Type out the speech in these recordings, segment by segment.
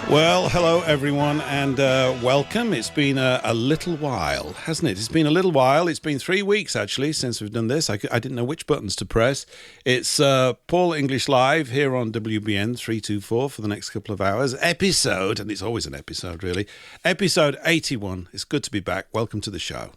Well, hello everyone, and welcome. It's been a little while, hasn't it? It's been a little while. It's been 3 weeks, actually, since we've done this. I didn't know which buttons to press. It's Paul English Live here on WBN 324 for the next couple of hours. Episode, and it's always an episode, really. Episode 81. It's good to be back. Welcome to the show.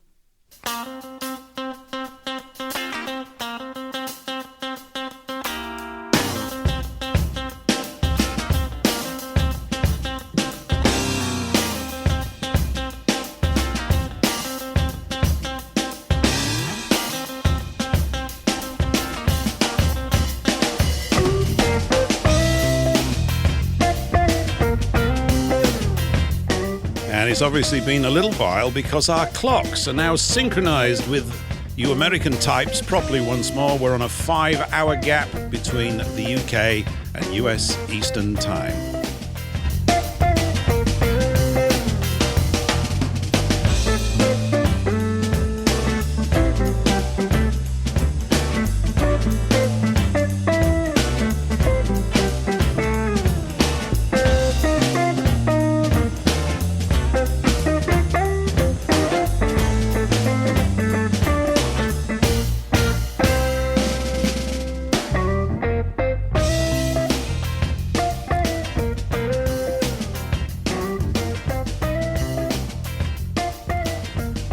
And it's obviously been a little while because our clocks are now synchronized with you American types properly once more. We're on a 5-hour gap between the UK and US Eastern Time.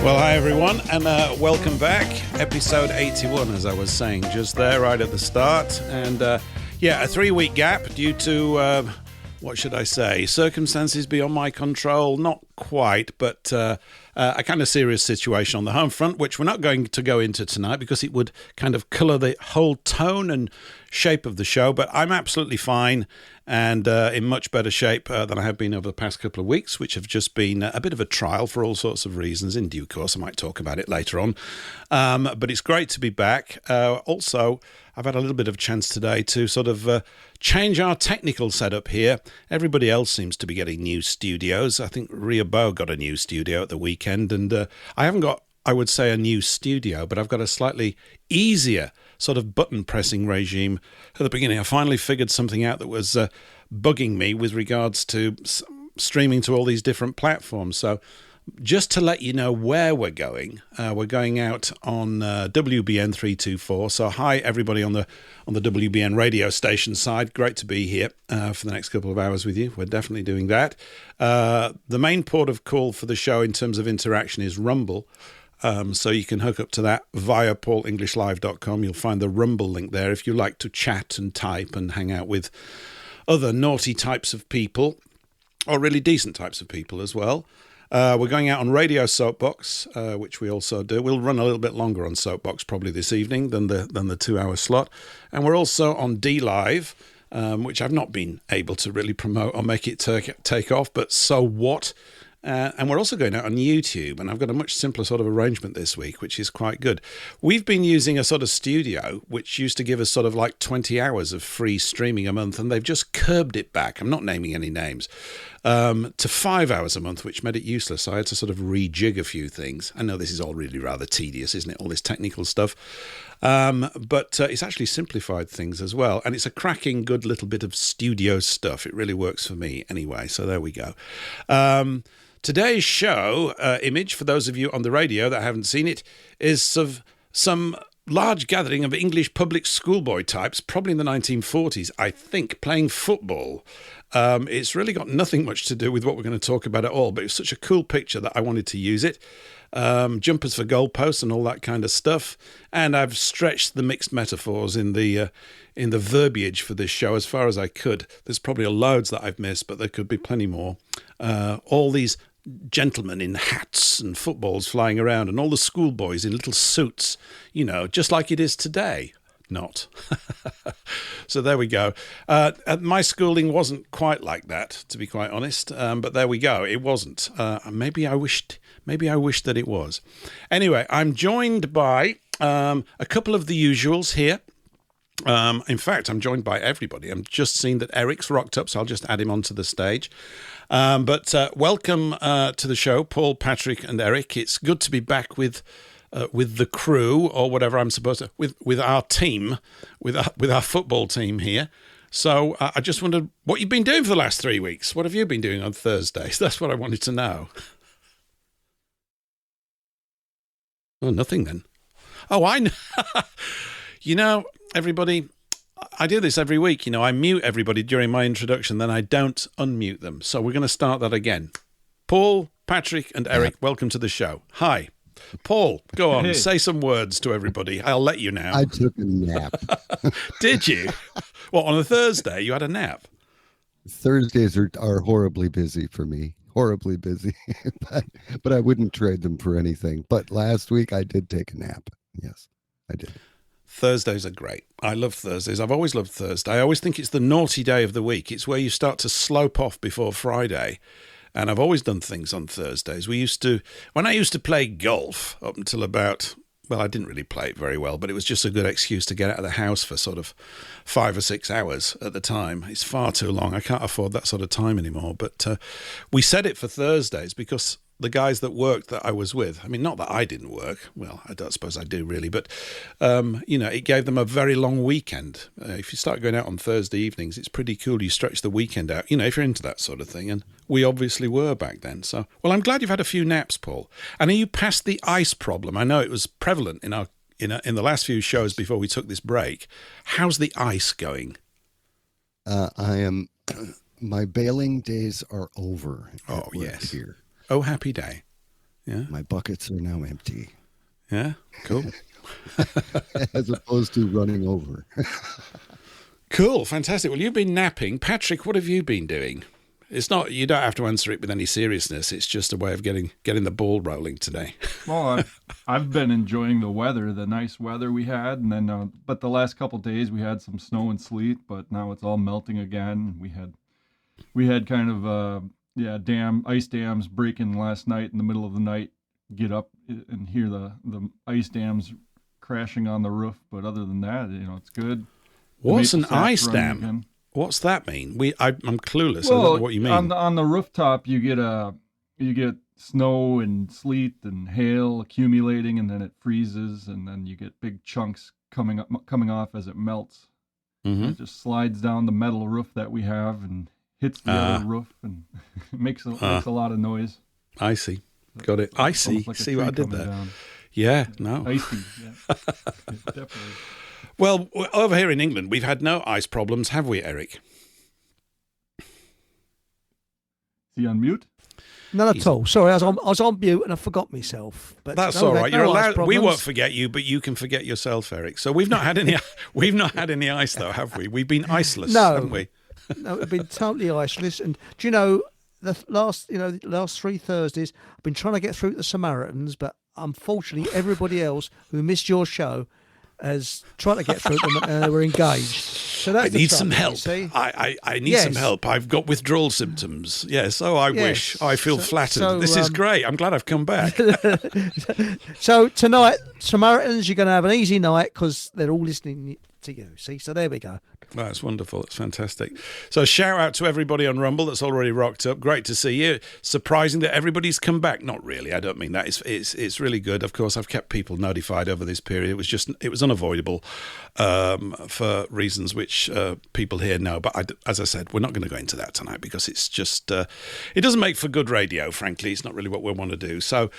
Well, hi everyone, and welcome back. Episode 81, as I was saying just there, right at the start. And a 3-week gap due to, what should I say, circumstances beyond my control. Not quite, but a kind of serious situation on the home front, which we're not going to go into tonight because it would kind of colour the whole tone and shape of the show. But I'm absolutely fine and in much better shape than I have been over the past couple of weeks, which have just been a bit of a trial for all sorts of reasons. In due course, I might talk about it later on. But it's great to be back. Also, I've had a little bit of chance today to sort of change our technical setup here. Everybody else seems to be getting new studios. I think Ria Bow got a new studio at the weekend, and I haven't got, I would say, a new studio, but I've got a slightly easier sort of button pressing regime at the beginning. I finally figured something out that was bugging me with regards to streaming to all these different platforms. So just to let you know where we're going out on WBN 324. So hi everybody on the WBN radio station side. Great to be here for the next couple of hours with you. We're definitely doing that. The main port of call for the show in terms of interaction is Rumble. So you can hook up to that via paulenglishlive.com. You'll find the Rumble link there if you like to chat and type and hang out with other naughty types of people, or really decent types of people as well. We're going out on Radio SOAPBOX, which we also do. We'll run a little bit longer on SOAPBOX probably this evening than the 2-hour slot. And we're also on DLIVE, which I've not been able to really promote or make it take off, but so what? And we're also going out on YouTube, and I've got a much simpler sort of arrangement this week, which is quite good. We've been using a sort of studio, which used to give us sort of like 20 hours of free streaming a month, and they've just curbed it back. I'm not naming any names, to 5 hours a month, which made it useless. So I had to sort of rejig a few things. I know this is all really rather tedious, isn't it? All this technical stuff. But it's actually simplified things as well. And it's a cracking good little bit of studio stuff. It really works for me anyway. So there we go. Today's show image, for those of you on the radio that haven't seen it, is of some large gathering of English public schoolboy types, probably in the 1940s, I think, playing football. It's really got nothing much to do with what we're going to talk about at all, but it's such a cool picture that I wanted to use it. Jumpers for goalposts and all that kind of stuff. And I've stretched the mixed metaphors in the verbiage for this show as far as I could. There's probably loads that I've missed, but there could be plenty more. All these gentlemen in hats and footballs flying around, and all the schoolboys in little suits, you know, just like it is today. Not. So there we go. My schooling wasn't quite like that, to be quite honest. But there we go. It wasn't. Maybe I wished that it was. Anyway, I'm joined by a couple of the usuals here. In fact, I'm joined by everybody. I'm just seeing that Eric's rocked up, so I'll just add him onto the stage. But welcome to the show, Paul, Patrick, and Eric. It's good to be back with the crew, or whatever I'm supposed to, with our team, with our football team here. So I just wondered what you've been doing for the last 3 weeks. What have you been doing on Thursdays? That's what I wanted to know. Oh, nothing then. Oh, I know. You know, everybody, I do this every week. You know, I mute everybody during my introduction, then I don't unmute them. So we're going to start that again. Paul, Patrick, and Eric, welcome to the show. Hi. Paul, go on, say some words to everybody. I'll let you now. I took a nap. Did you? What, on a Thursday you had a nap? Thursdays are horribly busy for me. Horribly busy. but I wouldn't trade them for anything. But last week I did take a nap. Yes, I did. Thursdays are great. I love Thursdays. I've always loved Thursday. I always think it's the naughty day of the week. It's where you start to slope off before Friday. And I've always done things on Thursdays. When I used to play golf up until about, well, I didn't really play it very well, but it was just a good excuse to get out of the house for sort of 5 or 6 hours at the time. It's far too long. I can't afford that sort of time anymore. But we set it for Thursdays because the guys that worked that I was with, I mean, not that I didn't work. Well, I don't suppose I do really, but, it gave them a very long weekend. If you start going out on Thursday evenings, it's pretty cool. You stretch the weekend out, if you're into that sort of thing. And we obviously were back then. So, well, I'm glad you've had a few naps, Paul. And are you past the ice problem? I know it was prevalent in the last few shows before we took this break. How's the ice going? My bailing days are over. Oh, yes. Here. Oh, happy day. Yeah. My buckets are now empty. Yeah, cool. As opposed to running over. Cool, fantastic. Well, you've been napping. Patrick, what have you been doing? It's not, you don't have to answer it with any seriousness. It's just a way of getting the ball rolling today. Well, I've been enjoying the weather, the nice weather we had, and then but the last couple of days we had some snow and sleet, but now it's all melting again. We had kind of ice dams breaking last night in the middle of the night. Get up and hear the ice dams crashing on the roof, but other than that, it's good. What's an ice dam? Again. What's that mean? I'm clueless. Well, I don't know what you mean. On the rooftop, you get snow and sleet and hail accumulating, and then it freezes, and then you get big chunks coming off as it melts. Mm-hmm. It just slides down the metal roof that we have and hits the other roof, and makes a lot of noise. I see. Got it. I see. Like see what I did there? Down. Yeah. No. Icy. Yeah. Definitely. Well, over here in England, we've had no ice problems, have we, Eric? Is he on mute? None at all. Sorry, I was on mute and I forgot myself. But that's all right. You're allowed. We won't forget you, but you can forget yourself, Eric. So we've not had any. We've not had any ice though, have we? We've been iceless, haven't we? No, we've been totally iceless. And do you know the last 3 Thursdays, I've been trying to get through to the Samaritans, but unfortunately, everybody else who missed your show has tried to get through them and we're engaged. So that's I need some help. I need some help. I've got withdrawal symptoms. Yes. Oh, I wish. I feel flattered. This is great. I'm glad I've come back. So tonight, Samaritans, you're going to have an easy night because they're all listening to you. See, so there we go. That's wonderful. That's fantastic. So shout out to everybody on Rumble that's already rocked up. Great to see you. Surprising that everybody's come back. Not really. I don't mean that. It's really good. Of course, I've kept people notified over this period. It was unavoidable for reasons which people here know. But as I said, we're not going to go into that tonight because it's just it doesn't make for good radio. Frankly, it's not really what we want to do. So.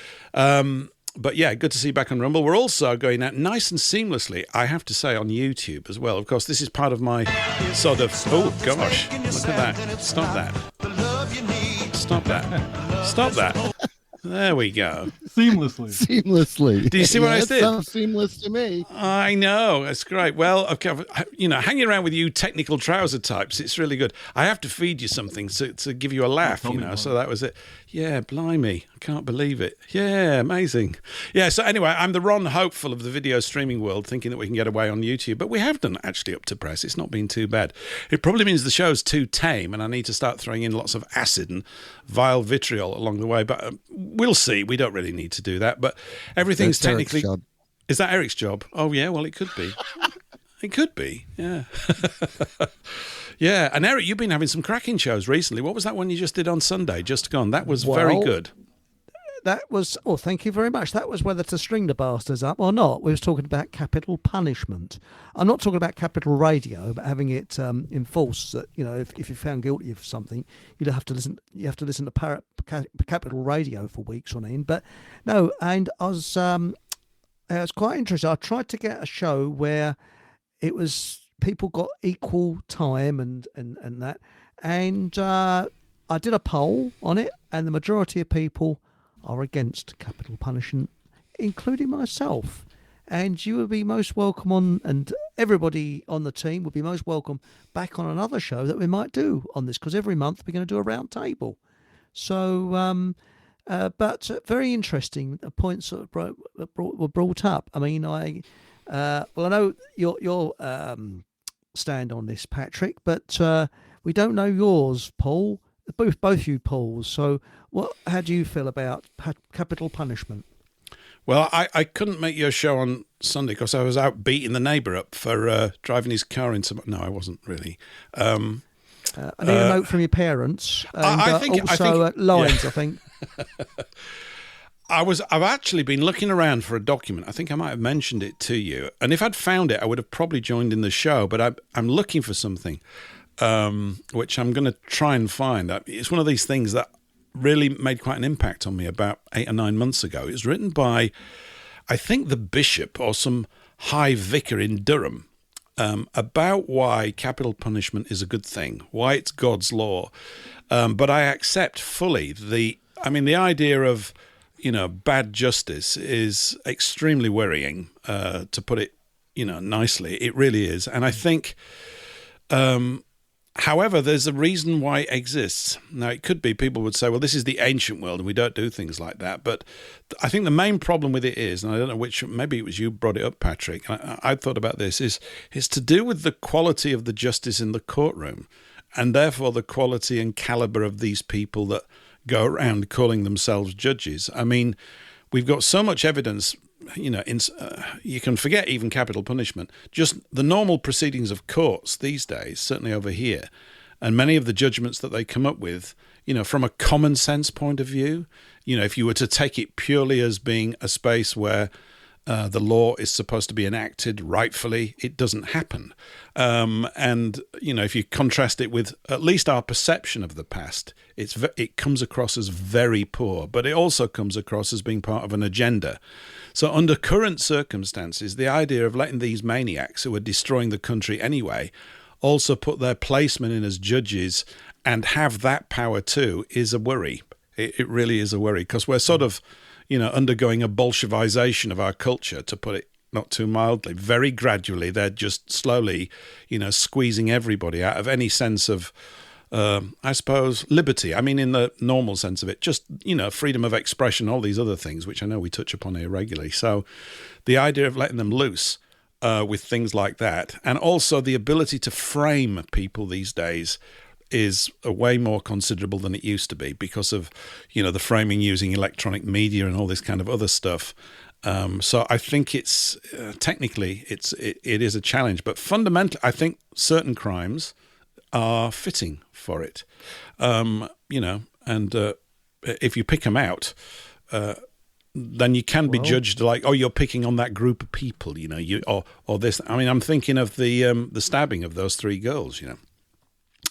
But yeah, good to see you back on Rumble. We're also going out nice and seamlessly, I have to say, on YouTube as well. Of course, this is part of my sort of... Oh, gosh. Look at that. Stop that. Stop that. Stop that. There we go. Seamlessly. Do you see what I did? That sounds seamless to me. I know. It's great. Well, okay, hanging around with you technical trouser types, it's really good. I have to feed you something to give you a laugh, so that was it. Yeah, blimey. I can't believe it. Yeah, amazing. Yeah, so anyway, I'm the Ron Hopeful of the video streaming world, thinking that we can get away on YouTube, but we have done actually up to press. It's not been too bad. It probably means the show's too tame, and I need to start throwing in lots of acid and vile vitriol along the way, but we'll see. We don't really need to do that, but everything's That's technically... Eric's job. Is that Eric's job? Oh, yeah, well, it could be. It could be, yeah. Yeah, and Eric, you've been having some cracking shows recently. What was that one you just did on Sunday, just gone? That was very good. that was. Oh, thank you very much. That was whether to string the bastards up or not. We was talking about capital punishment. I'm not talking about capital radio, but having it enforced that if you're found guilty of something, you'd have to listen. You have to listen to capital radio for weeks on end. But no, and I was. It was quite interesting. I tried to get a show where it was people got equal time and that, and I did a poll on it, and the majority of people are against capital punishment, including myself. And you would be most welcome on, and everybody on the team would be most welcome back on another show that we might do on this, because every month we're going to do a round table. So. But very interesting points that were brought up. I mean, I know your stand on this, Patrick, but we don't know yours, Paul. Both you, Pauls. So, how do you feel about capital punishment? Well, I couldn't make your show on Sunday because I was out beating the neighbour up for driving his car into. No, I wasn't really. I need a note from your parents. And, I think Lions, I think. I've actually been looking around for a document. I think I might have mentioned it to you. And if I'd found it, I would have probably joined in the show. But I'm looking for something, which I'm going to try and find. It's one of these things that really made quite an impact on me about 8 or 9 months ago. It was written by, I think, the bishop or some high vicar in Durham. About why capital punishment is a good thing, why it's God's law. But I accept fully the idea of, bad justice is extremely worrying, to put it, nicely. It really is. And I think, however, there's a reason why it exists. Now, it could be people would say, well, this is the ancient world and we don't do things like that. But I think the main problem with it is, and I don't know which, maybe it was you brought it up, Patrick, I thought about this, is to do with the quality of the justice in the courtroom and therefore the quality and caliber of these people that go around calling themselves judges. I mean, we've got so much evidence, you can forget even capital punishment, just the normal proceedings of courts these days, certainly over here, and many of the judgments that they come up with, from a common sense point of view, if you were to take it purely as being a space where the law is supposed to be enacted rightfully, it doesn't happen. And, if you contrast it with at least our perception of the past, it comes across as very poor, but it also comes across as being part of an agenda. So under current circumstances, the idea of letting these maniacs who are destroying the country anyway also put their placement in as judges and have that power too is a worry. It really is a worry, because we're sort of, undergoing a Bolshevization of our culture, to put it not too mildly. Very gradually, they're just slowly, squeezing everybody out of any sense of, I suppose, liberty. I mean, in the normal sense of it, just, freedom of expression, all these other things, which I know we touch upon here regularly. So the idea of letting them loose with things like that, and also the ability to frame people these days, is a way more considerable than it used to be because of, the framing using electronic media and all this kind of other stuff. So I think it's technically it is a challenge, but fundamentally I think certain crimes are fitting for it. And if you pick them out, then you can be judged like, oh, you're picking on that group of people, or this. I mean, I'm thinking of the stabbing of those 3 girls,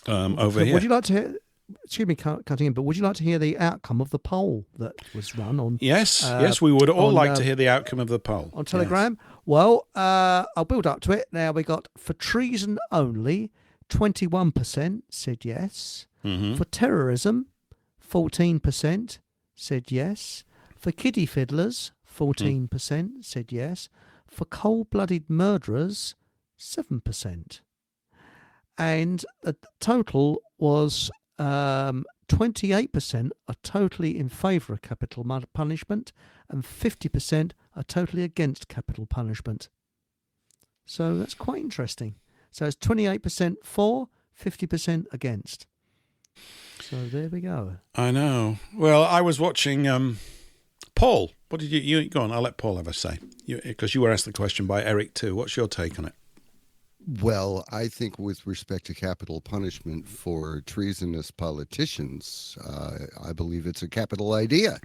over here. Would you like to hear, excuse me cutting in, but would you like to hear the outcome of the poll that was run on? Yes, we would all like to hear the outcome of the poll. On Telegram? Yes. Well, I'll build up to it. Now, we got for treason only, 21% said yes. Mm-hmm. For terrorism, 14% said yes. For kiddie fiddlers, 14% said yes. For cold-blooded murderers, 7%. And the total was 28% are totally in favour of capital punishment and 50% are totally against capital punishment. So that's quite interesting. So it's 28% for, 50% against. So there we go. I know. Well, I was watching Paul. What did you go on? I'll let Paul have a say, because you were asked the question by Eric too. What's your take on it? Well, I think with respect to capital punishment for treasonous politicians, I believe it's a capital idea.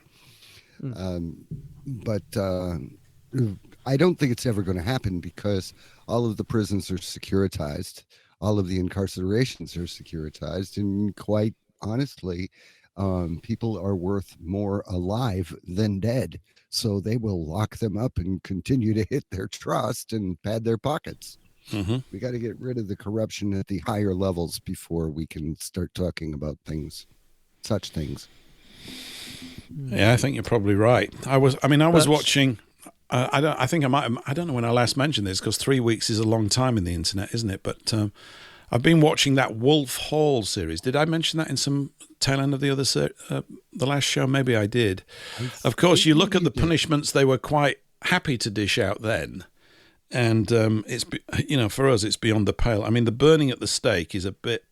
But I don't think it's ever going to happen because all of the prisons are securitized. All of the incarcerations are securitized. And quite honestly, people are worth more alive than dead. So they will lock them up and continue to hit their trust and pad their pockets. Mm-hmm. We got to get rid of the corruption at the higher levels before we can start talking about such things. Yeah, I think you're probably right. I was watching. I don't know when I last mentioned this because 3 weeks is a long time in the internet, isn't it? But I've been watching that Wolf Hall series. Did I mention that in some tail end of the last show? Maybe I did. Of course, you look at the punishments they were quite happy to dish out then, and it's for us it's beyond the pale. I mean, the burning at the stake is a bit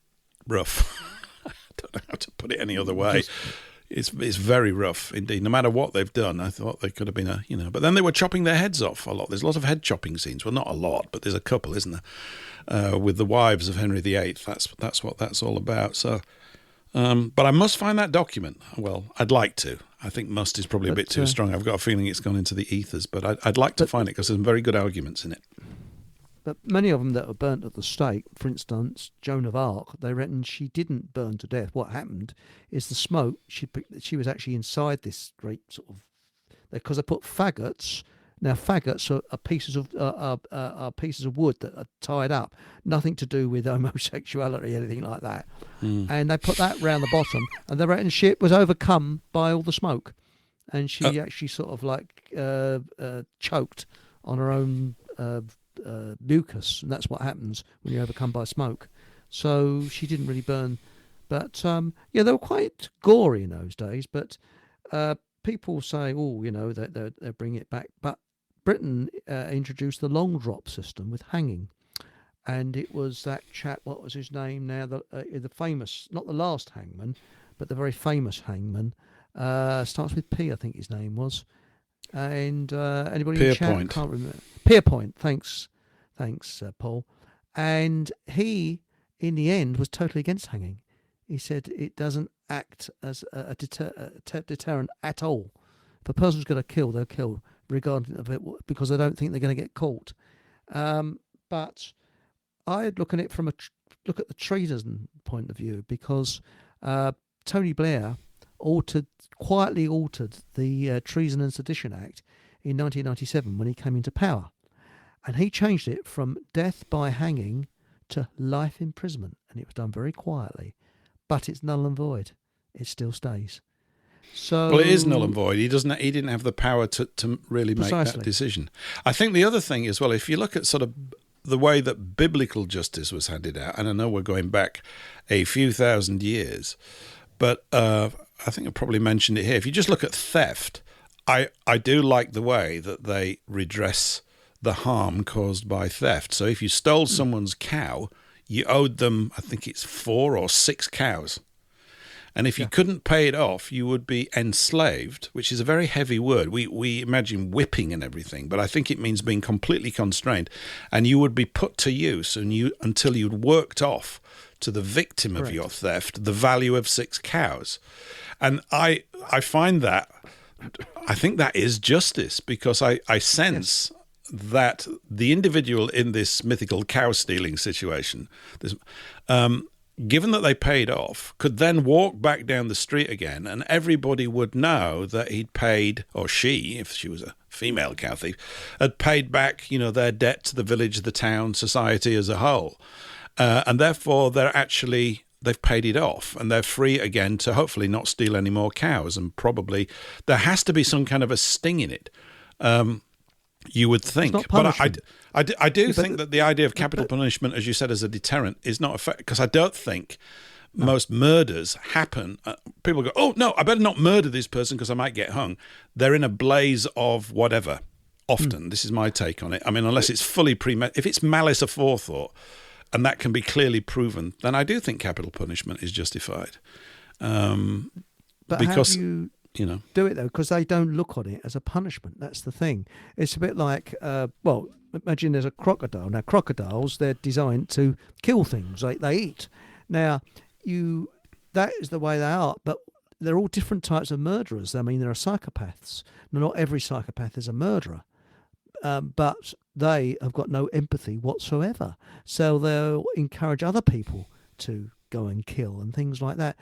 rough. I don't know how to put it any other way. It's very rough indeed. No matter what they've done, I thought they could have been But then they were chopping their heads off a lot. There's a lot of head chopping scenes. Well, not a lot, but there's a couple, isn't there? With the wives of Henry VIII. That's what that's all about. So, but I must find that document. Well, I'd like to. I think must is probably a bit too strong. I've got a feeling it's gone into the ethers, but I'd like to find it because there's some very good arguments in it. But many of them that were burnt at the stake, for instance, Joan of Arc, they reckon she didn't burn to death. What happened is the smoke, she was actually inside this great sort of, because they put faggots. Now faggots are pieces of wood that are tied up, nothing to do with homosexuality, anything like that. And they put that round the bottom, and they reckon she was overcome by all the smoke, and she actually sort of like choked on her own mucus, and that's what happens when you're overcome by smoke. So she didn't really burn, but they were quite gory in those days. But people say, that they bring it back. But Britain introduced the long drop system with hanging, and it was that chap. What was his name? Now the famous, not the last hangman, but the very famous hangman. Starts with P, I think his name was. And anybody in chat? Can't remember. Pierpoint. Thanks, Paul. And he, in the end, was totally against hanging. He said it doesn't act as a deterrent at all. If a person's going to kill, they'll kill, regardless of it, because they don't think they're going to get caught. But I look at it from look at the treason point of view, because Tony Blair quietly altered the Treason and Sedition Act in 1997 when he came into power, and he changed it from death by hanging to life imprisonment, and it was done very quietly, but it's null and void. It still stays. So, well, it is null and void. He didn't have the power to really make that decision. I think the other thing is, well, if you look at sort of the way that biblical justice was handed out, and I know we're going back a few thousand years, but I think I probably mentioned it here. If you just look at theft, I do like the way that they redress the harm caused by theft. So if you stole someone's cow, you owed them, I think it's 4 or 6 cows. And if you couldn't pay it off, you would be enslaved, which is a very heavy word. We imagine whipping and everything, but I think it means being completely constrained. And you would be put to use until you'd worked off to the victim of your theft the value of 6 cows. And I find that, I think that is justice, because I sense that the individual in this mythical cow stealing situation, given that they paid off, could then walk back down the street again, and everybody would know that he'd paid, or she, if she was a female cow thief, had paid back, their debt to the village, the town, society as a whole. And therefore, they've paid it off, and they're free again to hopefully not steal any more cows. And probably there has to be some kind of a sting in it. You would think, but I do think that the idea of capital punishment, as you said, as a deterrent, is not effective, because I don't think most murders happen. People go, "Oh no, I better not murder this person because I might get hung." They're in a blaze of whatever. Often, this is my take on it. I mean, unless it's fully if it's malice aforethought, and that can be clearly proven, then I do think capital punishment is justified. But because how do you do it though? Because they don't look on it as a punishment. That's the thing. It's a bit like, imagine there's a crocodile. Now, crocodiles, they're designed to kill things. They eat. Now, that is the way they are. But they're all different types of murderers. I mean, there are psychopaths. Not every psychopath is a murderer, but they have got no empathy whatsoever. So they'll encourage other people to go and kill and things like that.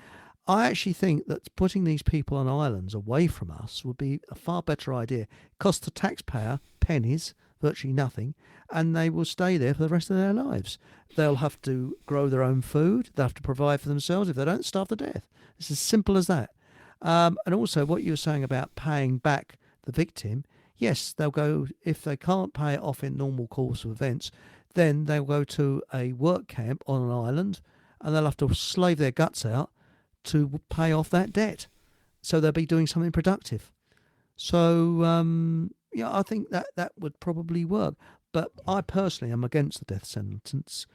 I actually think that putting these people on islands away from us would be a far better idea. Cost the taxpayer pennies, virtually nothing, and they will stay there for the rest of their lives. They'll have to grow their own food. They'll have to provide for themselves. If they don't, starve to death. It's as simple as that. And also what you were saying about paying back the victim, yes, they'll go, if they can't pay it off in normal course of events, then they'll go to a work camp on an island and they'll have to slave their guts out to pay off that debt. So they'll be doing something productive. So, I think that would probably work. But I personally am against the death sentence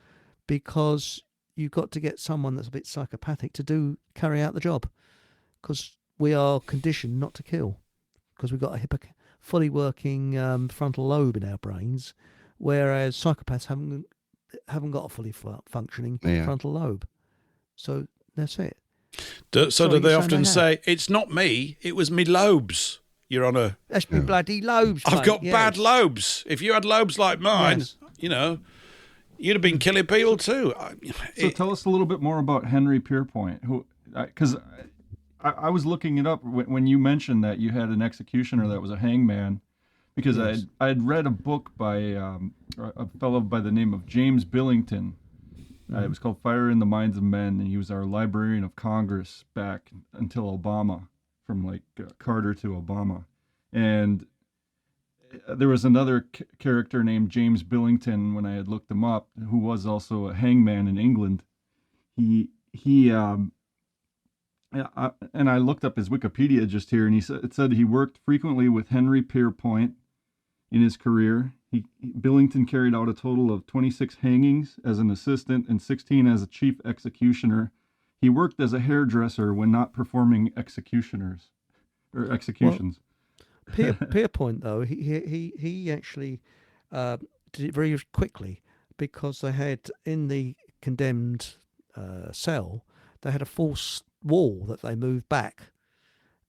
because you've got to get someone that's a bit psychopathic to carry out the job, because we are conditioned not to kill, because we've got a fully working frontal lobe in our brains, whereas psychopaths haven't got a fully functioning frontal lobe. So that's it. Do they often say, it's not me, it was me lobes, Your Honour? That's me bloody lobes, I've mate. got bad lobes. If you had lobes like mine, you'd have been killing people too. So tell us a little bit more about Henry Pierpoint, because I was looking it up when you mentioned that you had an executioner that was a hangman, because I had read a book by a fellow by the name of James Billington. It was called Fire in the Minds of Men, and he was our Librarian of Congress back until Obama, from Carter to Obama. And there was another character named James Billington, when I had looked him up, who was also a hangman in England. And I looked up his Wikipedia just here, and it said he worked frequently with Henry Pierpoint in his career. Billington carried out a total of 26 hangings as an assistant and 16 as a chief executioner. He worked as a hairdresser when not performing executions. Well, Pierpoint, though, he actually did it very quickly, because they had, in the condemned cell, they had a false wall that they moved back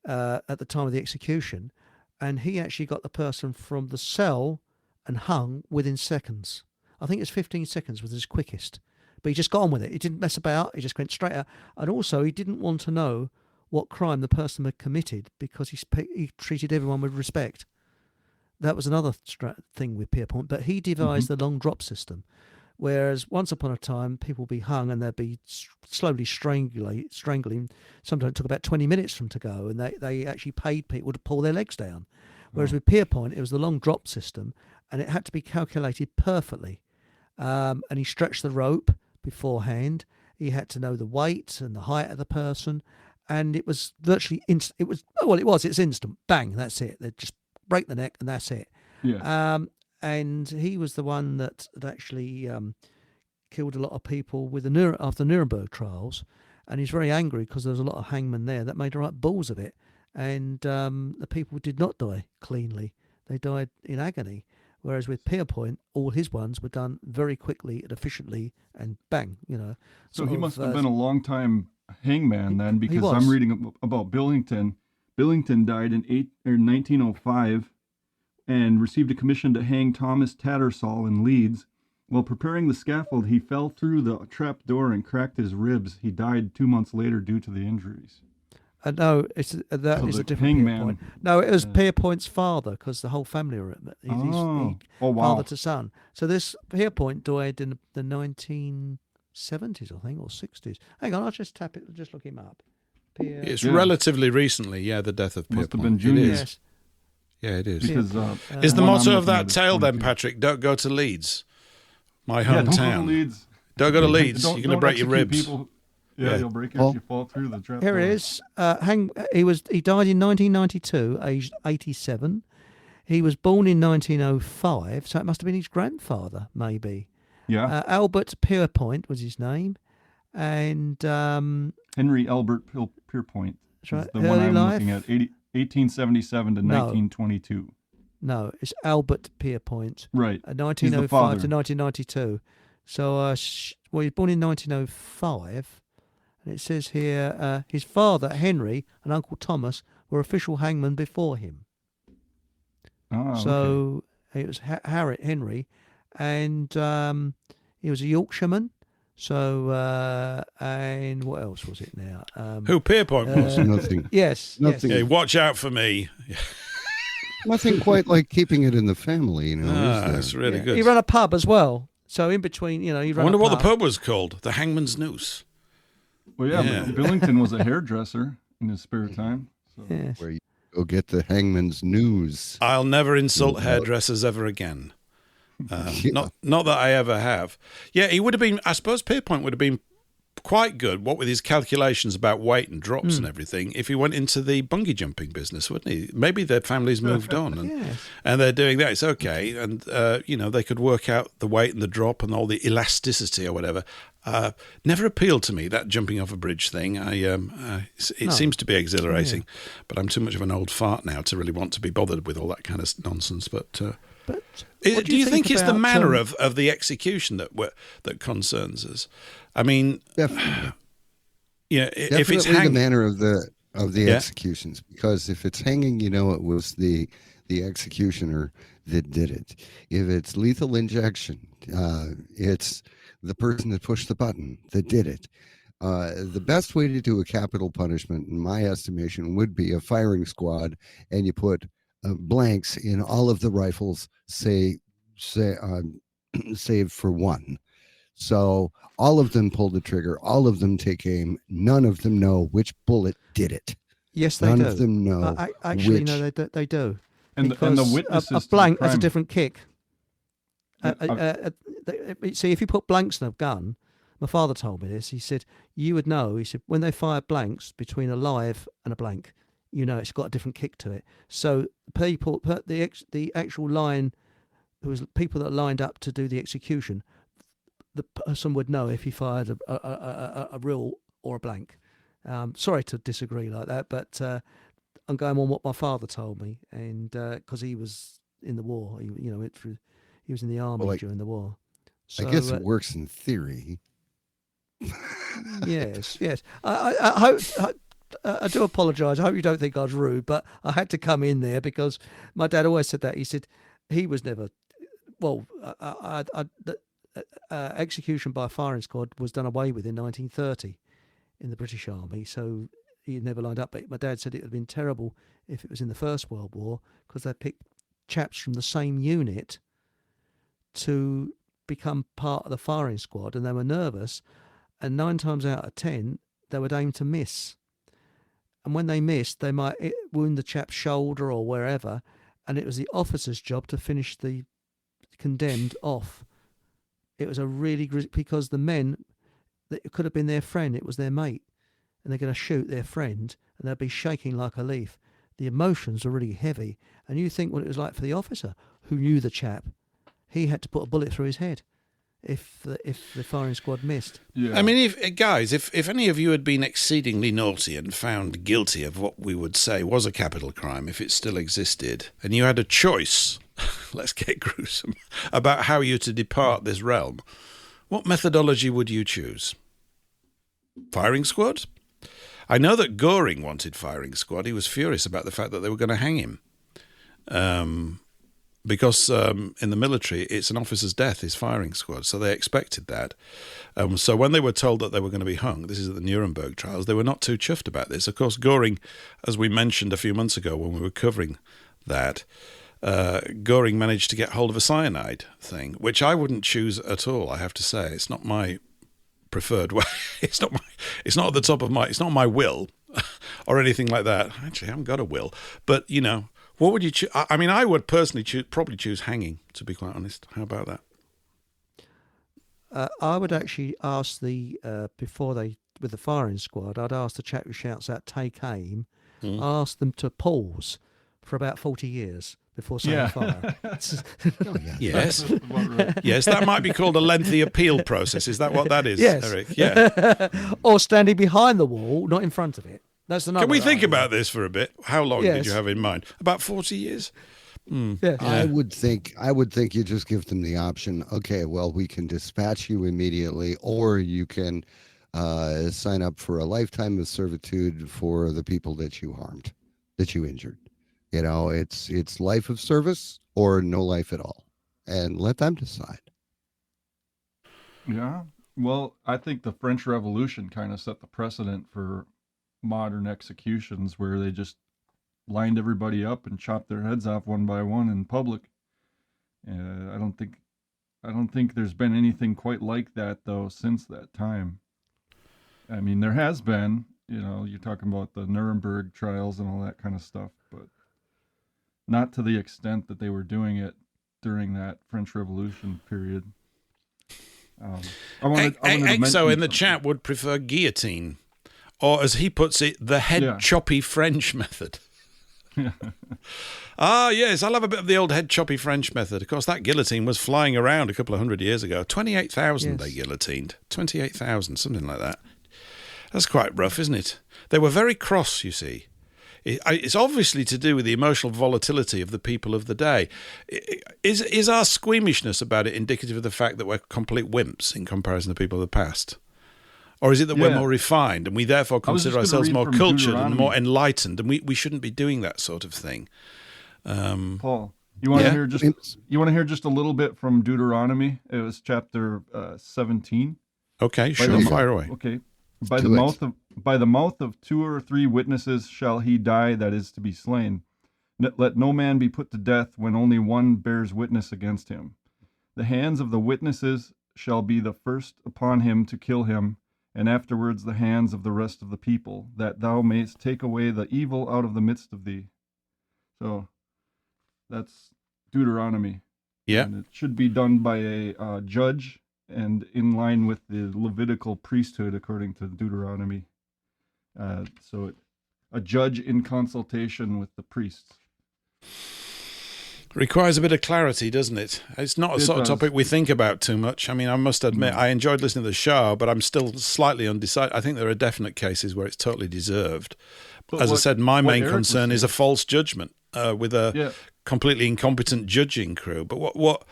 at the time of the execution, and he actually got the person from the cell and hung within seconds. I think it's 15 seconds was his quickest. But he just got on with it. He didn't mess about. He just went straight out. And also, he didn't want to know what crime the person had committed, because he treated everyone with respect. That was another thing with Pierpoint. But he devised the long drop system, whereas once upon a time, people would be hung and they'd be slowly strangling. Sometimes it took about 20 minutes for them to go, and they actually paid people to pull their legs down. Whereas with Pierpoint, it was the long drop system, and it had to be calculated perfectly. And he stretched the rope beforehand. He had to know the weight and the height of the person, and it was virtually instant. It's instant. Bang, that's it. They just break the neck, and that's it. Yeah. And he was the one that actually killed a lot of people with after the Nuremberg trials, and he's very angry because there was a lot of hangmen there that made right balls of it, and the people did not die cleanly. They died in agony. Whereas with Pierpoint, all his ones were done very quickly and efficiently, and bang, So he must have been a long time hangman then, because was. I'm reading about Billington. Billington died in 1905 and received a commission to hang Thomas Tattersall in Leeds. While preparing the scaffold, he fell through the trap door and cracked his ribs. He died 2 months later due to the injuries. No, is a different Pierpoint. No, it was Pierpoint's father, because the whole family were Wow. father to son. So this Pierpoint died in the 1970s, I think, or 60s. Hang on, I'll just tap it. Just look him up. It's relatively recently, the death of Pierpoint. Must have been June. Yes. Yeah, it is. Because, is the motto of that is tale then, 22. Patrick? Don't go to Leeds, my Don't go to hometown. Leeds. Don't go to Leeds. Don't- You're going to don't break your execute ribs. people. Yeah, you'll break if you fall through the trap Here door. it is. He died in 1992, aged 87. He was born in 1905, so it must have been his grandfather, maybe. Yeah. Albert Pierpoint was his name, and Henry Albert Pierpoint. That's right. Is the one Early I'm life? looking at. 1877 to No. 1922. no, it's Albert Pierpoint, Right. 1905 father. to 1992. So, he was born in 1905, And it says here, his father, Henry, and Uncle Thomas were official hangmen before him. Oh, So it was Harriet Henry, and he was a Yorkshireman. So, and what else was it now? Who Pierpoint was? Nothing. Yes. Nothing. Yeah, watch out for me. Nothing quite like keeping it in the family, is there? That's really good. He ran a pub as well. So in between, he ran I wonder a what the pub. pub was called. The Hangman's Noose. Well, yeah, Yeah. but Billington was a hairdresser in his spare time. So. Yes. Where you go get the hangman's news. I'll never insult hairdressers ever again. Yeah. Not that I ever have. Yeah, he would have been. I suppose Pierpoint would have been quite good. What with his calculations about weight and drops and everything, if he went into the bungee jumping business, wouldn't he? Maybe their family's moved on and they're doing that. It's okay, and they could work out the weight and the drop and all the elasticity or whatever. Never appealed to me, that jumping off a bridge thing. It seems to be exhilarating, but I'm too much of an old fart now to really want to be bothered with all that kind of nonsense. But do you think it's the about, manner of the execution that concerns us? I mean, Definitely. if it's Definitely the manner of the Yeah. executions, because if it's hanging, it was the executioner that did it. If it's lethal injection, it's the person that pushed the button that did it. The best way to do a capital punishment, in my estimation, would be a firing squad, and you put blanks in all of the rifles, save for one. So all of them pull the trigger, all of them take aim, none of them know which bullet did it. Yes, they None do. of them know. Actually, which. no, they do. And the Because witnesses a to the blank has a crime- different kick. See, if you put blanks in a gun, my father told me this. He said you would know. He said when they fire blanks between a live and a blank, it's got a different kick to it. So people, the actual line, there was people that lined up to do the execution. The person would know if he fired a real or a blank. Sorry to disagree like that, but I'm going on what my father told me, and because he was in the war, he was in the army during the war. So, I guess it works in theory. yes. I hope. I do apologise. I hope you don't think I was rude, but I had to come in there because my dad always said that. He said he was never. Well, execution by firing squad was done away with in 1930 in the British Army, so he had never lined up. But my dad said it would have been terrible if it was in the First World War because they picked chaps from the same unit to become part of the firing squad, and they were nervous, and 9 times out of 10 they would aim to miss, and when they missed they might wound the chap's shoulder or wherever, and it was the officer's job to finish the condemned off. It was a really because the men, it could have been their friend, it was their mate, and they're going to shoot their friend and they'll be shaking like a leaf. The emotions are really heavy, and you think what it was like for the officer who knew the chap. He had to put a bullet through his head if the firing squad missed. Yeah. I mean, if any of you had been exceedingly naughty and found guilty of what we would say was a capital crime, if it still existed, and you had a choice, let's get gruesome, about how you to depart this realm, what methodology would you choose? Firing squad? I know that Goring wanted firing squad. He was furious about the fact that they were going to hang him. Because in the military, it's an officer's death is firing squad, so they expected that. So when they were told that they were going to be hung, this is at the Nuremberg trials, they were not too chuffed about this. Of course, Goring, as we mentioned a few months ago when we were covering that, Goring managed to get hold of a cyanide thing, which I wouldn't choose at all, I have to say. It's not my preferred way. It's not at the top of it's not my will or anything like that. Actually, I haven't got a will. But, what would you choose? I mean, I would personally probably choose hanging, to be quite honest. How about that? I would actually ask with the firing squad, I'd ask the chap who shouts out, take aim, ask them to pause for about 40 years before saying fire. Yes. Yes, that might be called a lengthy appeal process. Is that what that is, Yes. Eric? Yeah. Or standing behind the wall, not in front of it. That's another. Can we think idea. about this for a bit? How long did Yes. you have in mind? About 40 years? Yes. I would think you just give them the option. Okay, well, we can dispatch you immediately, or you can sign up for a lifetime of servitude for the people that you harmed, that you injured. You know, it's life of service or no life at all, and let them decide. Yeah. Well, I think the French Revolution kind of set the precedent for modern executions where they just lined everybody up and chopped their heads off one by one in public. I don't think there's been anything quite like that though since that time. I mean, there has been, you know, you're talking about the Nuremberg trials and all that kind of stuff, but not to the extent that they were doing it during that French Revolution period. I wanted to Exo mention in the something. chat would prefer guillotine, or as he puts it, the head choppy French method. Ah, yes, I love a bit of the old head choppy French method. Of course, that guillotine was flying around a couple of hundred years ago. 28,000 they guillotined. 28,000, something like that. That's quite rough, isn't it? They were very cross, you see. It's obviously to do with the emotional volatility of the people of the day. Is our squeamishness about it indicative of the fact that we're complete wimps in comparison to people of the past? Or is it that we're more refined and we therefore consider ourselves more cultured and more enlightened, and we shouldn't be doing that sort of thing? Paul, you want to hear just a little bit from Deuteronomy? It was chapter 17. Okay, sure, fire away. Okay. By the mouth of 2 or 3 witnesses shall he die that is to be slain. Let no man be put to death when only one bears witness against him. The hands of the witnesses shall be the first upon him to kill him, and afterwards the hands of the rest of the people, that thou mayst take away the evil out of the midst of thee. So that's Deuteronomy. Yeah. And it should be done by a judge and in line with the Levitical priesthood, according to Deuteronomy. So a judge in consultation with the priests. Requires a bit of clarity, doesn't it? It's not a sort of topic we think about too much. I mean, I must admit, I enjoyed listening to the show, but I'm still slightly undecided. I think there are definite cases where it's totally deserved. But as I said, my main concern is a false judgment with a completely incompetent judging crew. But what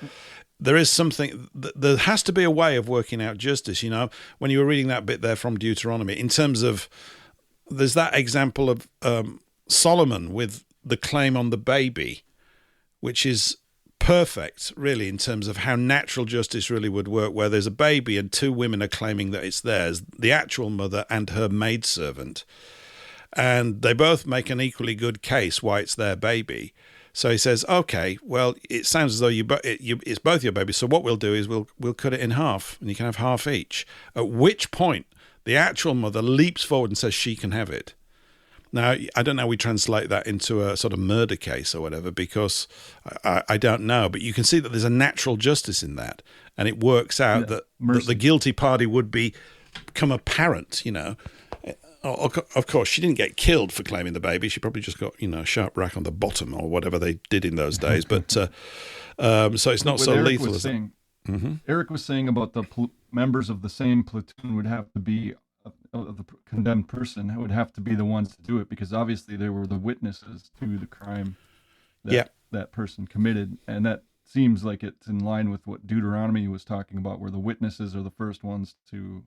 there is something, there has to be a way of working out justice, you know, when you were reading that bit there from Deuteronomy, in terms of, there's that example of Solomon with the claim on the baby, which is perfect, really, in terms of how natural justice really would work, where there's a baby and 2 women are claiming that it's theirs, the actual mother and her maidservant, and they both make an equally good case why it's their baby. So he says, okay, well, it sounds as though it's both your babies, so what we'll do is we'll cut it in half, and you can have half each. At which point, the actual mother leaps forward and says she can have it. Now, I don't know how we translate that into a sort of murder case or whatever, because I don't know. But you can see that there's a natural justice in that, and it works out that the guilty party would become apparent, you know. Of course, she didn't get killed for claiming the baby. She probably just got, you know, a sharp rack on the bottom or whatever they did in those days. But so it's not so lethal as that. Eric was saying about the members of the same platoon would have to be, the condemned person would have to be the ones to do it, because obviously they were the witnesses to the crime that person committed. And that seems like it's in line with what Deuteronomy was talking about, where the witnesses are the first ones to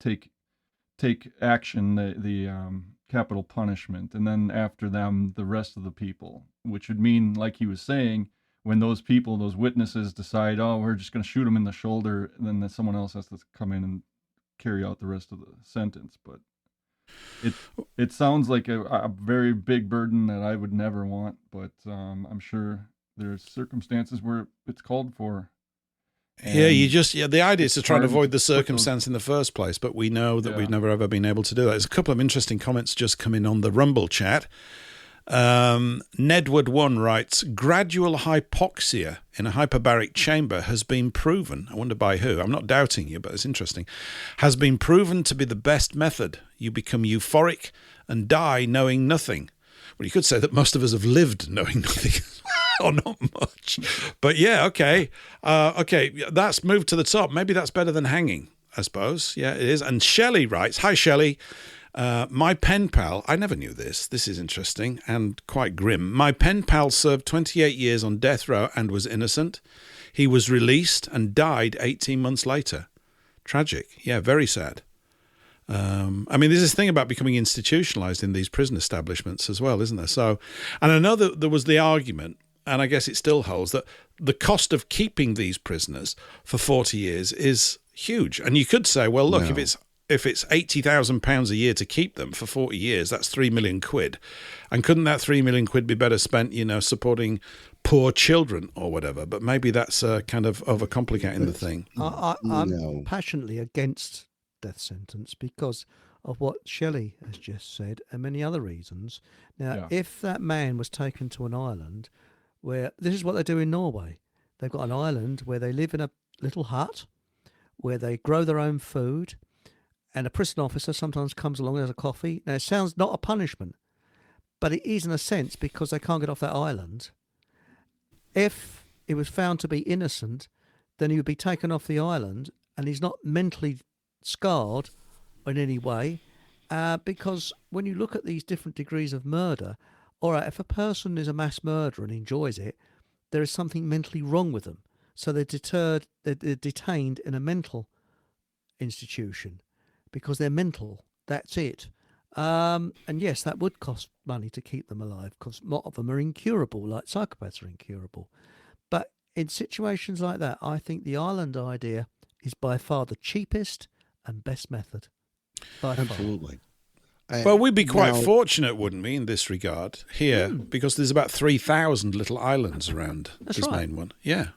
take action, the capital punishment, and then after them, the rest of the people, which would mean, like he was saying, when those people, those witnesses decide, oh, we're just going to shoot him in the shoulder, and then someone else has to come in and carry out the rest of the sentence. But it sounds like a very big burden that I would never want, but I'm sure there's circumstances where it's called for. And the idea is to try and avoid the circumstance in the first place, but we know that we've never ever been able to do that. There's a couple of interesting comments just come in on the Rumble chat. Nedward1 writes, gradual hypoxia in a hyperbaric chamber has been proven, I wonder by who, I'm not doubting you, but it's interesting, has been proven to be the best method. You become euphoric and die knowing nothing. Well, you could say that most of us have lived knowing nothing. Or not much. But yeah, okay. That's moved to the top. Maybe that's better than hanging, I suppose. Yeah, it is. And Shelley writes, hi, Shelley. My pen pal, I never knew this. This is interesting and quite grim. My pen pal served 28 years on death row and was innocent. He was released and died 18 months later. Tragic. Yeah, very sad. I mean, there's this thing about becoming institutionalized in these prison establishments as well, isn't there? So, and I know that there was the argument, and I guess it still holds, that the cost of keeping these prisoners for 40 years is huge. And you could say, well, look, No. if it's £80,000 a year to keep them for 40 years, that's 3 million quid. And couldn't that 3 million quid be better spent, supporting poor children or whatever? But maybe that's kind of overcomplicating the thing. I'm No. passionately against death sentence because of what Shelley has just said and many other reasons. Now, Yeah. if that man was taken to an island where this is what they do in Norway, they've got an island where they live in a little hut where they grow their own food, and a prison officer sometimes comes along and has a coffee. Now, it sounds not a punishment, but it is in a sense because they can't get off that island. If he was found to be innocent, then he would be taken off the island, and he's not mentally scarred in any way, because when you look at these different degrees of murder, all right, if a person is a mass murderer and enjoys it, there is something mentally wrong with them. So they're detained in a mental institution because they're mental. That's it. And yes, that would cost money to keep them alive because a lot of them are incurable, like psychopaths are incurable. But in situations like that, I think the island idea is by far the cheapest and best method. By far. Absolutely. Well, we'd be quite Now- fortunate, wouldn't we, in this regard here, because there's about 3,000 little islands around That's this right. main one. Yeah.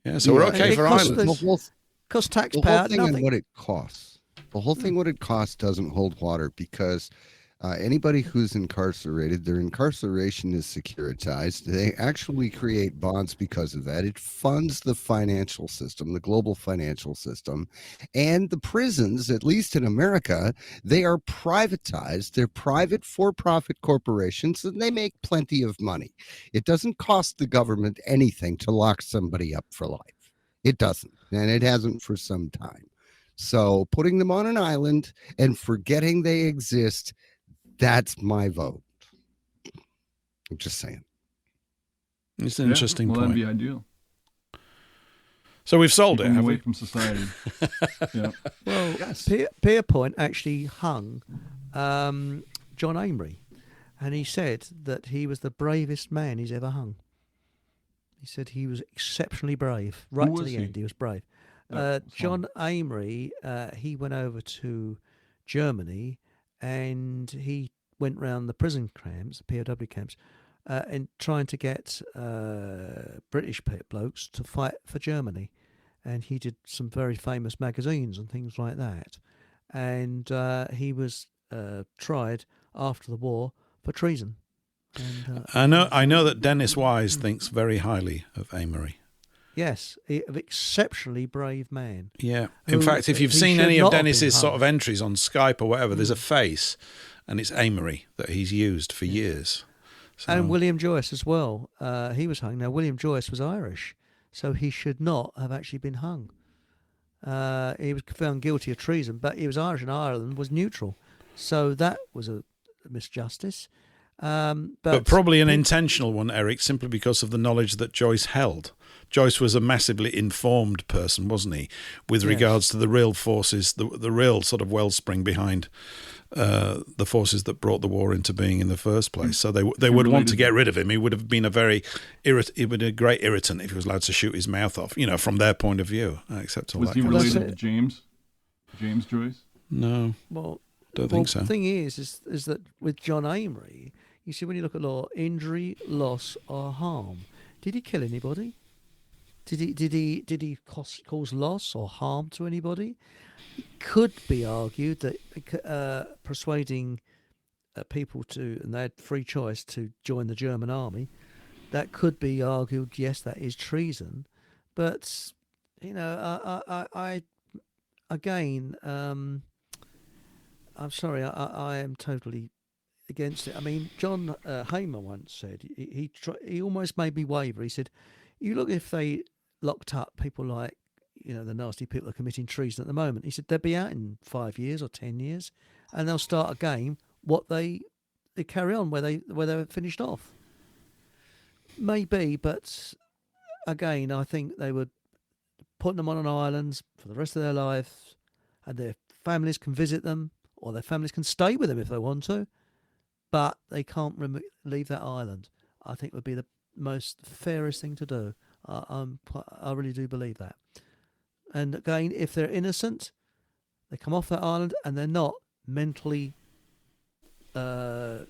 Yeah, so we're Yeah, okay it for costs islands. The whole, Cost the whole taxpayer thing and nothing. what it costs. The whole thing, what it costs, doesn't hold water because anybody who's incarcerated, their incarceration is securitized. They actually create bonds because of that. It funds the financial system, the global financial system. And the prisons, at least in America, they are privatized. They're private for-profit corporations, and they make plenty of money. It doesn't cost the government anything to lock somebody up for life. It doesn't, and it hasn't for some time. So putting them on an island and forgetting they exist, that's my vote. I'm just saying. It's an interesting well, point. that'd be ideal. So we've sold Keep it, them have away we? from society. Yeah. Well, Yes. Pierpoint actually hung John Amory, and he said that he was the bravest man he's ever hung. He said he was exceptionally brave. Right to was the he? end, he was brave. That's John Amory, he went over to Germany, and he went round the prison camps, the POW camps, and trying to get British blokes to fight for Germany. And he did some very famous magazines and things like that. And he was tried after the war for treason. And, I know that Dennis Wise thinks very highly of Amory. yes, an exceptionally brave man. Yeah. In Who- fact, if you've he seen should any of not have been Dennis's sort hung. of entries on Skype or whatever, there's a face, and it's Amory that he's used for years. So, And William Joyce as well. He was hung. Now, William Joyce was Irish, so he should not have actually been hung. He was found guilty of treason, but he was Irish and Ireland was neutral. So that was a misjustice. but probably an intentional one, Eric, simply because of the knowledge that Joyce held. Joyce was a massively informed person, wasn't he, with Yes. regards to the real forces, the real sort of wellspring behind the forces that brought the war into being in the first place. So they would want to get rid of him. He would have been a great irritant if he was allowed to shoot his mouth off, from their point of view. I accept all Was that. he kind of That's related stuff. to it. James Joyce? No, well, don't think so. The thing is that with John Amory, you see, when you look at law, injury, loss, or harm, did he kill anybody? Did he cause loss or harm to anybody? It could be argued that persuading people and they had free choice to join the German army, that could be argued, yes, that is treason. But, I again, I'm sorry, I am totally against it. I mean, John Hamer once said, he almost made me waver. He said, you look, if they locked up people like, the nasty people that are committing treason at the moment, he said they'll be out in 5 years or 10 years, and they'll start again what they carry on where they're finished off. Maybe, but again, I think they would putting them on an island for the rest of their life, and their families can visit them, or their families can stay with them if they want to, but they can't leave that island. I think would be the most fairest thing to do. I really do believe that. And again, if they're innocent, they come off that island and they're not mentally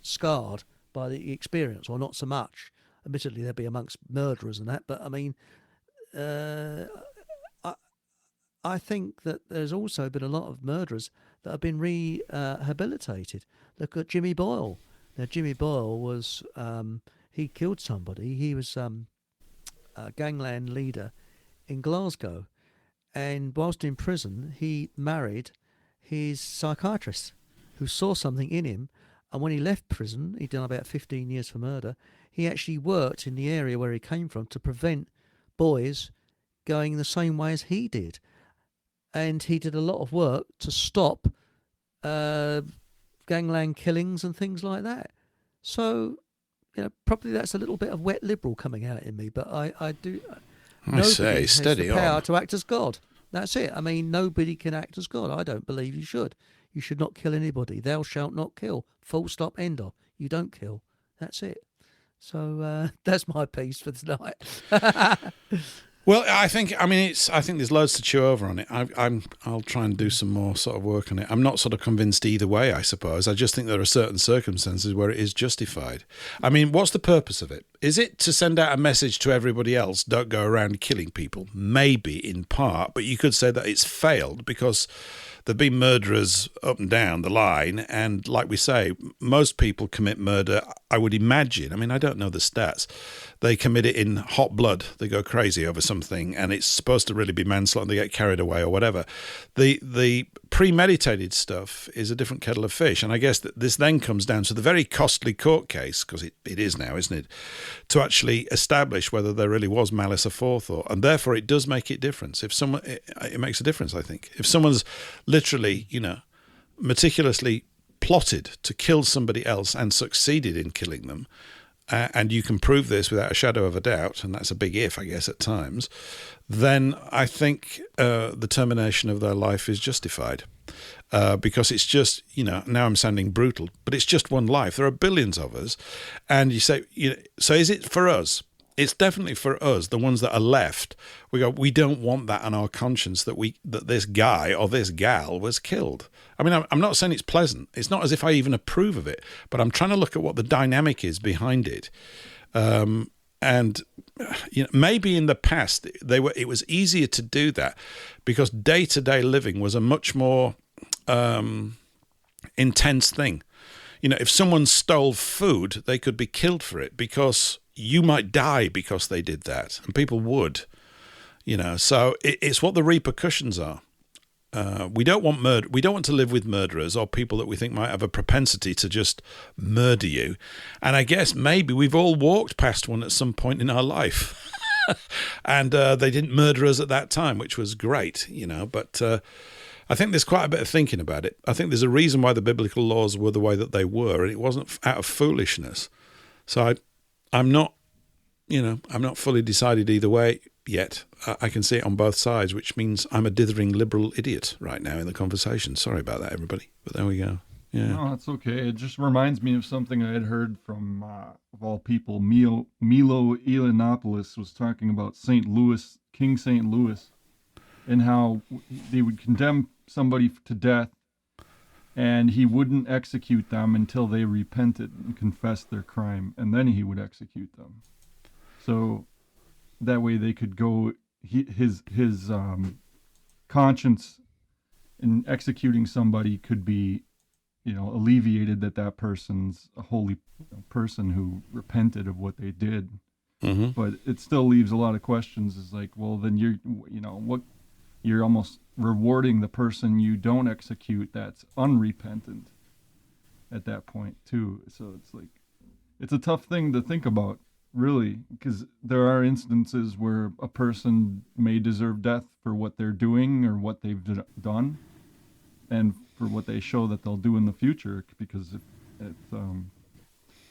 scarred by the experience, or not so much. Admittedly, they'll be amongst murderers and that, but I mean, I think that there's also been a lot of murderers that have been rehabilitated. Look at Jimmy Boyle. Now, Jimmy Boyle was, he killed somebody. He was a gangland leader in Glasgow. And whilst in prison, he married his psychiatrist, who saw something in him. And when he left prison, he'd done about 15 years for murder. He actually worked in the area where he came from to prevent boys going the same way as he did. And he did a lot of work to stop gangland killings and things like that. So, probably that's a little bit of wet liberal coming out in me, but I do. I say, steady has the power on. to act as God. That's it. I mean, nobody can act as God. I don't believe you should. You should not kill anybody. Thou shalt not kill. Full stop, end of. You don't kill. That's it. So that's my piece for tonight. Well, I think there's loads to chew over on it. I'll try and do some more sort of work on it. I'm not sort of convinced either way, I suppose. I just think there are certain circumstances where it is justified. I mean, what's the purpose of it? Is it to send out a message to everybody else, don't go around killing people? Maybe in part, but you could say that it's failed because there've been murderers up and down the line, and like we say, most people commit murder, I would imagine. I mean, I don't know the stats. They commit it in hot blood. They go crazy over something, and it's supposed to really be manslaughter, and they get carried away or whatever. The premeditated stuff is a different kettle of fish, and I guess that this then comes down to the very costly court case, because it is now, isn't it, to actually establish whether there really was malice aforethought, and therefore it does make a difference. If someone, it makes a difference, I think. If someone's literally, meticulously plotted to kill somebody else and succeeded in killing them, and you can prove this without a shadow of a doubt, and that's a big if, I guess, at times, then I think the termination of their life is justified. Because it's just, now I'm sounding brutal, but it's just one life. There are billions of us. And you say, so is it for us? It's definitely for us, the ones that are left. We don't want that on our conscience that this guy or this gal was killed. I mean, I'm not saying it's pleasant. It's not as if I even approve of it, but I'm trying to look at what the dynamic is behind it. And maybe in the past it was easier to do that because day-to-day living was a much more intense thing. If someone stole food, they could be killed for it because you might die because they did that, and people would, So it's what the repercussions are. We don't want murder. We don't want to live with murderers or people that we think might have a propensity to just murder you. And I guess maybe we've all walked past one at some point in our life, and they didn't murder us at that time, which was great, But I think there's quite a bit of thinking about it. I think there's a reason why the biblical laws were the way that they were, and it wasn't out of foolishness. So I'm not fully decided either way yet. I can see it on both sides, which means I'm a dithering liberal idiot right now in the conversation. Sorry about that, everybody. But there we go. Yeah. No, that's okay. It just reminds me of something I had heard from, of all people, Milo Yiannopoulos was talking about St. Louis, King St. Louis, and how they would condemn somebody to death, and he wouldn't execute them until they repented and confessed their crime, and then he would execute them. So that way they could go, his conscience in executing somebody could be, alleviated that person's a holy person who repented of what they did. Mm-hmm. But it still leaves a lot of questions. It's like, well, then you're almost rewarding the person you don't execute that's unrepentant at that point too. So it's like, it's a tough thing to think about, really, because there are instances where a person may deserve death for what they're doing or what they've done, and for what they show that they'll do in the future. Because if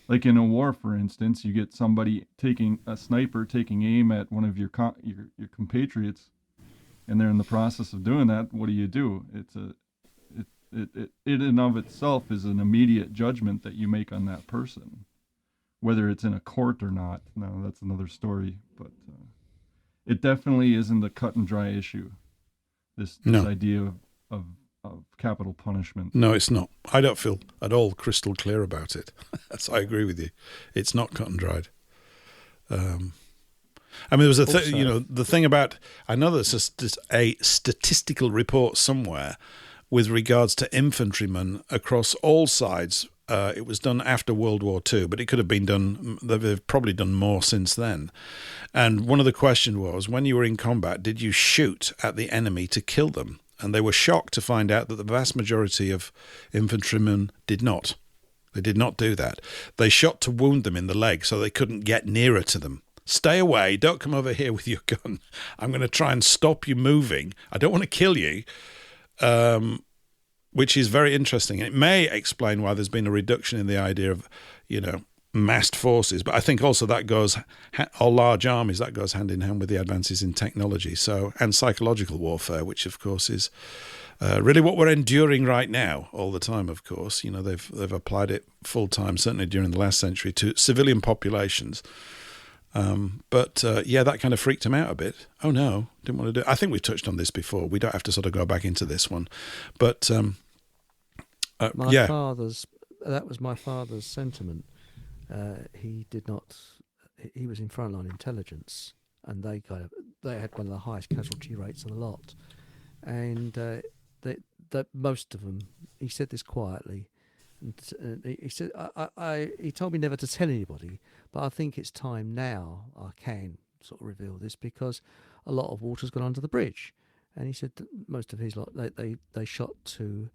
like in a war, for instance, you get somebody taking a sniper taking aim at one of your compatriots, and they're in the process of doing that, what do? It in and of itself is an immediate judgment that you make on that person, whether it's in a court or not. No, that's another story, but it definitely isn't a cut and dry issue. This idea of capital punishment. No, it's not. I don't feel at all crystal clear about it. I agree with you. It's not cut and dried. I mean, there was the thing about, I know there's a statistical report somewhere with regards to infantrymen across all sides. It was done after World War II, but it could have been done, they've probably done more since then. And one of the questions was, when you were in combat, did you shoot at the enemy to kill them? And they were shocked to find out that the vast majority of infantrymen did not. They did not do that. They shot to wound them in the leg so they couldn't get nearer to them. Stay away. Don't come over here with your gun. I'm going to try and stop you moving. I don't want to kill you, which is very interesting. It may explain why there's been a reduction in the idea of, massed forces. But I think also that goes, or large armies, that goes hand in hand with the advances in technology, and psychological warfare, which of course is really what we're enduring right now all the time, of course. They've applied it full time, certainly during the last century, to civilian populations. But that kind of freaked him out a bit. Oh no, didn't want to do it. I think we've touched on this before. We don't have to sort of go back into this one. But that was my father's sentiment. He did not. He was in frontline intelligence, and they had one of the highest casualty rates of the lot. And that most of them, he said this quietly, and he said, he told me never to tell anybody, but I think it's time now I can sort of reveal this, because a lot of water's gone under the bridge. And he said that most of his lot, they shot to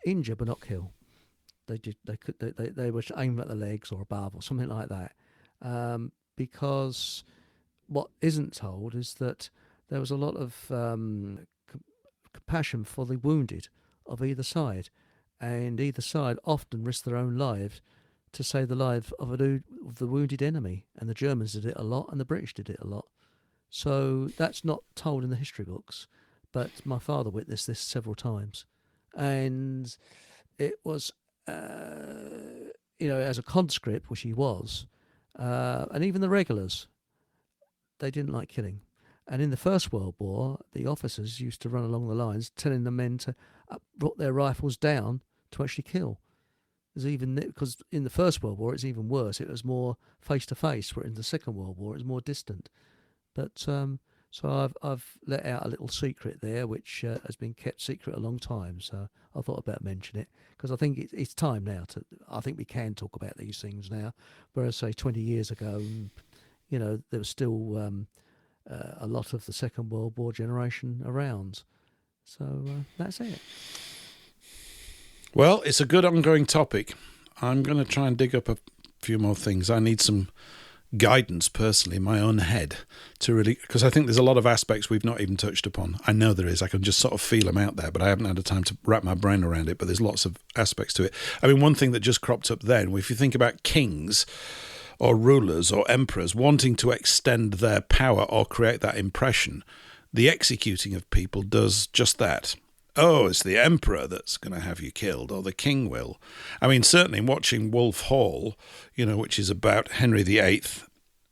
injure but not kill. They were aiming at the legs or above or something like that, because what isn't told is that there was a lot of compassion for the wounded of either side, and either side often risked their own lives to save the life of the wounded enemy. And the Germans did it a lot, and the British did it a lot. So that's not told in the history books, but my father witnessed this several times, and it was. As a conscript, which he was, and even the regulars, they didn't like killing. And in the First World War, the officers used to run along the lines telling the men to put their rifles down to actually kill. Because in the First World War, it's even worse. It was more face-to-face, where in the Second World War, it was more distant. But so I've let out a little secret there, which has been kept secret a long time. So I thought I'd better mention it, because I think it's time now I think we can talk about these things now. Whereas, say, 20 years ago, there was still a lot of the Second World War generation around. So that's it. Well, it's a good ongoing topic. I'm going to try and dig up a few more things. I need some guidance personally in my own head to really, because I think there's a lot of aspects we've not even touched upon. I know there is. I can just sort of feel them out there, but I haven't had the time to wrap my brain around it. But there's lots of aspects to it. I mean, one thing that just cropped up then, if you think about kings or rulers or emperors wanting to extend their power or create that impression, the executing of people does just that. Oh, it's the emperor that's going to have you killed, or the king will. I mean, certainly in watching Wolf Hall, which is about Henry VIII,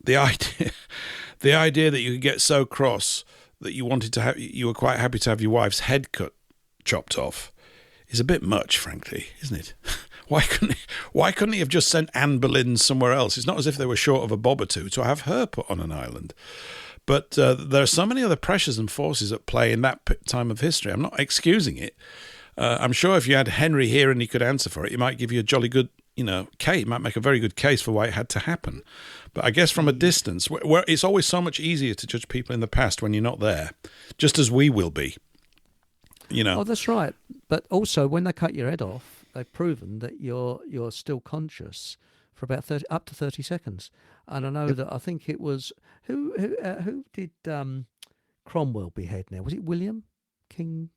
the idea that you could get so cross that you were quite happy to have your wife's head chopped off is a bit much, frankly, isn't it? Why couldn't he have just sent Anne Boleyn somewhere else? It's not as if they were short of a bob or two to have her put on an island. But there are so many other pressures and forces at play in that time of history. I'm not excusing it. I'm sure if you had Henry here and he could answer for it, he might give you a jolly good, case. He might make a very good case for why it had to happen. But I guess from a distance, where it's always so much easier to judge people in the past when you're not there, just as we will be. Oh, that's right. But also, when they cut your head off, they've proven that you're still conscious for about 30 seconds. And I know that I think it was who did Cromwell behead now? Was it William King?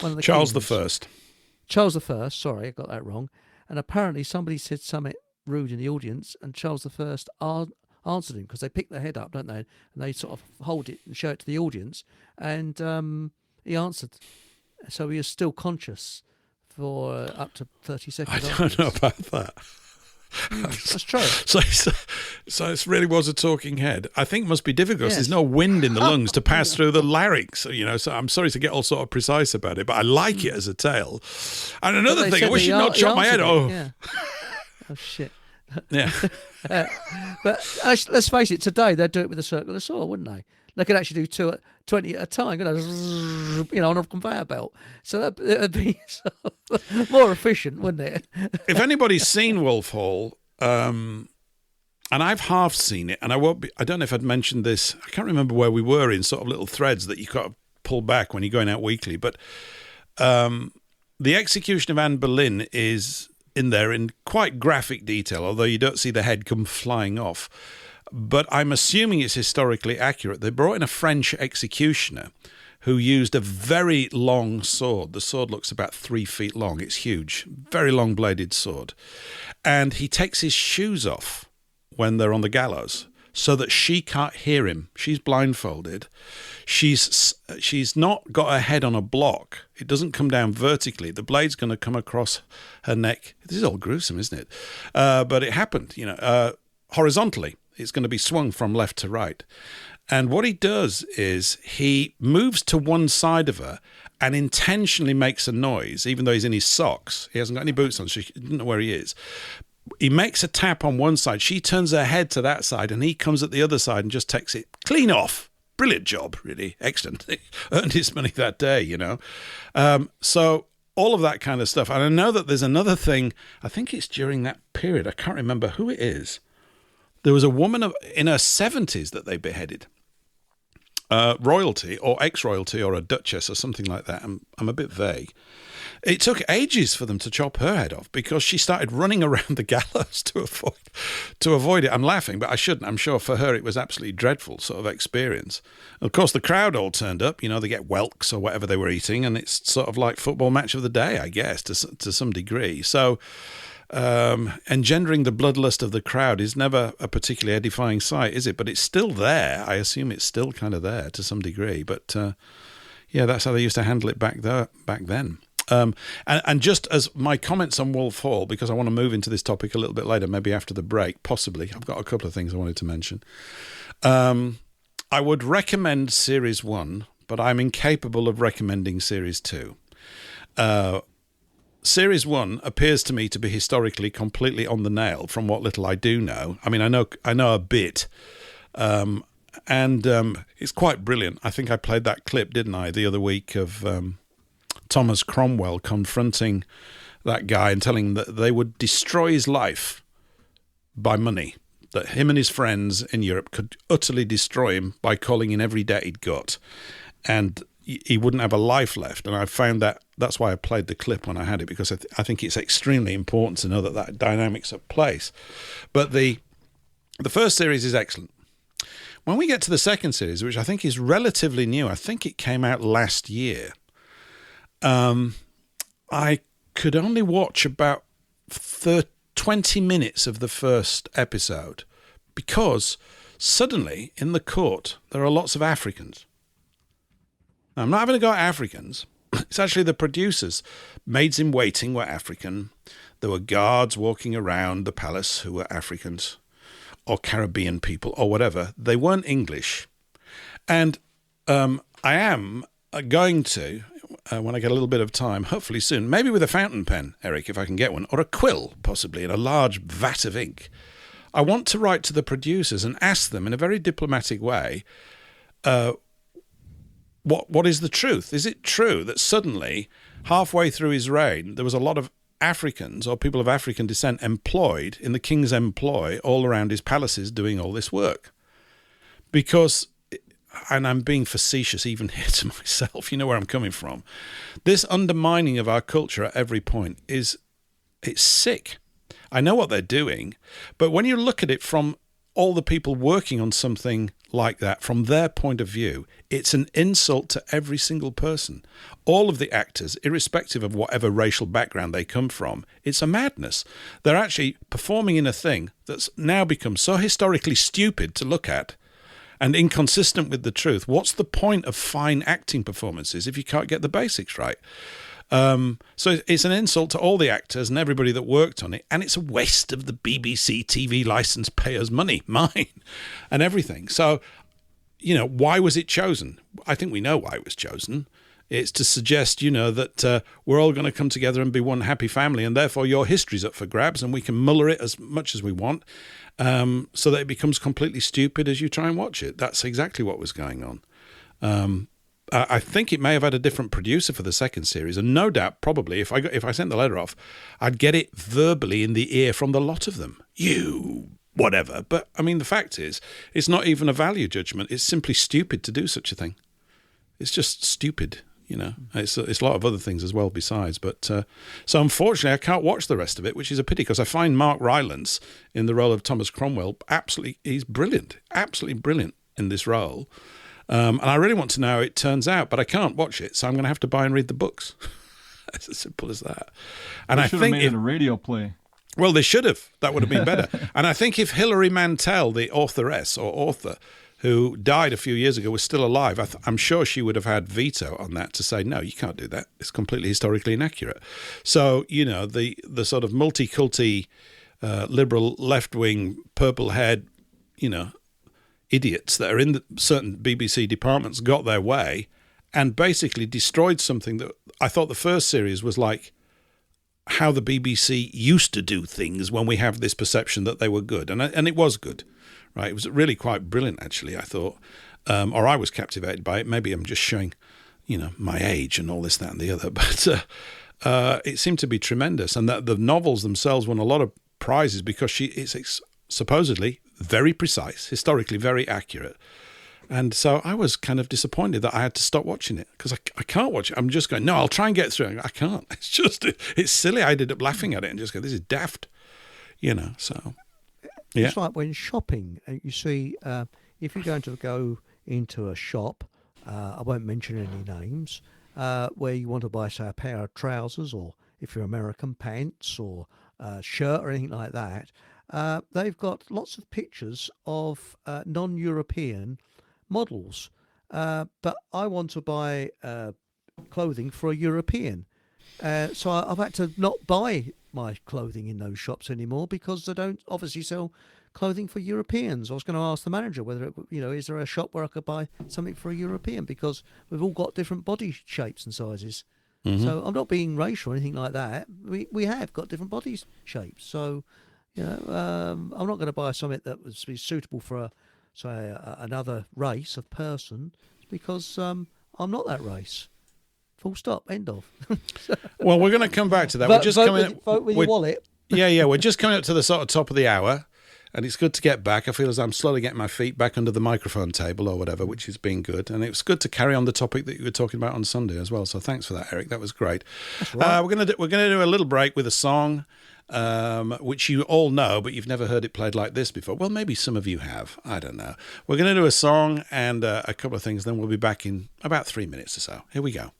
One of the Charles kings? I. Charles I. Sorry, I got that wrong. And apparently somebody said something rude in the audience, and Charles I answered him because they pick their head up, don't they? And they sort of hold it and show it to the audience. And he answered. So he is still conscious for up to 30 seconds. I don't know about that. That's true. So it really was a talking head. I think it must be difficult. Yes. There's no wind in the lungs to pass through the larynx, you know. So I'm sorry to get all sort of precise about it, but I like it as a tale. And another thing, I wish you'd not chopped my head off. Yeah. Oh shit. Yeah. But let's face it, today they'd do it with a circular saw, wouldn't they? They could actually do 20 at a time, on a conveyor belt. So that'd be more efficient, wouldn't it? If anybody's seen Wolf Hall, and I've half seen it, and I don't know if I'd mentioned this. I can't remember where we were in sort of little threads that you got to pull back when you're going out weekly. But the execution of Anne Boleyn is in there in quite graphic detail, although you don't see the head come flying off. But I'm assuming it's historically accurate. They brought in a French executioner who used a very long sword. The sword looks about 3 feet long. It's huge, very long-bladed sword. And he takes his shoes off when they're on the gallows so that she can't hear him. She's blindfolded. She's not got her head on a block. It doesn't come down vertically. The blade's going to come across her neck. This is all gruesome, isn't it? But it happened, horizontally. It's going to be swung from left to right. And what he does is he moves to one side of her and intentionally makes a noise, even though he's in his socks. He hasn't got any boots on, so she doesn't know where he is. He makes a tap on one side. She turns her head to that side, and he comes at the other side and just takes it clean off. Brilliant job, really. Excellent. He earned his money that day, So all of that kind of stuff. And I know that there's another thing. I think it's during that period. I can't remember who it is. There was a woman in her 70s that they beheaded. Royalty or ex-royalty or a duchess or something like that. I'm a bit vague. It took ages for them to chop her head off because she started running around the gallows to avoid it. I'm laughing, but I shouldn't. I'm sure for her it was absolutely dreadful sort of experience. Of course, the crowd all turned up. They get whelks or whatever they were eating, and it's sort of like football match of the day, I guess, to some degree. So engendering the bloodlust of the crowd is never a particularly edifying sight, is it? But it's still there. I assume it's still kind of there to some degree. But that's how they used to handle it back then. And just as my comments on Wolf Hall, because I want to move into this topic a little bit later, maybe after the break, possibly. I've got a couple of things I wanted to mention. I would recommend Series 1, but I'm incapable of recommending Series 2. Series 1 appears to me to be historically completely on the nail from what little I do know. I mean, I know a bit, and it's quite brilliant. I think I played that clip, didn't I, the other week of Thomas Cromwell confronting that guy and telling him that they would destroy his life by money, that him and his friends in Europe could utterly destroy him by calling in every debt he'd got, and he wouldn't have a life left. And I found that's why I played the clip when I had it, because I think it's extremely important to know that dynamic's at place. But the first series is excellent. When we get to the second series, which I think is relatively new, I think it came out last year, I could only watch about 20 minutes of the first episode because suddenly in the court there are lots of Africans. Now, I'm not having a go at Africans. It's actually the producers. Maids in waiting were African. There were guards walking around the palace who were Africans or Caribbean people or whatever. They weren't English. And I am going to, when I get a little bit of time, hopefully soon, maybe with a fountain pen, Eric, if I can get one, or a quill, possibly, in a large vat of ink. I want to write to the producers and ask them in a very diplomatic way, what is the truth? Is it true that suddenly, halfway through his reign, there was a lot of Africans or people of African descent employed in the king's employ all around his palaces doing all this work? Because, and I'm being facetious even here to myself, you know where I'm coming from, this undermining of our culture at every point it's sick. I know what they're doing, but when you look at it from all the people working on something like that, from their point of view, it's an insult to every single person. All of the actors, irrespective of whatever racial background they come from, it's a madness. They're actually performing in a thing that's now become so historically stupid to look at and inconsistent with the truth. What's the point of fine acting performances if you can't get the basics right? So it's an insult to all the actors and everybody that worked on it, and it's a waste of the BBC TV license payers' money, mine, and everything. So, why was it chosen? I think we know why it was chosen. It's to suggest, that we're all going to come together and be one happy family, and therefore your history's up for grabs, and we can muller it as much as we want, so that it becomes completely stupid as you try and watch it. That's exactly what was going on. I think it may have had a different producer for the second series, and no doubt, probably, if I sent the letter off, I'd get it verbally in the ear from the lot of them. You, whatever. But, I mean, the fact is, it's not even a value judgment. It's simply stupid to do such a thing. It's just stupid, It's a lot of other things as well besides. But so, unfortunately, I can't watch the rest of it, which is a pity, because I find Mark Rylance in the role of Thomas Cromwell he's brilliant, absolutely brilliant in this role. And I really want to know how it turns out, but I can't watch it, so I'm going to have to buy and read the books. It's as simple as that. And They I should think have made it a radio play. Well, they should have. That would have been better. And I think if Hilary Mantel, the authoress or author, who died a few years ago, was still alive, I'm sure she would have had veto on that to say, no, you can't do that. It's completely historically inaccurate. So, the sort of multiculti, liberal, left-wing, purple-haired, idiots that are in certain BBC departments got their way and basically destroyed something that I thought the first series was like how the BBC used to do things when we have this perception that they were good. And it was good, right? It was really quite brilliant, actually, I thought. Or I was captivated by it. Maybe I'm just showing, my age and all this, that and the other. But it seemed to be tremendous. And that the novels themselves won a lot of prizes because it's supposedly very precise, historically very accurate. And so I was kind of disappointed that I had to stop watching it because I can't watch it. I'm just going, no, I'll try and get through it. I can't. It's silly. I ended up laughing at it and just go, this is daft, so. Yeah. It's like when shopping, you see, if you're going to go into a shop, I won't mention any names, where you want to buy, say, a pair of trousers, or if you're American, pants or a shirt or anything like that, they've got lots of pictures of non-European models. But I want to buy clothing for a European. So I've had to not buy my clothing in those shops anymore because they don't obviously sell clothing for Europeans. I was going to ask the manager whether, is there a shop where I could buy something for a European, because we've all got different body shapes and sizes. Mm-hmm. So I'm not being racial or anything like that. We have got different body shapes. So, I'm not going to buy something that would be suitable for, another race of person, because I'm not that race. Full stop. End of. Well, we're going to come back to that. Vote with your wallet. Yeah. We're just coming up to the sort of top of the hour, and it's good to get back. I feel as I'm slowly getting my feet back under the microphone table or whatever, which has been good. And it was good to carry on the topic that you were talking about on Sunday as well. So thanks for that, Eric. That was great. That's right. We're going to do a little break with a song, which you all know, but you've never heard it played like this before. Well, maybe some of you have. I don't know. We're going to do a song and a couple of things. Then we'll be back in about 3 minutes or so. Here we go.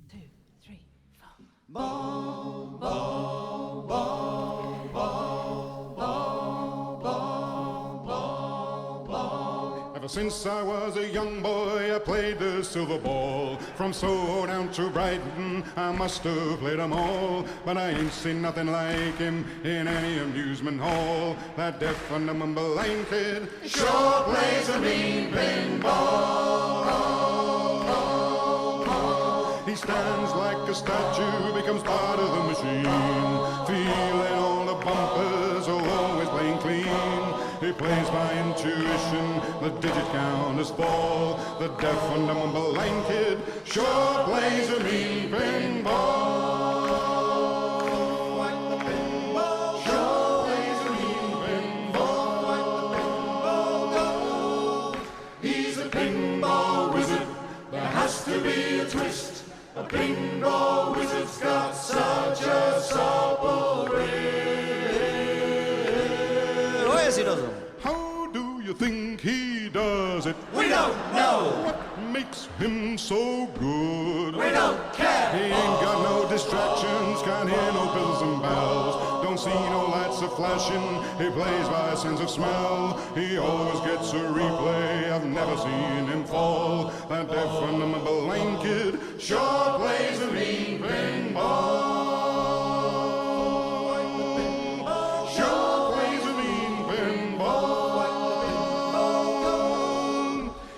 2, 3, 4. Ball, ball, ball, ball, ball, ball, ball, ball. Ever since I was a young boy, I played the silver ball. From Soho down to Brighton, I must have played 'em all. But I ain't seen nothing like him in any amusement hall. That deaf and dumb blind kid sure plays a mean pinball. He stands like a statue, becomes part of the machine, feeling all the bumpers, always playing clean. He plays by intuition, the digit count is fall. The deaf and dumb blind kid sure plays a mean pinball. Like the pinball, sure plays a mean pinball. Like the pinball go. He's a pinball wizard, there has to be a twist. A pinball wizard's got such a supple wrist. Oh, yes, he does. How do don't know what makes him so good. We don't care. He ain't got no distractions, can't hear no bells and bells. Don't see no lights a flashing, he plays by a sense of smell. He always gets a replay, I've never seen him fall. That deaf-fundamental lame kid sure plays a mean pinball. Sure plays a mean pinball.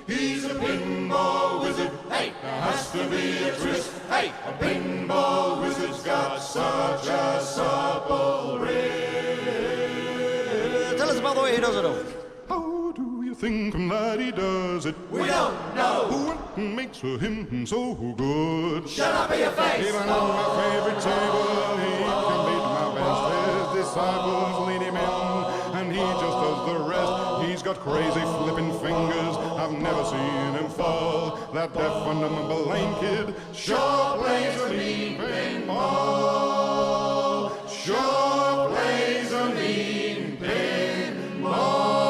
He's a pinball wizard, hey, there has to be a twist. Hey, a pinball wizard's got such a supple wrist. Tell us about the way he does it, though. How do you think that he does it? We don't know. What makes him so good? Shut up in your face. Even on my favorite table, he can beat my best. His disciples lead him in, and he just does the rest. He's got crazy flipping fingers, I've never seen him fall. That deaf fundamental lame kid sure plays a mean pinball. Sure plays a mean pinball.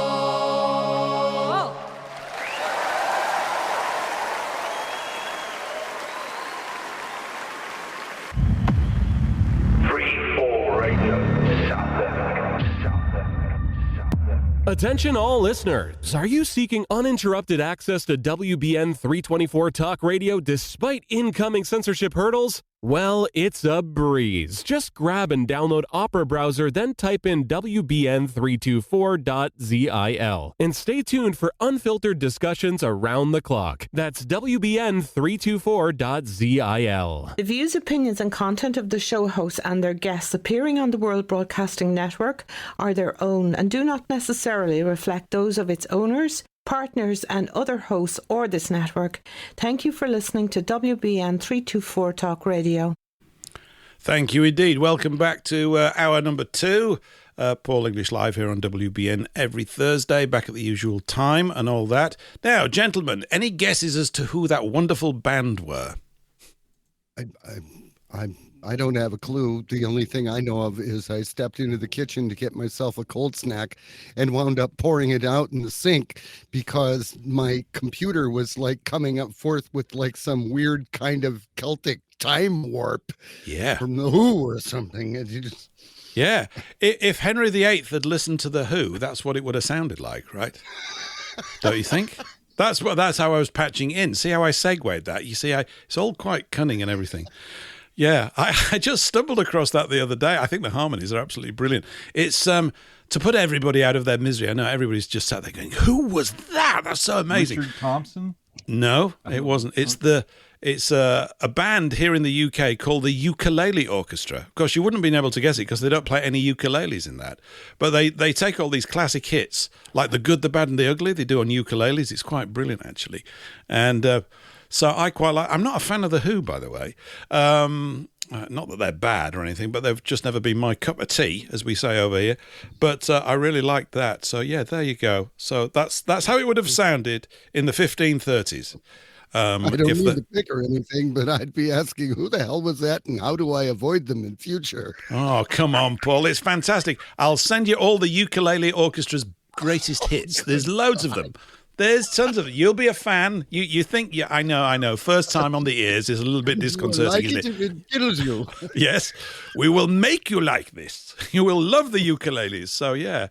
Attention all listeners. Are you seeking uninterrupted access to WBN 324 Talk Radio despite incoming censorship hurdles? Well, it's a breeze. Just grab and download Opera Browser, then type in WBN324.zil. And stay tuned for unfiltered discussions around the clock. That's WBN324.zil. The views, opinions and content of the show hosts and their guests appearing on the World Broadcasting Network are their own and do not necessarily reflect those of its owners, partners and other hosts or this network. Thank you for listening to WBN 324 Talk Radio. Thank you indeed. Welcome back to hour number 2. Paul English live here on WBN every Thursday, back at the usual time and all that. Now, gentlemen, any guesses as to who that wonderful band were? I don't have a clue. The only thing I know of is I stepped into the kitchen to get myself a cold snack and wound up pouring it out in the sink because my computer was like coming up forth with like some weird kind of Celtic time warp. Yeah. From the Who or something. And you just... Yeah. If Henry VIII had listened to the Who, that's what it would have sounded like, right? Don't you think? That's how I was patching in. See how I segued that? You see, it's all quite cunning and everything. Yeah, I just stumbled across that the other day. I think the harmonies are absolutely brilliant. It's to put everybody out of their misery. I know everybody's just sat there going, "Who was that? That's so amazing." Richard Thompson? No, it wasn't. It's a band here in the UK called the Ukulele Orchestra. Of course, you wouldn't have been able to guess it because they don't play any ukuleles in that. But they take all these classic hits, like The Good, the Bad and the Ugly, they do on ukuleles. It's quite brilliant, actually. And so I quite like... I'm not a fan of The Who, by the way. Not that they're bad or anything, but they've just never been my cup of tea, as we say over here. But I really liked that. So, yeah, there you go. So that's how it would have sounded in the 1530s. I don't need to pick or anything, but I'd be asking, who the hell was that and how do I avoid them in future? Oh, come on, Paul. It's fantastic. I'll send you all the Ukulele Orchestra's greatest hits. There's loads of them. There's tons of it. You'll be a fan. You think, yeah, I know. First time on the ears is a little bit disconcerting, isn't it? It tickles you. Yes. We will make you like this. You will love the ukuleles. So, yeah.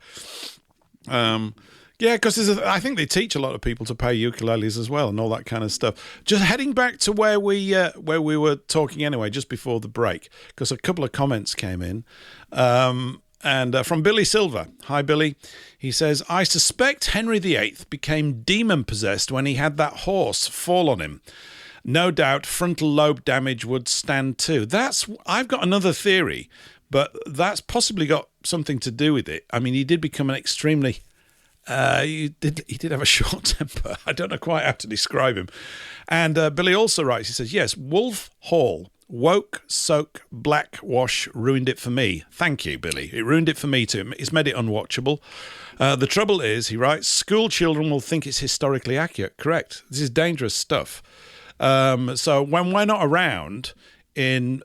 Yeah, because I think they teach a lot of people to play ukuleles as well and all that kind of stuff. Just heading back to where we were talking anyway, just before the break, because a couple of comments came in. And from Billy Silver. Hi, Billy. He says, I suspect Henry VIII became demon-possessed when he had that horse fall on him. No doubt frontal lobe damage would stand too. I've got another theory, but that's possibly got something to do with it. I mean, he did become an extremely... He did have a short temper. I don't know quite how to describe him. And Billy also writes, he says, yes, Wolf Hall. Woke, soak, blackwash ruined it for me. Thank you, Billy. It ruined it for me too. It's made it unwatchable. The trouble is, he writes, school children will think it's historically accurate. Correct. This is dangerous stuff. So when we're not around in,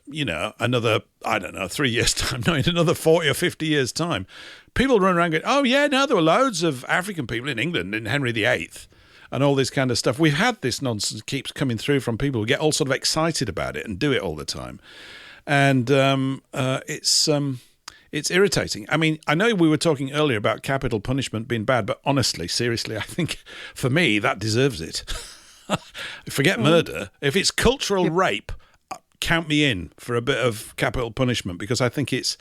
another, 3 years' time, no, in another 40 or 50 years' time, people run around going, oh, yeah, no, there were loads of African people in England in Henry VIII. and all this kind of stuff. We've had this nonsense keeps coming through from people who get all sort of excited about it and do it all the time. And it's irritating. I mean, I know we were talking earlier about capital punishment being bad, but honestly, seriously, I think for me, that deserves it. Forget murder. If it's cultural rape, count me in for a bit of capital punishment, because I think it's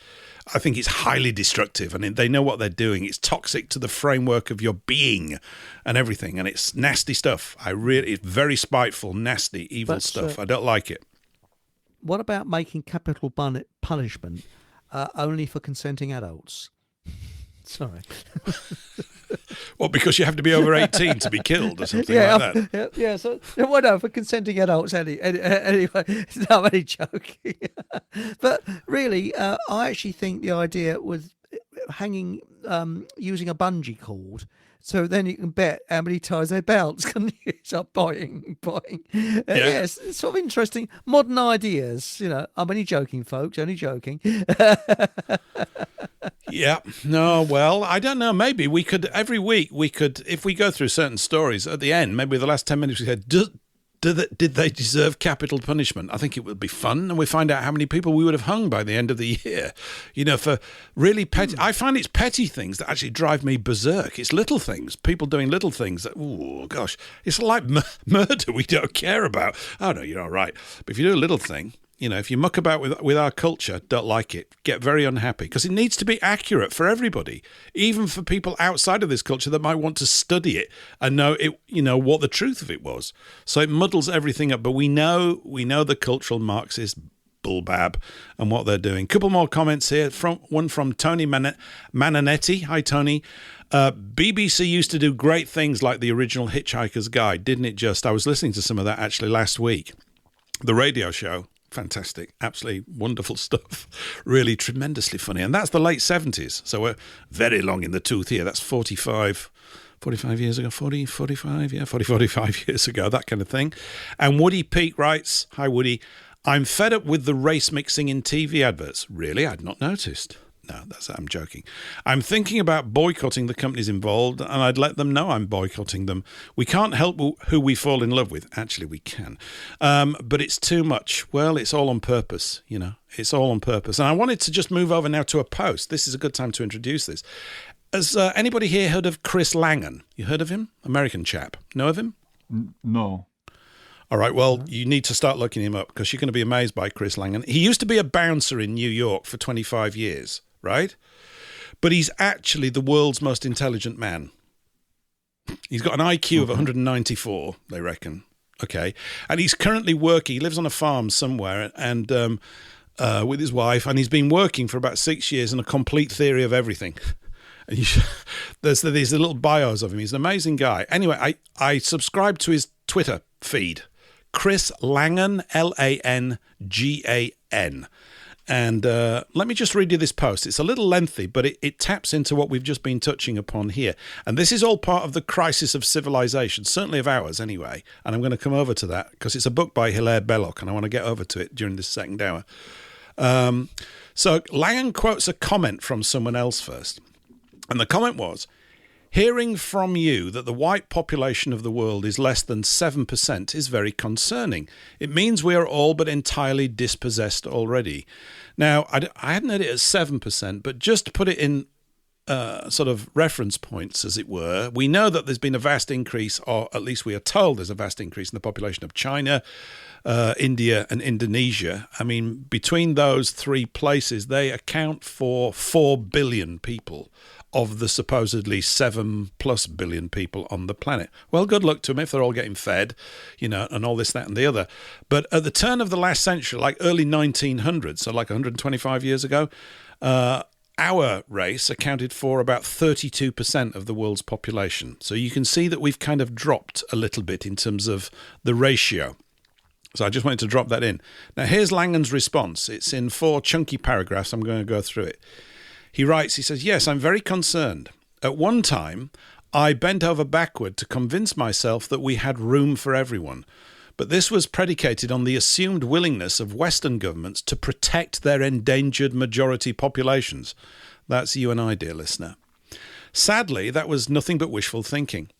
highly destructive, and they know what they're doing. It's toxic to the framework of your being and everything, and it's nasty stuff. It's very spiteful, nasty, evil stuff. I don't like it. What about making capital punishment only for consenting adults? Sorry. What, because you have to be over 18 to be killed or something like that? Yeah. So, well, no, for consenting adults anyway. No, I'm only joking. But really, I actually think the idea was using a bungee cord. So then you can bet how many times they bounce, can you? Start biting. Yes, it's sort of interesting. Modern ideas, I'm only joking, folks, only joking. Yeah. No, well, I don't know. Maybe we could, every week, if we go through certain stories, at the end, maybe the last 10 minutes, we said, did they deserve capital punishment? I think it would be fun, and we find out how many people we would have hung by the end of the year. For really petty. I find it's petty things that actually drive me berserk. It's little things, people doing little things that, oh gosh, it's like murder we don't care about. Oh no, you're all right. But if you do a little thing, if you muck about with our culture, don't like it, get very unhappy, because it needs to be accurate for everybody, even for people outside of this culture that might want to study it and know it, what the truth of it was. So it muddles everything up. But we know the cultural Marxist bullbab and what they're doing. Couple more comments here. One from Tony Mananetti. Hi, Tony. BBC used to do great things like the original Hitchhiker's Guide, didn't it just? I was listening to some of that actually last week. The radio show. Fantastic, absolutely wonderful stuff, really tremendously funny. And that's the late 70s, so we're very long in the tooth here. That's 45 years ago, 45 years ago, that kind of thing. And Woody Peak writes, hi Woody, I'm fed up with the race mixing in TV adverts. Really? I'd not noticed. No, I'm joking. I'm thinking about boycotting the companies involved, and I'd let them know I'm boycotting them. We can't help who we fall in love with. Actually, we can. But it's too much. Well, it's all on purpose, It's all on purpose. And I wanted to just move over now to a post. This is a good time to introduce this. Has anybody here heard of Chris Langan? You heard of him? American chap. Know of him? No. All right, well, you need to start looking him up, because you're going to be amazed by Chris Langan. He used to be a bouncer in New York for 25 years. Right? But he's actually the world's most intelligent man. He's got an IQ of 194, they reckon. Okay. And he's currently working. He lives on a farm somewhere and with his wife, and he's been working for about 6 years on a complete theory of everything. And there's these little bios of him. He's an amazing guy. Anyway, I subscribe to his Twitter feed. Chris Langan, Langan. And let me just read you this post. It's a little lengthy, but it taps into what we've just been touching upon here. And this is all part of the Crisis of Civilisation, certainly of ours anyway. And I'm going to come over to that because it's a book by Hilaire Belloc, and I want to get over to it during this second hour. So Langan quotes a comment from someone else first. And the comment was, hearing from you that the white population of the world is less than 7% is very concerning. It means we are all but entirely dispossessed already. Now, I hadn't heard it as 7%, but just to put it in sort of reference points, as it were, we know that there's been a vast increase, or at least we are told there's a vast increase in the population of China, India and Indonesia. I mean, between those three places, they account for 4 billion people of the supposedly 7+ billion people on the planet. Well, good luck to them if they're all getting fed, and all this, that, and the other. But at the turn of the last century, like early 1900s, so like 125 years ago, our race accounted for about 32% of the world's population. So you can see that we've kind of dropped a little bit in terms of the ratio. So I just wanted to drop that in. Now, here's Langan's response. It's in 4 chunky paragraphs. I'm going to go through it. He writes, he says, yes, I'm very concerned. At one time, I bent over backward to convince myself that we had room for everyone. But this was predicated on the assumed willingness of Western governments to protect their endangered majority populations. That's you and I, dear listener. Sadly, that was nothing but wishful thinking.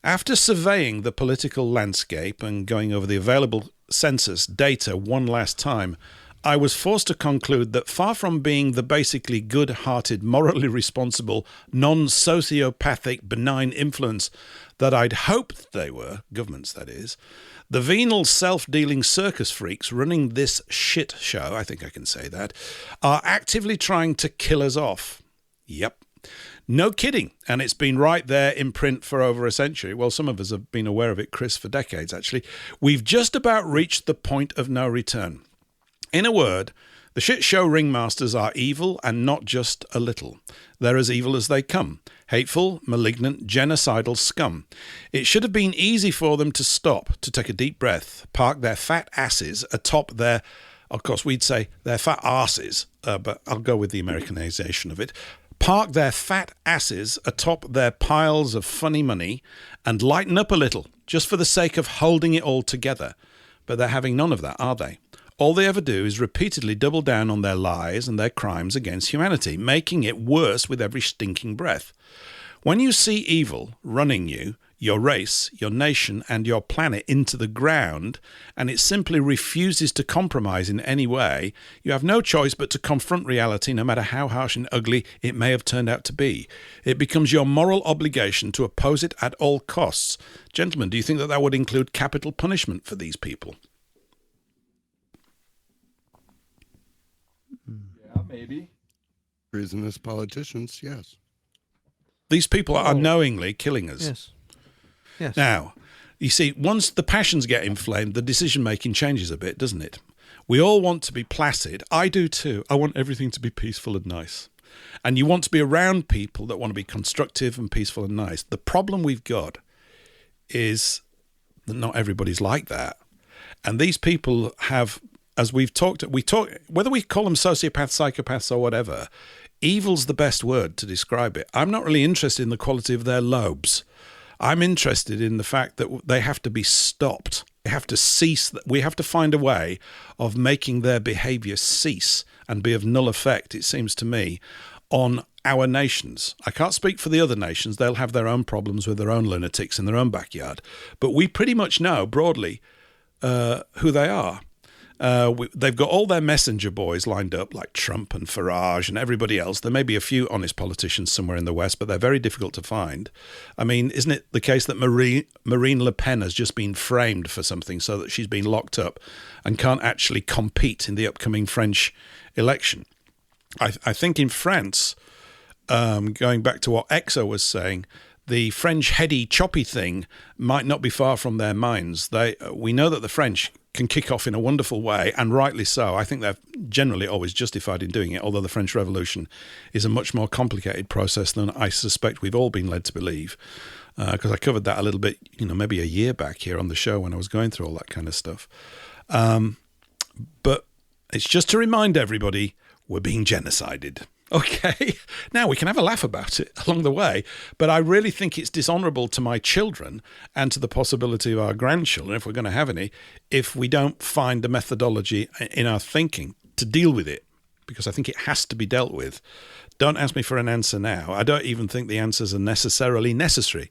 After surveying the political landscape and going over the available census data one last time, I was forced to conclude that far from being the basically good-hearted, morally responsible, non-sociopathic, benign influence that I'd hoped they were, governments that is, the venal self-dealing circus freaks running this shit show, I think I can say that, are actively trying to kill us off. Yep. No kidding. And it's been right there in print for over a century. Well, some of us have been aware of it, Chris, for decades, actually. We've just about reached the point of no return. In a word, the shit show ringmasters are evil, and not just a little. They're as evil as they come. Hateful, malignant, genocidal scum. It should have been easy for them to stop, to take a deep breath, park their fat asses atop their, of course we'd say their fat arses, but I'll go with the Americanization of it. Park their fat asses atop their piles of funny money and lighten up a little, just for the sake of holding it all together. But they're having none of that, are they? All they ever do is repeatedly double down on their lies and their crimes against humanity, making it worse with every stinking breath. When you see evil running you, your race, your nation, and your planet into the ground, and it simply refuses to compromise in any way, you have no choice but to confront reality, no matter how harsh and ugly it may have turned out to be. It becomes your moral obligation to oppose it at all costs. Gentlemen, do you think that that would include capital punishment for these people? Yeah, maybe. Treasonous politicians, yes. These people are unknowingly killing us. Yes. Yes. Now, you see, once the passions get inflamed, the decision-making changes a bit, doesn't it? We all want to be placid. I do too. I want everything to be peaceful and nice. And you want to be around people that want to be constructive and peaceful and nice. The problem we've got is that not everybody's like that. And these people have, as we talk, whether we call them sociopaths, psychopaths or whatever, evil's the best word to describe it. I'm not really interested in the quality of their lobes. I'm interested in the fact that they have to be stopped. They have to cease. We have to find a way of making their behavior cease and be of null effect, it seems to me, on our nations. I can't speak for the other nations. They'll have their own problems with their own lunatics in their own backyard. But we pretty much know broadly who they are. They've got all their messenger boys lined up, like Trump and Farage and everybody else. There may be a few honest politicians somewhere in the West, but they're very difficult to find. I mean, isn't it the case that Marine Le Pen has just been framed for something so that she's been locked up and can't actually compete in the upcoming French election? I think in France, going back to what Exo was saying, the French heady, choppy thing might not be far from their minds. We know that the French can kick off in a wonderful way, and rightly so. I think they're generally always justified in doing it, although the French Revolution is a much more complicated process than I suspect we've all been led to believe. Because I covered that a little bit, maybe a year back here on the show when I was going through all that kind of stuff. But it's just to remind everybody, we're being genocided. Okay, now we can have a laugh about it along the way, but I really think it's dishonourable to my children and to the possibility of our grandchildren, if we're going to have any, if we don't find a methodology in our thinking to deal with it, because I think it has to be dealt with. Don't ask me for an answer now. I don't even think the answers are necessarily necessary,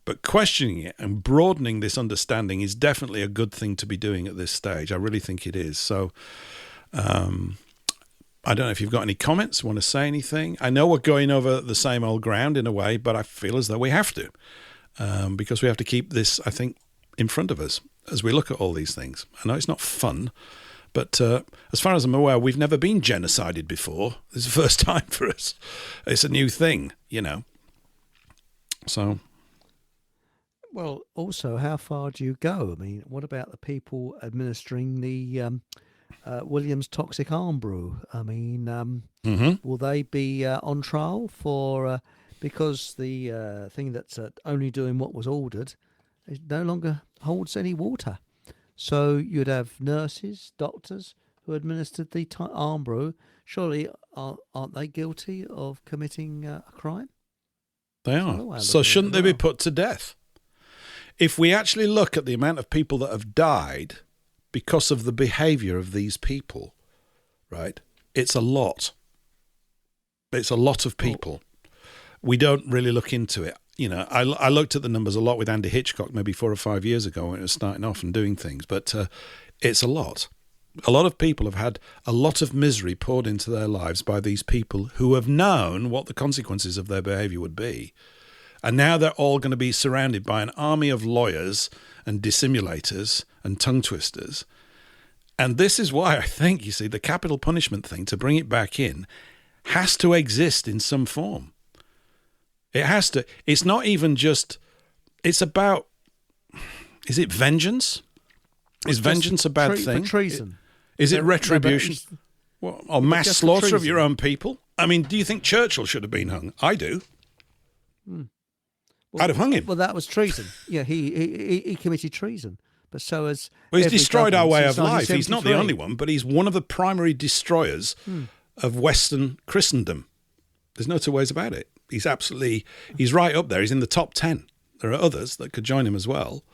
but questioning it and broadening this understanding is definitely a good thing to be doing at this stage. I really think it is. So, I don't know if you've got any comments, want to say anything. I know we're going over the same old ground in a way, but I feel as though we have to, because we have to keep this, I think, in front of us as we look at all these things. I know it's not fun, but as far as I'm aware, we've never been genocided before. This is the first time for us. It's a new thing, So. Well, also, how far do you go? I mean, what about the people administering the Williams toxic arm brew? I mean, will they be on trial for because the thing that's only doing what was ordered it no longer holds any water? So you'd have nurses, doctors who administered the arm brew. Surely aren't they guilty of committing a crime? They are. So shouldn't they be put to death? If we actually look at the amount of people that have died because of the behavior of these people, right? It's a lot. It's a lot of people. We don't really look into it. I looked at the numbers a lot with Andy Hitchcock maybe 4 or 5 years ago when it was starting off and doing things, but it's a lot. A lot of people have had a lot of misery poured into their lives by these people who have known what the consequences of their behaviour would be. And now they're all going to be surrounded by an army of lawyers and dissimulators and tongue twisters. And this is why I think, you see, the capital punishment thing, to bring it back in, has to exist in some form. It has to. It's not even just, it's about, is it vengeance? Is vengeance a bad thing? For treason. Is it retribution? Or mass slaughter of your own people? I mean, do you think Churchill should have been hung? I do. Well, I'd have hung him. Well, that was treason. Yeah, he committed treason. But so has. Well, he's destroyed our way since of life. He's not the 1973. only one, but he's one of the primary destroyers of Western Christendom. There's no two ways about it. He's right up there. He's in the top 10. There are others that could join him as well.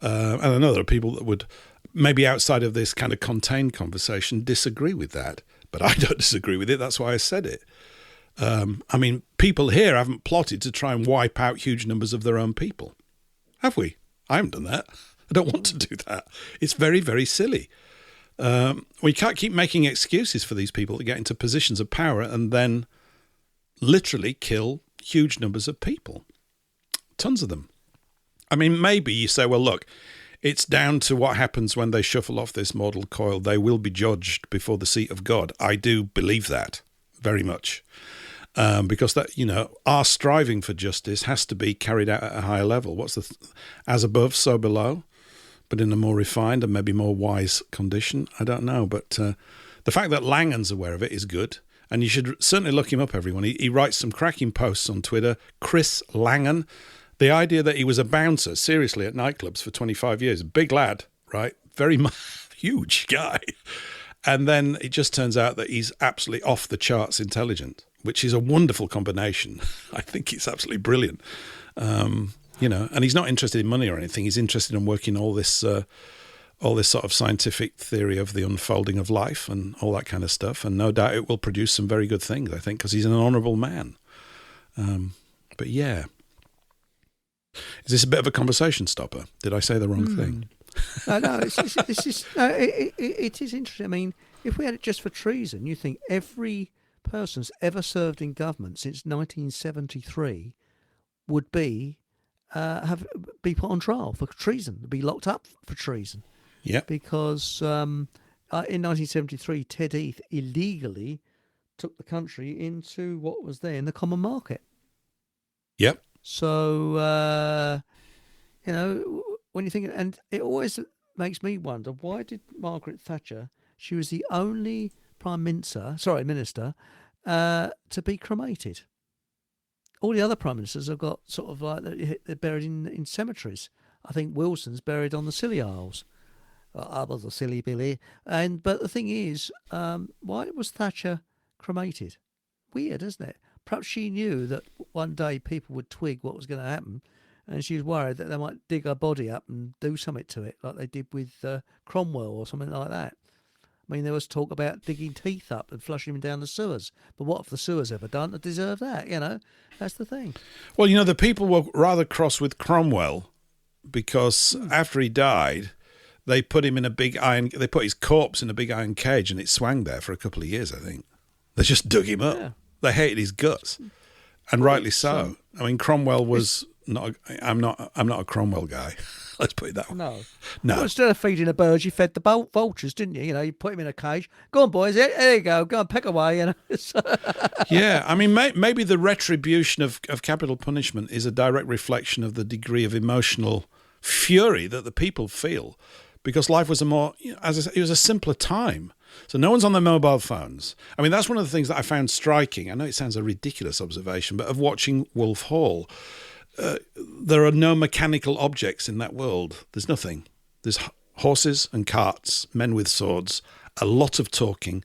And I know there are people that would, maybe outside of this kind of contained conversation, disagree with that. But I don't disagree with it. That's why I said it. I mean, people here haven't plotted to try and wipe out huge numbers of their own people. Have we? I haven't done that. I don't want to do that. It's very, very silly. We can't keep making excuses for these people to get into positions of power and then literally kill huge numbers of people. Tons of them. I mean, maybe you say, well, look, it's down to what happens when they shuffle off this mortal coil. They will be judged before the seat of God. I do believe that very much. Because that, our striving for justice has to be carried out at a higher level. What's as above, so below, but in a more refined and maybe more wise condition? I don't know. But the fact that Langan's aware of it is good. And you should certainly look him up, everyone. He writes some cracking posts on Twitter. Chris Langan. The idea that he was a bouncer, seriously, at nightclubs for 25 years. Big lad, right? Very huge guy. And then it just turns out that he's absolutely off the charts intelligent, which is a wonderful combination. I think it's absolutely brilliant. And he's not interested in money or anything. He's interested in working all this sort of scientific theory of the unfolding of life and all that kind of stuff. And no doubt it will produce some very good things, I think, because he's an honourable man. But yeah. Is this a bit of a conversation stopper? Did I say the wrong thing? No, it is interesting. I mean, if we had it just for treason, you think every person's ever served in government since 1973 would be put on trial for treason, be locked up for treason. Yeah. Because in 1973, Ted Heath illegally took the country into what was then the common market. Yep. So, when you think, and it always makes me wonder, why did Margaret Thatcher, she was the only minister, to be cremated? All the other prime ministers have got sort of like, they're buried in cemeteries. I think Wilson's buried on the Scilly Isles. I was a silly Billy. But the thing is, why was Thatcher cremated? Weird, isn't it? Perhaps she knew that one day people would twig what was going to happen, and she was worried that they might dig her body up and do something to it, like they did with Cromwell or something like that. I mean, there was talk about digging teeth up and flushing them down the sewers. But what have the sewers ever done to deserve that? That's the thing. Well, the people were rather cross with Cromwell because after he died, they put his corpse in a big iron cage and it swung there for a couple of years, I think. They just dug him up. Yeah. They hated his guts, and rightly so. I mean, Cromwell was not. I'm not a Cromwell guy. Let's put it that way. No. Well, instead of feeding the birds, you fed the vultures, didn't you? You put him in a cage. Go on, boys. There you go. Go and peck away. Yeah, I mean, maybe the retribution of capital punishment is a direct reflection of the degree of emotional fury that the people feel, because life was it was a simpler time. So no one's on their mobile phones. I mean, that's one of the things that I found striking. I know it sounds a ridiculous observation, but of watching Wolf Hall, there are no mechanical objects in that world. There's nothing. There's horses and carts, men with swords, a lot of talking,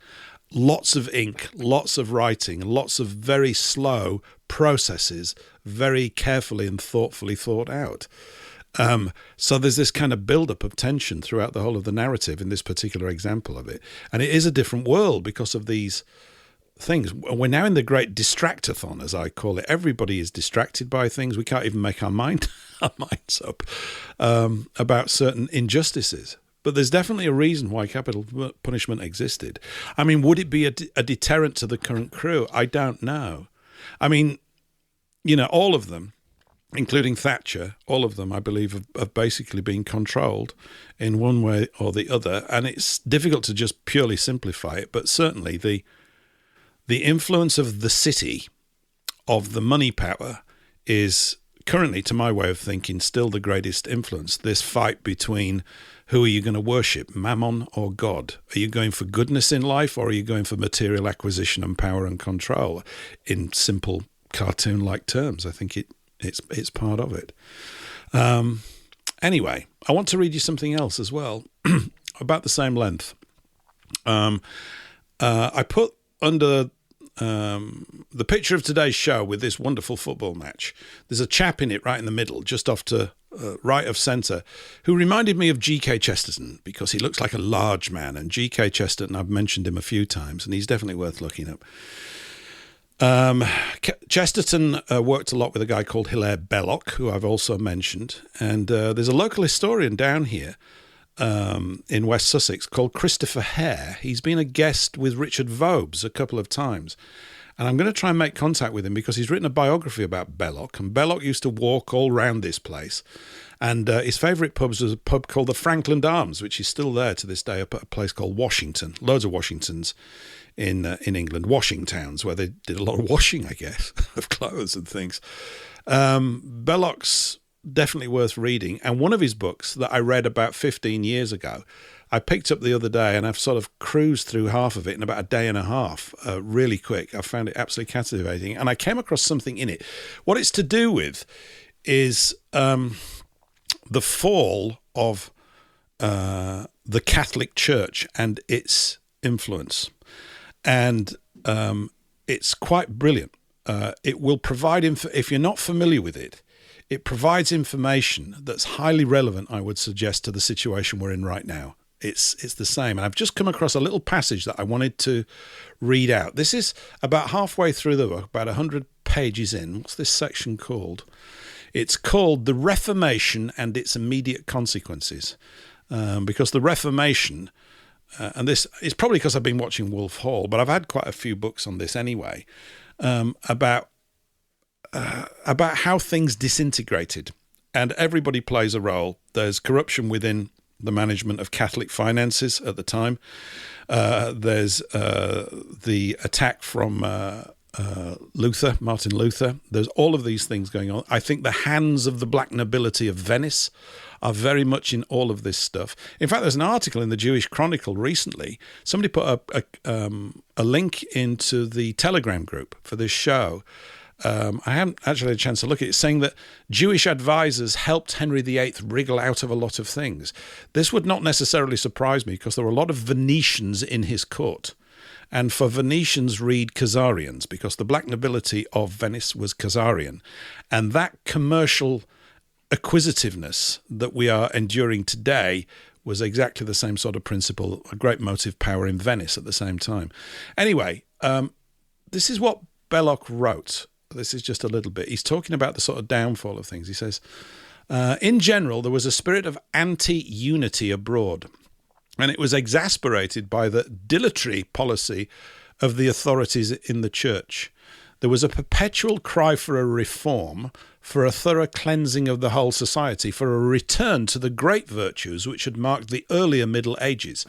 lots of ink, lots of writing, lots of very slow processes, very carefully and thoughtfully thought out. So there's this kind of build-up of tension throughout the whole of the narrative in this particular example of it. And it is a different world because of these things. We're now in the great distractathon, as I call it. Everybody is distracted by things. We can't even make our minds up about certain injustices. But there's definitely a reason why capital punishment existed. I mean, would it be a deterrent to the current crew? I don't know. I mean, all of them, including Thatcher, all of them, I believe, have basically been controlled in one way or the other. And it's difficult to just purely simplify it, but certainly the influence of the city, of the money power, is currently, to my way of thinking, still the greatest influence. This fight between who are you going to worship, Mammon or God? Are you going for goodness in life, or are you going for material acquisition and power and control? In simple cartoon-like terms, I think it's part of it. Anyway, I want to read you something else as well, about the same length. I put under the picture of today's show with this wonderful football match. There's a chap in it right in the middle, just off to right of centre, who reminded me of G.K. Chesterton, because he looks like a large man. And G.K. Chesterton, I've mentioned him a few times, and he's definitely worth looking up. Chesterton worked a lot with a guy called Hilaire Belloc, who I've also mentioned. And there's a local historian down here in West Sussex called Christopher Hare. He's been a guest with Richard Vobes a couple of times. And I'm going to try and make contact with him because he's written a biography about Belloc. And Belloc used to walk all round this place. And his favourite pubs was a pub called the Frankland Arms, which is still there to this day, up at a place called Washington. Loads of Washingtons in England, washing towns, where they did a lot of washing, I guess, of clothes and things. Belloc's definitely worth reading. And one of his books that I read about 15 years ago, I picked up the other day, and I've sort of cruised through half of it in about a day and a half, really quick. I found it absolutely captivating. And I came across something in it. What it's to do with is the fall of the Catholic Church and its influence. And it's quite brilliant. It will provide, if you're not familiar with it, it provides information that's highly relevant, I would suggest, to the situation we're in right now. It's the same. And I've just come across a little passage that I wanted to read out. This is about halfway through the book, about 100 pages in. What's this section called? It's called The Reformation and Its Immediate Consequences. Because the Reformation, and this is probably because I've been watching Wolf Hall, but I've had quite a few books on this anyway, about how things disintegrated. And everybody plays a role. There's corruption within the management of Catholic finances at the time. There's the attack from Martin Luther. There's all of these things going on. I think the hands of the black nobility of Venice are very much in all of this stuff. In fact, there's an article in the Jewish Chronicle recently. Somebody put a link into the Telegram group for this show. I haven't actually had a chance to look at it, saying that Jewish advisors helped Henry VIII wriggle out of a lot of things. This would not necessarily surprise me, because there were a lot of Venetians in his court. And for Venetians, read Khazarians, because the black nobility of Venice was Khazarian. And that commercial acquisitiveness that we are enduring today was exactly the same sort of principle, a great motive power in Venice at the same time. Anyway, this is what Belloc wrote. This is just a little bit. He's talking about the sort of downfall of things. He says, in general, there was a spirit of anti-unity abroad, and it was exasperated by the dilatory policy of the authorities in the church. There was a perpetual cry for a reform, for a thorough cleansing of the whole society, for a return to the great virtues which had marked the earlier Middle Ages.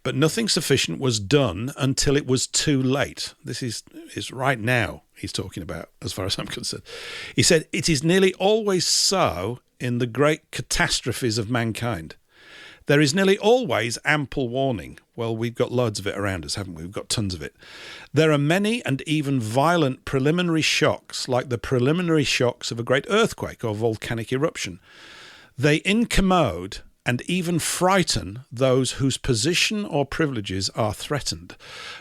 But nothing sufficient was done until it was too late. This is right now he's talking about, as far as I'm concerned. He said, it is nearly always so in the great catastrophes of mankind. There is nearly always ample warning. Well, we've got loads of it around us, haven't we? We've got tons of it. There are many and even violent preliminary shocks, like the preliminary shocks of a great earthquake or volcanic eruption. They incommode and even frighten those whose position or privileges are threatened,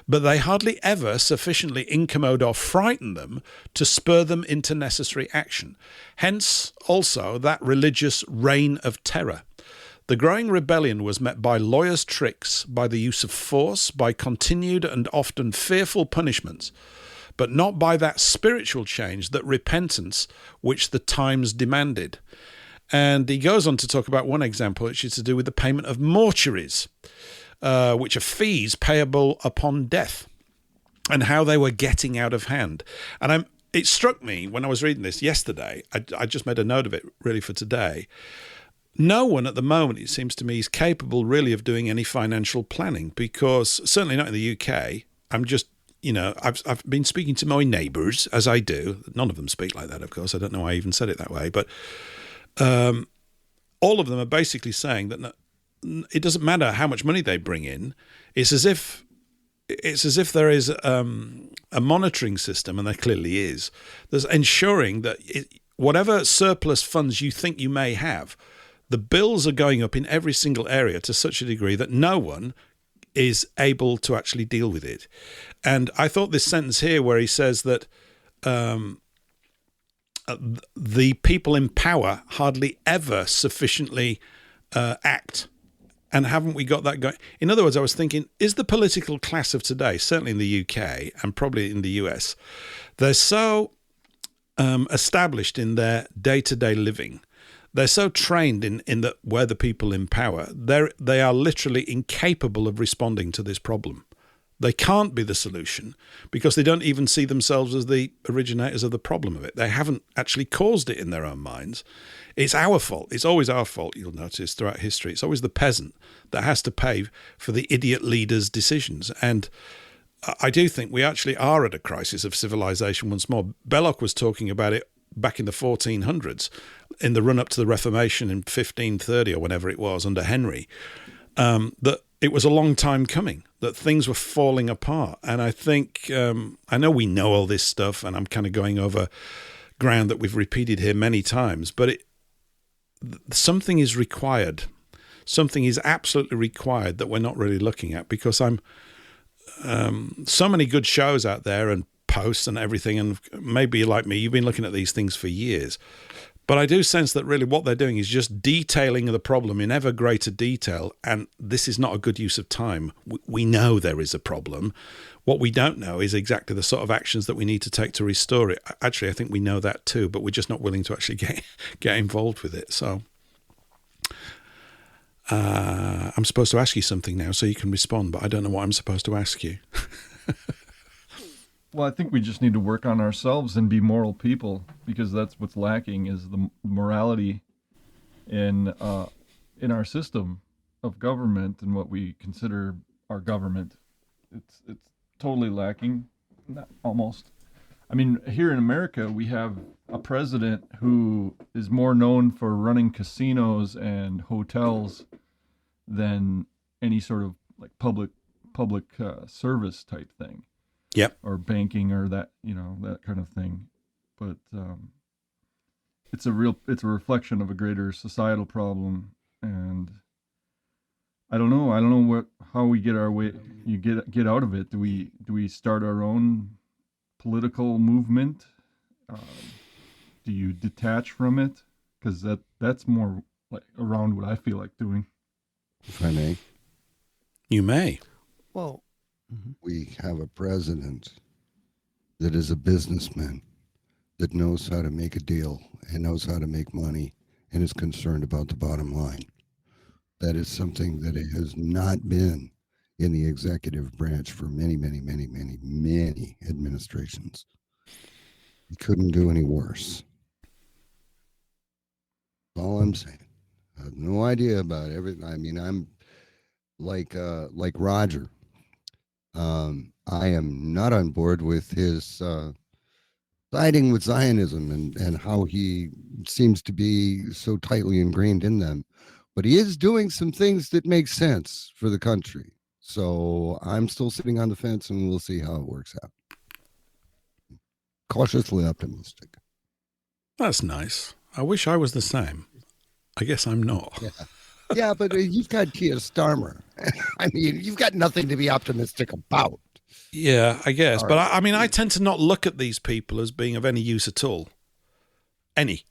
but they hardly ever sufficiently incommode or frighten them to spur them into necessary action. Hence, also, that religious reign of terror. The growing rebellion was met by lawyers' tricks, by the use of force, by continued and often fearful punishments, but not by that spiritual change, that repentance which the times demanded. And he goes on to talk about one example, which is to do with the payment of mortuaries, which are fees payable upon death, and how they were getting out of hand. And it struck me when I was reading this yesterday, I just made a note of it really for today. No one at the moment, it seems to me, is capable really of doing any financial planning, because certainly not in the UK. I'm just, I've been speaking to my neighbours, as I do. None of them speak like that, of course. I don't know why I even said it that way. But all of them are basically saying that it doesn't matter how much money they bring in. It's as if there is a monitoring system, and there clearly is. There's ensuring that whatever surplus funds you think you may have, the bills are going up in every single area to such a degree that no one is able to actually deal with it. And I thought this sentence here where he says that the people in power hardly ever sufficiently act. And haven't we got that going? In other words, I was thinking, is the political class of today, certainly in the UK and probably in the US, they're so established in their day-to-day living. They're so trained in where the people in power, they are literally incapable of responding to this problem. They can't be the solution because they don't even see themselves as the originators of the problem of it. They haven't actually caused it in their own minds. It's our fault. It's always our fault, you'll notice, throughout history. It's always the peasant that has to pay for the idiot leader's decisions. And I do think we actually are at a crisis of civilization once more. Belloc was talking about it back in the 1400s, in the run-up to the Reformation in 1530 or whenever it was, under Henry, that it was a long time coming, that things were falling apart. And I think, I know we know all this stuff, and I'm kind of going over ground that we've repeated here many times, but something is required. Something is absolutely required that we're not really looking at, because so many good shows out there and posts and everything, and maybe you're like me, you've been looking at these things for years. But I do sense that really what they're doing is just detailing the problem in ever greater detail, and this is not a good use of time. We know there is a problem. What we don't know is exactly the sort of actions that we need to take to restore it. Actually, I think we know that too, but we're just not willing to actually get involved with it. So I'm supposed to ask you something now so you can respond, but I don't know what I'm supposed to ask you. Well, I think we just need to work on ourselves and be moral people, because that's what's lacking, is the morality in our system of government and what we consider our government. It's totally lacking, almost. I mean, here in America, we have a president who is more known for running casinos and hotels than any sort of like public service type thing. Yep. Or banking, or that, that kind of thing. But it's a reflection of a greater societal problem, and I don't know how we get our way. You get out of it. Do we start our own political movement? Do you detach from it? Because that's more like around what I feel like doing. If I may. You may. Well, we have a president that is a businessman, that knows how to make a deal and knows how to make money and is concerned about the bottom line. That is something that it has not been in the executive branch for many, many, many, many, many administrations. He couldn't do any worse. That's all I'm saying. I have no idea about everything. I mean, I'm like Roger. I am not on board with his siding with Zionism and how he seems to be so tightly ingrained in them. But he is doing some things that make sense for the country. So I'm still sitting on the fence, and we'll see how it works out. Cautiously optimistic. That's nice. I wish I was the same. I guess I'm not. Yeah, but you've got Keir Starmer. I mean, you've got nothing to be optimistic about. Yeah, I guess. All But right. I mean, I tend to not look at these people as being of any use at all. Any.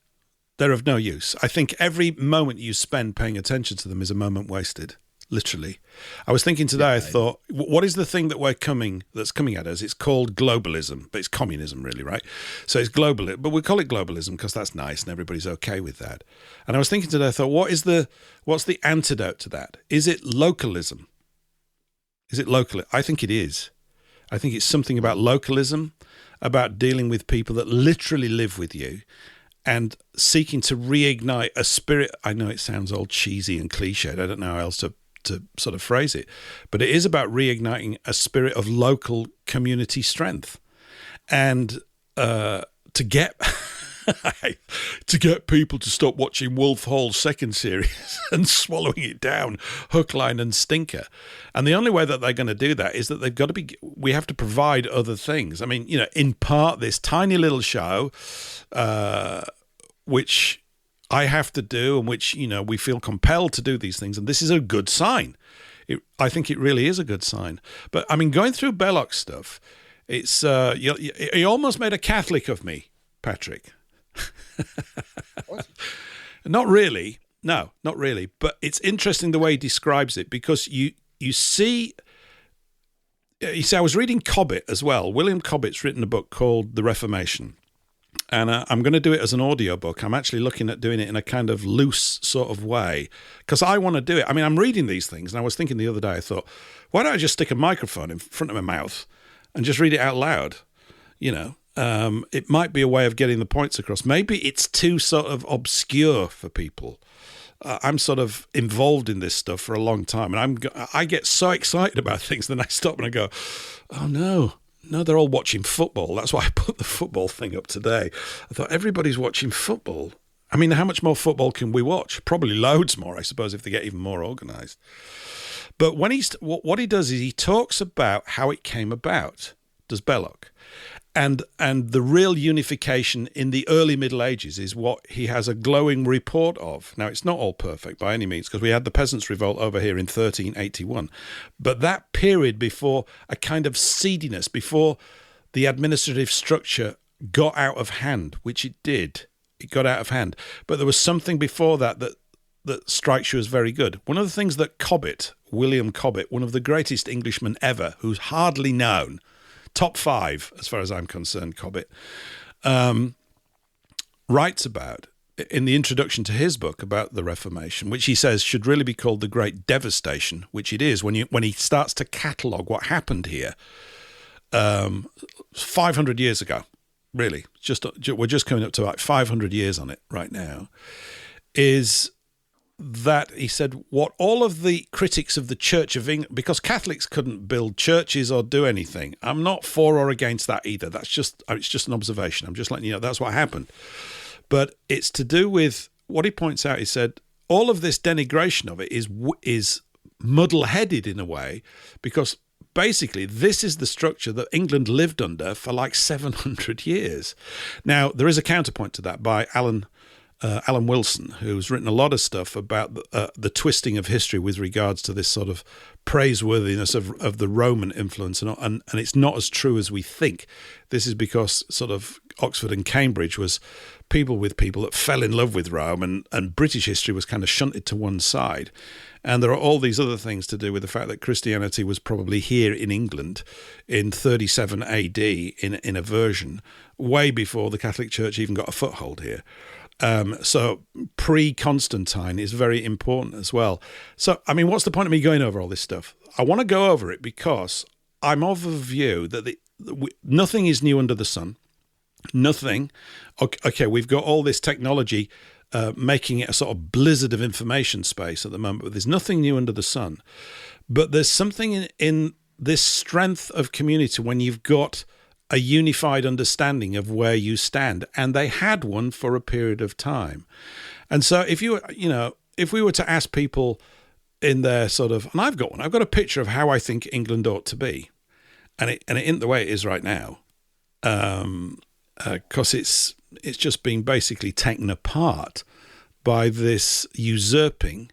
they're of no use. I think every moment you spend paying attention to them is a moment wasted. Literally. I was thinking today, I thought, what is the thing that's coming at us? It's called globalism, but it's communism really, right? So it's global, but we call it globalism because that's nice and everybody's okay with that. And I was thinking today, I thought, what's the antidote to that? Is it localism? Is it local? I think it is. I think it's something about localism, about dealing with people that literally live with you and seeking to reignite a spirit. I know it sounds all cheesy and cliched. I don't know how else to sort of phrase it, but it is about reigniting a spirit of local community strength, and to get people to stop watching Wolf Hall's second series and swallowing it down hook, line and stinker. And the only way that they're going to do that is that we have to provide other things. I mean, in part this tiny little show, which I have to do, and which, we feel compelled to do these things. And this is a good sign. I think it really is a good sign. But I mean, going through Belloc's stuff, it's he almost made a Catholic of me, Patrick. Not really. No, not really. But it's interesting the way he describes it, because you see, I was reading Cobbett as well. William Cobbett's written a book called The Reformation. And I'm going to do it as an audiobook. I'm actually looking at doing it in a kind of loose sort of way because I want to do it. I mean, I'm reading these things, and I was thinking the other day, I thought, why don't I just stick a microphone in front of my mouth and just read it out loud? It might be a way of getting the points across. Maybe it's too sort of obscure for people. I'm sort of involved in this stuff for a long time, and I get so excited about things, then I stop and I go, oh no, they're all watching football. That's why I put the football thing up today. I thought, everybody's watching football. I mean, how much more football can we watch? Probably loads more, I suppose, if they get even more organised. But when what he does is he talks about how it came about, does Belloc. And the real unification in the early Middle Ages is what he has a glowing report of. Now, it's not all perfect by any means, because we had the Peasants' Revolt over here in 1381. But that period before a kind of seediness, before the administrative structure got out of hand, which it did. It got out of hand. But there was something before that strikes you as very good. One of the things that William Cobbett, one of the greatest Englishmen ever, who's hardly known, top 5, as far as I'm concerned, Cobbett, writes about in the introduction to his book about the Reformation, which he says should really be called the Great Devastation, which it is when he starts to catalogue what happened here 500 years ago, really. We're just coming up to like 500 years on it right now, is that he said what all of the critics of the Church of England, because Catholics couldn't build churches or do anything. I'm not for or against that either. It's just an observation. I'm just letting you know that's what happened. But it's to do with what he points out. He said all of this denigration of it is muddle-headed in a way, because basically this is the structure that England lived under for like 700 years. Now, there is a counterpoint to that by Alan Wilson, who's written a lot of stuff about the twisting of history with regards to this sort of praiseworthiness of the Roman influence, and it's not as true as we think. This is because sort of Oxford and Cambridge was people that fell in love with Rome, and British history was kind of shunted to one side. And there are all these other things to do with the fact that Christianity was probably here in England in 37 AD in a version, way before the Catholic Church even got a foothold here. So pre-Constantine is very important as well. So, I mean, what's the point of me going over all this stuff? I want to go over it because I'm of a view that nothing is new under the sun. Nothing. Okay, we've got all this technology making it a sort of blizzard of information space at the moment, but there's nothing new under the sun. But there's something in this strength of community when you've got a unified understanding of where you stand, and they had one for a period of time. And so if we were to ask people in their sort of, and I've got a picture of how I think England ought to be, and it isn't the way it is right now, because it's just been basically taken apart by this usurping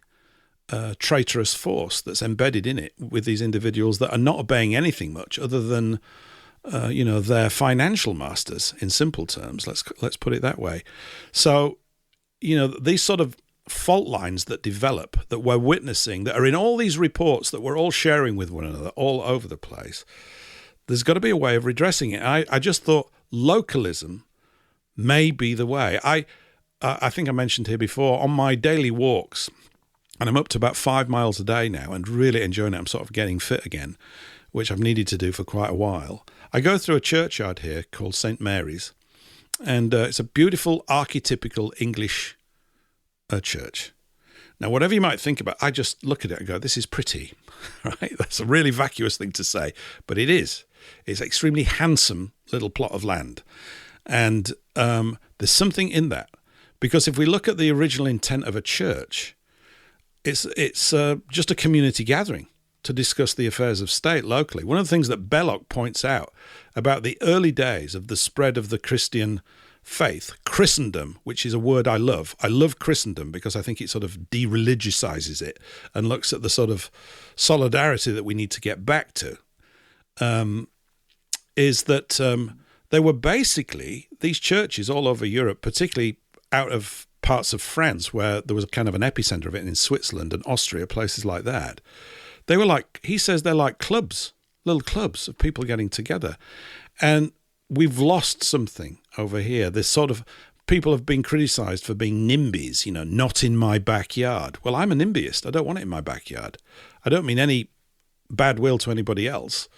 traitorous force that's embedded in it with these individuals that are not obeying anything much other than they're financial masters in simple terms. Let's put it that way. So these sort of fault lines that develop, that we're witnessing, that are in all these reports that we're all sharing with one another all over the place, there's got to be a way of redressing it. I just thought localism may be the way. I think I mentioned here before, on my daily walks, and I'm up to about 5 miles a day now and really enjoying it. I'm sort of getting fit again, which I've needed to do for quite a while. I go through a churchyard here called St. Mary's, and it's a beautiful archetypical English church. Now, whatever you might think about, I just look at it and go, this is pretty, right? That's a really vacuous thing to say, but it is. It's an extremely handsome little plot of land. And there's something in that, because if we look at the original intent of a church, it's just a community gathering to discuss the affairs of state locally. One of the things that Belloc points out about the early days of the spread of the Christian faith, Christendom, which is a word I love. I love Christendom because I think it sort of de-religiousizes it and looks at the sort of solidarity that we need to get back to, is that they were basically, these churches all over Europe, particularly out of parts of France where there was a kind of an epicenter of it, in Switzerland and Austria, places like that. They were like, he says they're like clubs, little clubs of people getting together. And we've lost something over here. This sort of, people have been criticized for being NIMBYs, not in my backyard. Well, I'm a NIMBYist. I don't want it in my backyard. I don't mean any bad will to anybody else.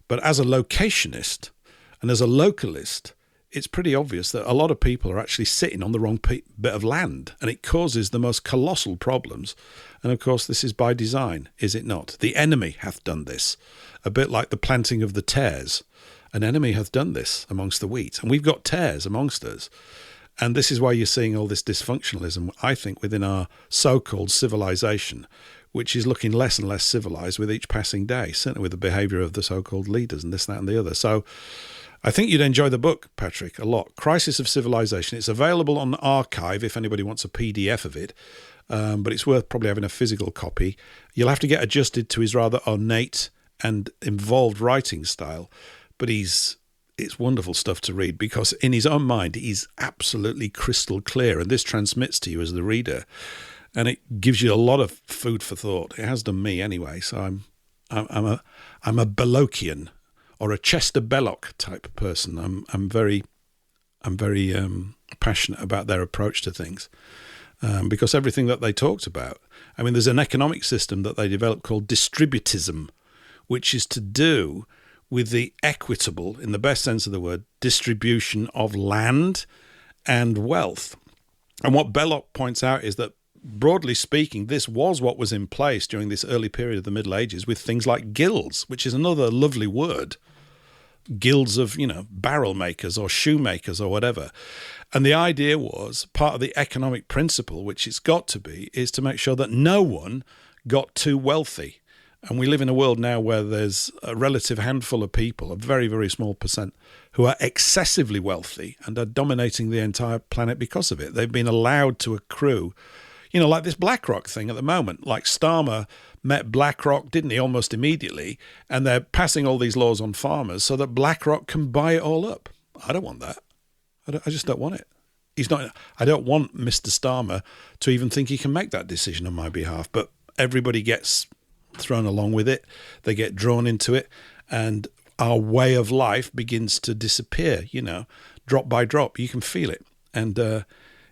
But as a locationist and as a localist, it's pretty obvious that a lot of people are actually sitting on the wrong bit of land, and it causes the most colossal problems. And of course, this is by design, is it not? The enemy hath done this, a bit like the planting of the tares. An enemy hath done this amongst the wheat, and we've got tares amongst us. And this is why you're seeing all this dysfunctionalism, I think, within our so-called civilization, which is looking less and less civilized with each passing day, certainly with the behavior of the so-called leaders and this, that, and the other. So I think you'd enjoy the book, Patrick, a lot. Crisis of Civilization. It's available on archive if anybody wants a PDF of it, but it's worth probably having a physical copy. You'll have to get adjusted to his rather ornate and involved writing style, but it's wonderful stuff to read because in his own mind, he's absolutely crystal clear, and this transmits to you as the reader, and it gives you a lot of food for thought. It has done me anyway, so I'm a Bellocian, or a Chester Belloc type person. I'm very passionate about their approach to things, because everything that they talked about. I mean, there's an economic system that they developed called distributism, which is to do with the equitable, in the best sense of the word, distribution of land and wealth. And what Belloc points out is that, broadly speaking, this was what was in place during this early period of the Middle Ages with things like guilds, which is another lovely word. Guilds of, barrel makers or shoemakers or whatever. And the idea was, part of the economic principle, which it's got to be, is to make sure that no one got too wealthy. And we live in a world now where there's a relative handful of people, a very, very small percent, who are excessively wealthy and are dominating the entire planet because of it. They've been allowed to accrue, like this BlackRock thing at the moment. Like Starmer met BlackRock, didn't he, almost immediately, and they're passing all these laws on farmers so that BlackRock can buy it all up. I don't want that. I just don't want it. I don't want Mr. Starmer to even think he can make that decision on my behalf, but everybody gets thrown along with it. They get drawn into it, and our way of life begins to disappear, drop by drop. You can feel it. And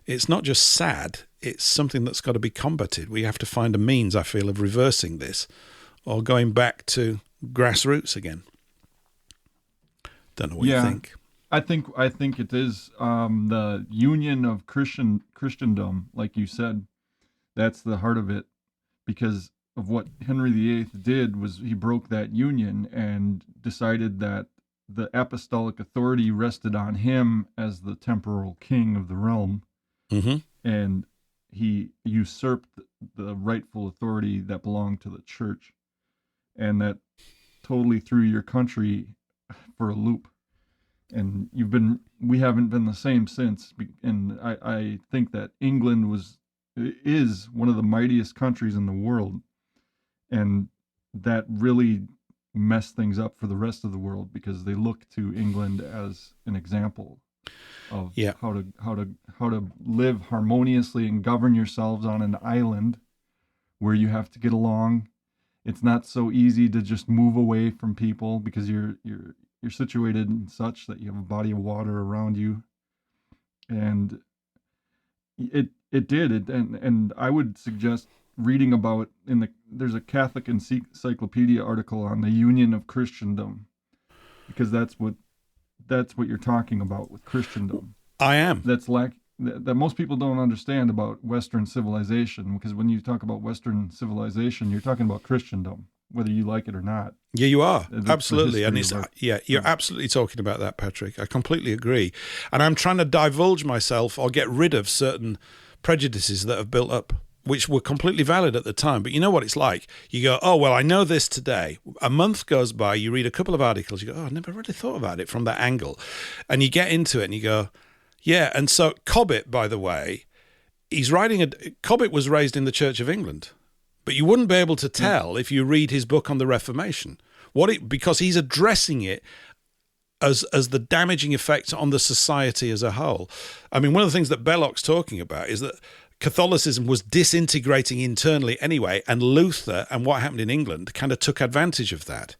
it's not just sad. It's something that's got to be combated. We have to find a means, I feel, of reversing this or going back to grassroots again. Don't know what you think. I think it is the union of Christendom, like you said. That's the heart of it, because of what Henry VIII did was he broke that union and decided that the apostolic authority rested on him as the temporal king of the realm. Mm-hmm. And he usurped the rightful authority that belonged to the church, and that totally threw your country for a loop. And we haven't been the same since. And I think that England is one of the mightiest countries in the world, and that really messed things up for the rest of the world because they look to England as an example. of Yeah. how to live harmoniously and govern yourselves on an island where you have to get along. It's not so easy to just move away from people because you're situated in such that you have a body of water around you, and and I would suggest reading about there's a Catholic Encyclopedia article on the union of Christendom, because that's what you're talking about with Christendom. I am. That most people don't understand about Western civilization, because when you talk about Western civilization, you're talking about Christendom, whether you like it or not. Yeah, you are. That's Absolutely. the And history you're absolutely talking about that, Patrick. I completely agree. And I'm trying to divulge myself or get rid of certain prejudices that have built up, which were completely valid at the time. But you know what it's like? You go, oh, well, I know this today. A month goes by, you read a couple of articles, you go, oh, I never really thought about it from that angle. And you get into it and you go, yeah. And so Cobbett, by the way, Cobbett was raised in the Church of England, but you wouldn't be able to tell if you read his book on the Reformation, because he's addressing it as the damaging effects on the society as a whole. I mean, one of the things that Belloc's talking about is that Catholicism was disintegrating internally anyway, and Luther and what happened in England kind of took advantage of that.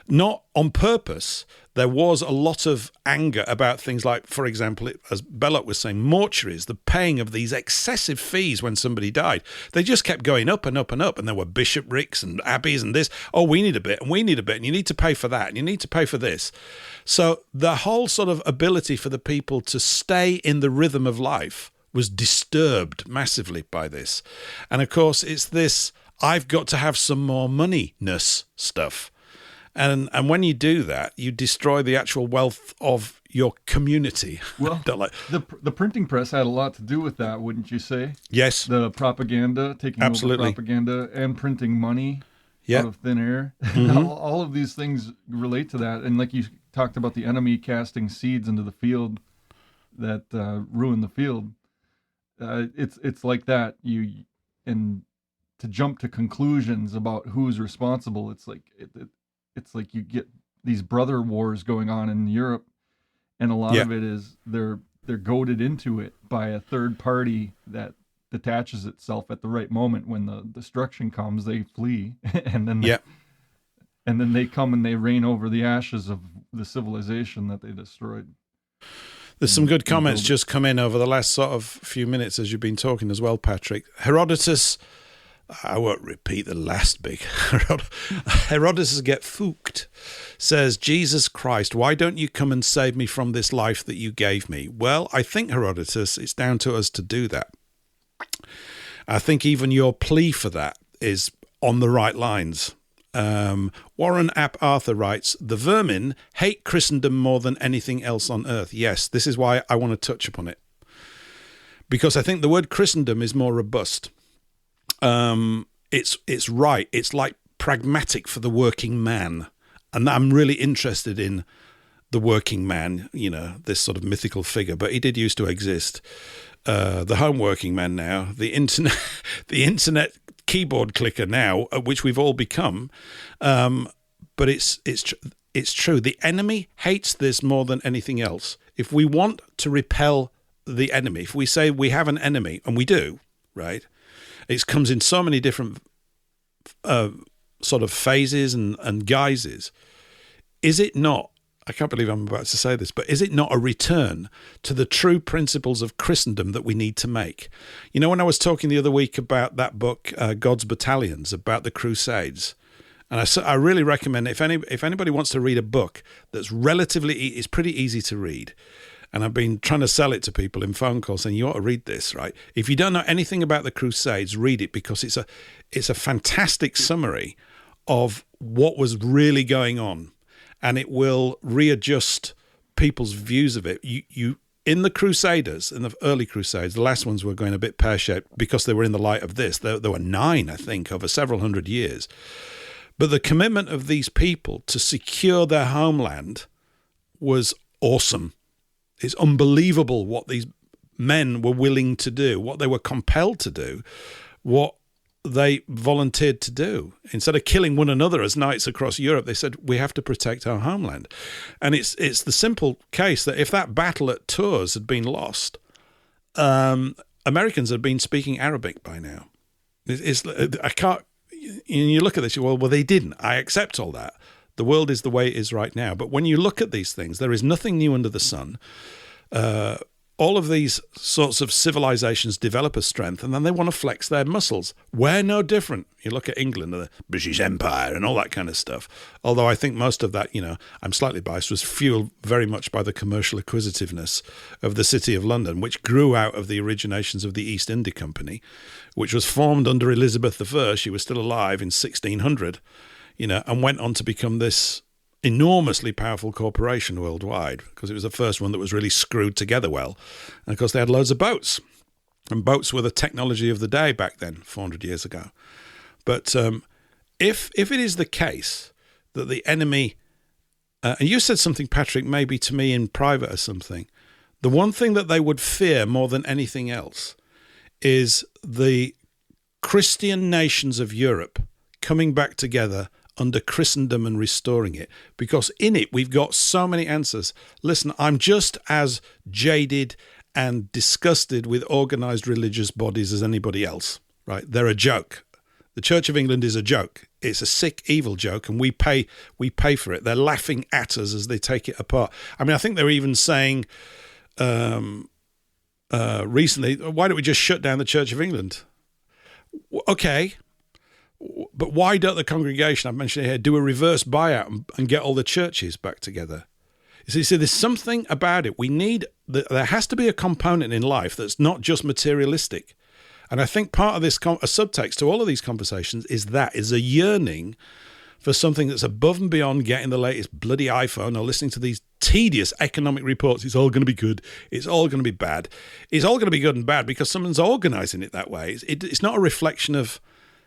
Not on purpose. There was a lot of anger about things like, for example, as Belloc was saying, mortuaries, the paying of these excessive fees when somebody died. They just kept going up and up and up, and there were bishoprics and abbeys and this. Oh, we need a bit, and we need a bit, and you need to pay for that, and you need to pay for this. So the whole sort of ability for the people to stay in the rhythm of life was disturbed massively by this. And of course, it's this, I've got to have some more money-ness stuff. And when you do that, you destroy the actual wealth of your community. Well, the printing press had a lot to do with that, wouldn't you say? Yes. The propaganda, taking Absolutely. over propaganda and printing money Yeah. out of thin air. Mm-hmm. All of these things relate to that. And like you talked about, the enemy casting seeds into the field that ruin the field. It's like that. And to jump to conclusions about who's responsible, it's like it's like you get these brother wars going on in Europe, and a lot of it is they're goaded into it by a third party that detaches itself at the right moment. When the destruction comes, they flee, and then they come and they reign over the ashes of the civilization that they destroyed. There's some good comments just come in over the last sort of few minutes as you've been talking as well, Patrick. Herodotus, I won't repeat the last big. Herodotus get fooked, says, Jesus Christ, why don't you come and save me from this life that you gave me? Well, I think, Herodotus, it's down to us to do that. I think even your plea for that is on the right lines. Warren Ap Arthur writes, the vermin hate Christendom more than anything else on earth. Yes, this is why I want to touch upon it. Because I think the word Christendom is more robust. It's right. It's like pragmatic for the working man. And I'm really interested in the working man, this sort of mythical figure, but he did used to exist. The home working man now, the internet keyboard clicker now, which we've all become. But it's true. The enemy hates this more than anything else. If we want to repel the enemy, if we say we have an enemy, and we do, right? It comes in so many different sort of phases and guises. Is it not, I can't believe I'm about to say this, but is it not a return to the true principles of Christendom that we need to make? When I was talking the other week about that book, God's Battalions, about the Crusades, and I really recommend, if anybody wants to read a book that's it's pretty easy to read, and I've been trying to sell it to people in phone calls saying, you ought to read this, right? If you don't know anything about the Crusades, read it, because it's a fantastic summary of what was really going on, and it will readjust people's views of it. You in the Crusaders, in the early Crusades, the last ones were going a bit pear-shaped because they were in the light of this. There were 9, I think, over several hundred years. But the commitment of these people to secure their homeland was awesome. It's unbelievable what these men were willing to do, what they were compelled to do, what they volunteered to do. Instead of killing one another as knights across Europe, they said, we have to protect our homeland. And it's the simple case that if that battle at Tours had been lost, Americans had been speaking Arabic by now. I can't, and you look at this, well, they didn't. I accept all that. The world is the way it is right now. But when you look at these things, there is nothing new under the sun. All of these sorts of civilizations develop a strength, and then they want to flex their muscles. We're no different. You look at England, the British Empire, and all that kind of stuff. Although I think most of that, I'm slightly biased, was fueled very much by the commercial acquisitiveness of the City of London, which grew out of the originations of the East India Company, which was formed under Elizabeth I. She was still alive in 1600, and went on to become this enormously powerful corporation worldwide, because it was the first one that was really screwed together well. And of course they had loads of boats, and boats were the technology of the day back then, 400 years ago. But if it is the case that the enemy, and you said something, Patrick, maybe to me in private or something, the one thing that they would fear more than anything else is the Christian nations of Europe coming back together under Christendom and restoring it, because in it we've got so many answers. Listen, I'm just as jaded and disgusted with organized religious bodies as anybody else, right? They're a joke. The Church of England is a joke. It's a sick, evil joke, and we pay for it. They're laughing at us as they take it apart. I mean, I think they're even saying recently, why don't we just shut down the Church of England? Okay. But why don't the congregation, I've mentioned it here, do a reverse buyout and get all the churches back together? You see, there's something about it. There has to be a component in life that's not just materialistic. And I think part of this, a subtext to all of these conversations is a yearning for something that's above and beyond getting the latest bloody iPhone or listening to these tedious economic reports. It's all going to be good. It's all going to be bad. It's all going to be good and bad because someone's organizing it that way. It's not a reflection of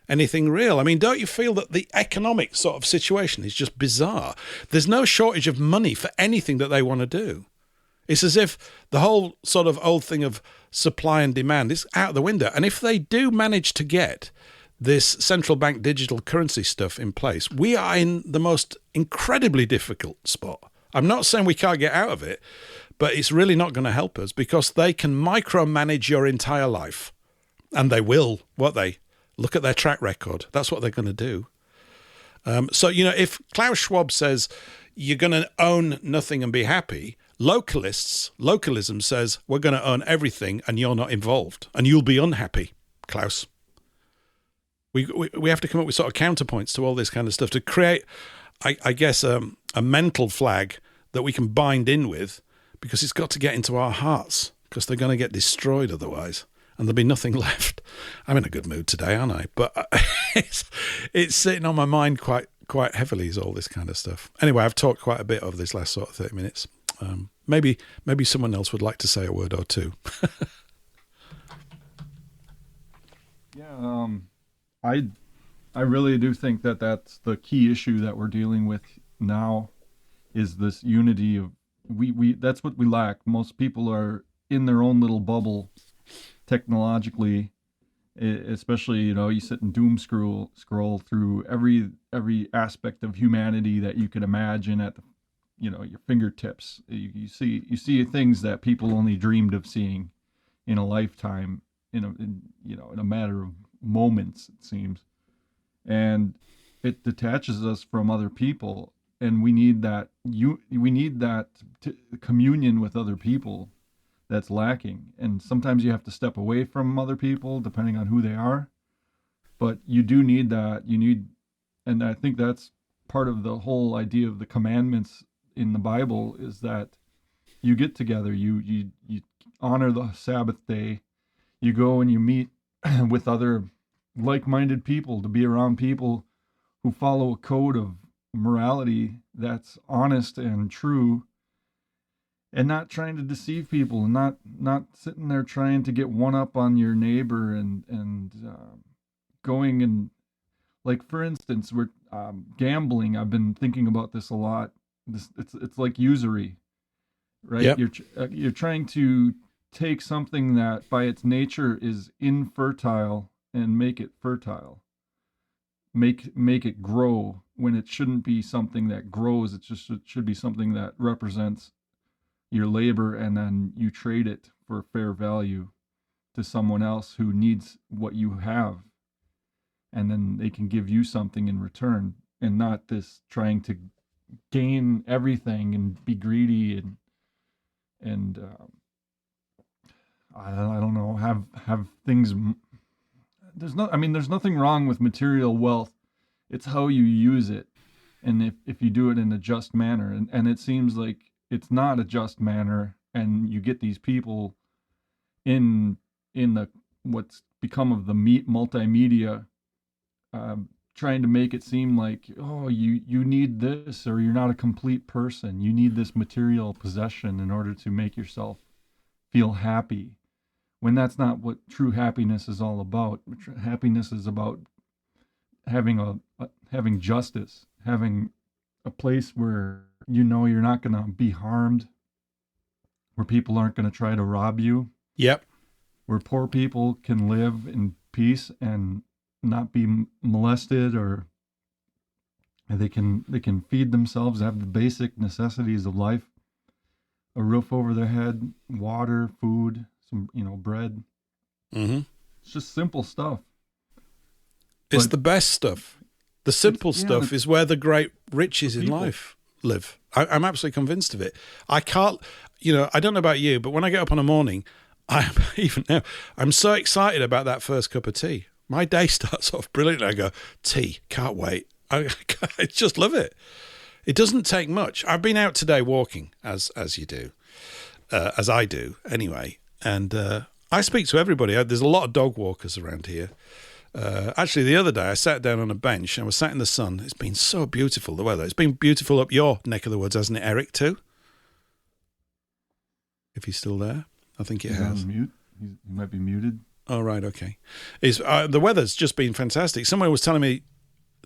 anything real. I mean, don't you feel that the economic sort of situation is just bizarre? There's no shortage of money for anything that they want to do. It's as if the whole sort of old thing of supply and demand is out the window. And if they do manage to get this central bank digital currency stuff in place, we are in the most incredibly difficult spot. I'm not saying we can't get out of it, but it's really not going to help us because they can micromanage your entire life. And they will, won't they? Look at their track record. That's what they're going to do. So, if Klaus Schwab says you're going to own nothing and be happy, localism says we're going to own everything and you're not involved and you'll be unhappy, Klaus. We have to come up with sort of counterpoints to all this kind of stuff to create, I guess, a mental flag that we can bind in with, because it's got to get into our hearts, because they're going to get destroyed otherwise. And there'll be nothing left. I'm in a good mood today, aren't I? But it's sitting on my mind quite heavily, is all this kind of stuff. Anyway, I've talked quite a bit over this last sort of 30 minutes. Maybe someone else would like to say a word or two. Yeah, I really do think that that's the key issue that we're dealing with now, is this unity of we that's what we lack. Most people are in their own little bubble technologically, especially, you sit and doom scroll through every aspect of humanity that you could imagine at the, your fingertips. You see things that people only dreamed of seeing in a lifetime, in a matter of moments, it seems. And it detaches us from other people, and we need that communion with other people that's lacking. And sometimes you have to step away from other people depending on who they are, but you do need that. And I think that's part of the whole idea of the commandments in the Bible, is that you get together, you honor the Sabbath day, you go and you meet with other like-minded people, to be around people who follow a code of morality that's honest and true, and not trying to deceive people, and not sitting there trying to get one up on your neighbor and going and, like, for instance, we're gambling. I've been thinking about this a lot. It's like usury, right? Yep. You're trying to take something that by its nature is infertile and make it fertile. Make it grow when it shouldn't be something that grows. It should be something that represents your labor, and then you trade it for fair value to someone else who needs what you have, and then they can give you something in return, and not this trying to gain everything and be greedy and I don't know, have things. There's nothing wrong with material wealth. It's how you use it, and if you do it in a just manner, and it seems like it's not a just manner, and you get these people in the what's become of the multimedia, trying to make it seem like, oh, you need this, or you're not a complete person. You need this material possession in order to make yourself feel happy, when that's not what true happiness is all about. Happiness is about having having justice, having a place where you know you're not going to be harmed, where people aren't going to try to rob you. Yep. Where poor people can live in peace and not be molested, or they can feed themselves, have the basic necessities of life, a roof over their head, water, food, some bread. Mm-hmm. It's just simple stuff. It's But the best stuff. The simple stuff is where the great riches in life live. I'm absolutely convinced of it. I can't, I don't know about you, but when I get up in the morning, I'm so excited about that first cup of tea. My day starts off brilliantly. I go, tea, can't wait. I just love it. It doesn't take much. I've been out today walking, as you do, as I do anyway, and I speak to everybody. There's a lot of dog walkers around here. Actually, the other day I sat down on a bench and I was sat in the sun. It's been so beautiful, the weather. It's been beautiful up your neck of the woods, hasn't it, Eric, too? If he's still there. I think it has. On mute. He might be muted. Oh, right, okay. The weather's just been fantastic. Someone was telling me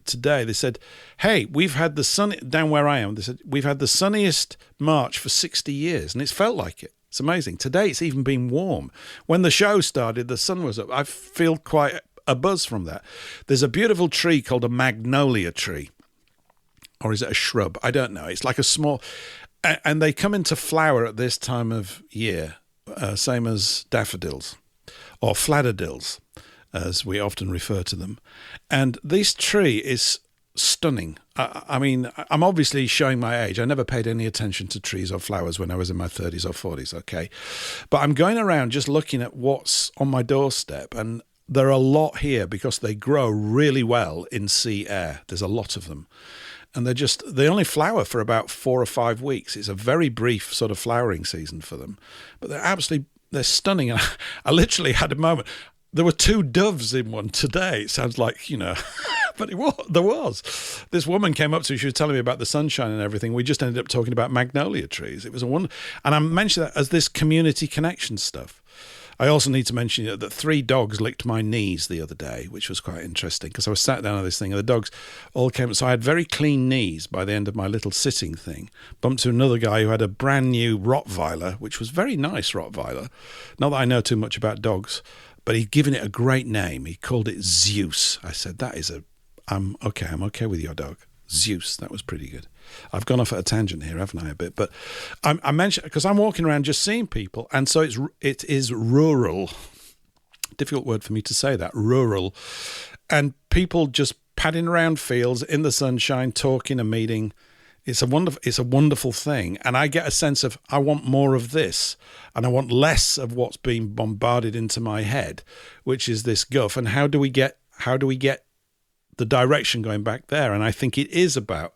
today, they said, hey, we've had the sun, down where I am, they said, we've had the sunniest March for 60 years, and it's felt like it. It's amazing. Today it's even been warm. When the show started, the sun was up. I feel quite a buzz from that. There's a beautiful tree called a magnolia tree. Or is it a shrub? I don't know. It's like a small... And they come into flower at this time of year, same as daffodils, or fladderdils, as we often refer to them. And this tree is stunning. I mean, I'm obviously showing my age. I never paid any attention to trees or flowers when I was in my 30s or 40s, okay? But I'm going around just looking at what's on my doorstep, and there are a lot here because they grow really well in sea air. There's a lot of them. And they only flower for about 4 or 5 weeks. It's a very brief sort of flowering season for them. But they're stunning. And I literally had a moment. There were 2 doves in one today. It sounds like, but there was. This woman came up to me. She was telling me about the sunshine and everything. We just ended up talking about magnolia trees. It was a wonder. And I mentioned that as this community connection stuff. I also need to mention that 3 dogs licked my knees the other day, which was quite interesting because I was sat down on this thing and the dogs all came. So I had very clean knees by the end of my little sitting thing. Bumped to another guy who had a brand new Rottweiler, which was very nice Rottweiler. Not that I know too much about dogs, but he'd given it a great name. He called it Zeus. I said, I'm okay with your dog. Zeus, that was pretty good. I've gone off at a tangent here, haven't I, a bit? But I mentioned, because I'm walking around just seeing people, and so it is rural. Difficult word for me to say that, rural. And people just padding around fields in the sunshine, talking and meeting. It's a wonderful thing. And I get a sense of, I want more of this, and I want less of what's being bombarded into my head, which is this guff. And how do we get the direction going back there? And I think it is about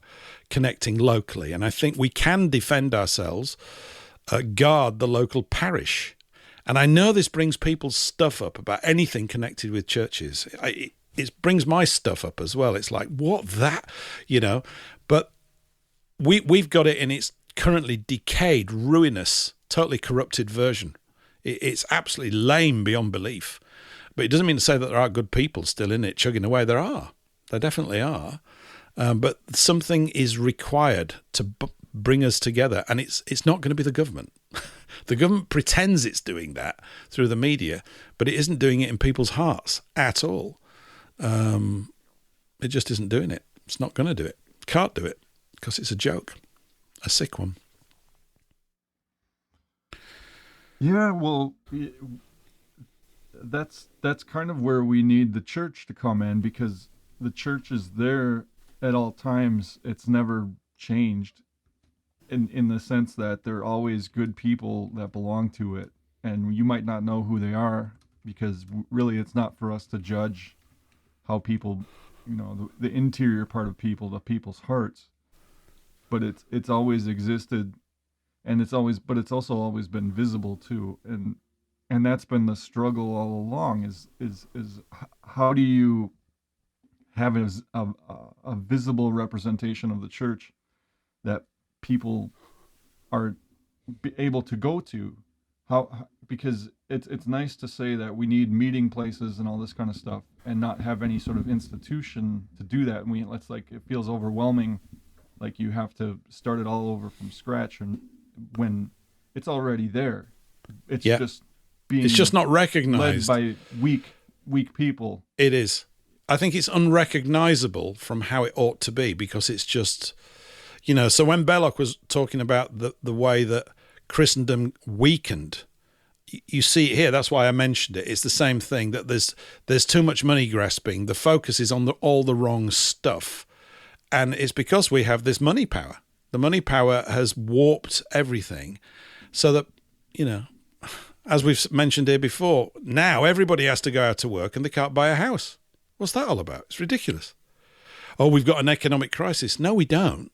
connecting locally. And I think we can defend ourselves, guard the local parish. And I know this brings people's stuff up about anything connected with churches. It brings my stuff up as well. It's like, what that, but we've got it in its currently decayed, ruinous, totally corrupted version. It's absolutely lame beyond belief. But it doesn't mean to say that there aren't good people still in it chugging away. There are. There definitely are. But something is required to bring us together, and it's not going to be the government. The government pretends it's doing that through the media, but it isn't doing it in people's hearts at all. It just isn't doing it. It's not going to do it. Can't do it because it's a joke, a sick one. Yeah, well, that's kind of where we need the church to come in, because the church is there at all times. It's never changed in the sense that they're always good people that belong to it, and you might not know who they are, because really it's not for us to judge how people, the interior part of people, the people's hearts, but it's always existed, and it's also always been visible too, and that's been the struggle all along, is how do you have a visible representation of the church that people are able to go to, because it's nice to say that we need meeting places and all this kind of stuff, and not have any sort of institution to do that. And it feels overwhelming, like you have to start it all over from scratch, and when it's already there, it's just not recognized, led by weak people. It is. I think it's unrecognizable from how it ought to be, because it's just, so when Belloc was talking about the way that Christendom weakened, you see it here. That's why I mentioned it. It's the same thing, that there's too much money grasping. The focus is on all the wrong stuff. And it's because we have this money power. The money power has warped everything, so that, as we've mentioned here before, now everybody has to go out to work and they can't buy a house. What's that all about? It's ridiculous. Oh, we've got an economic crisis. No, we don't.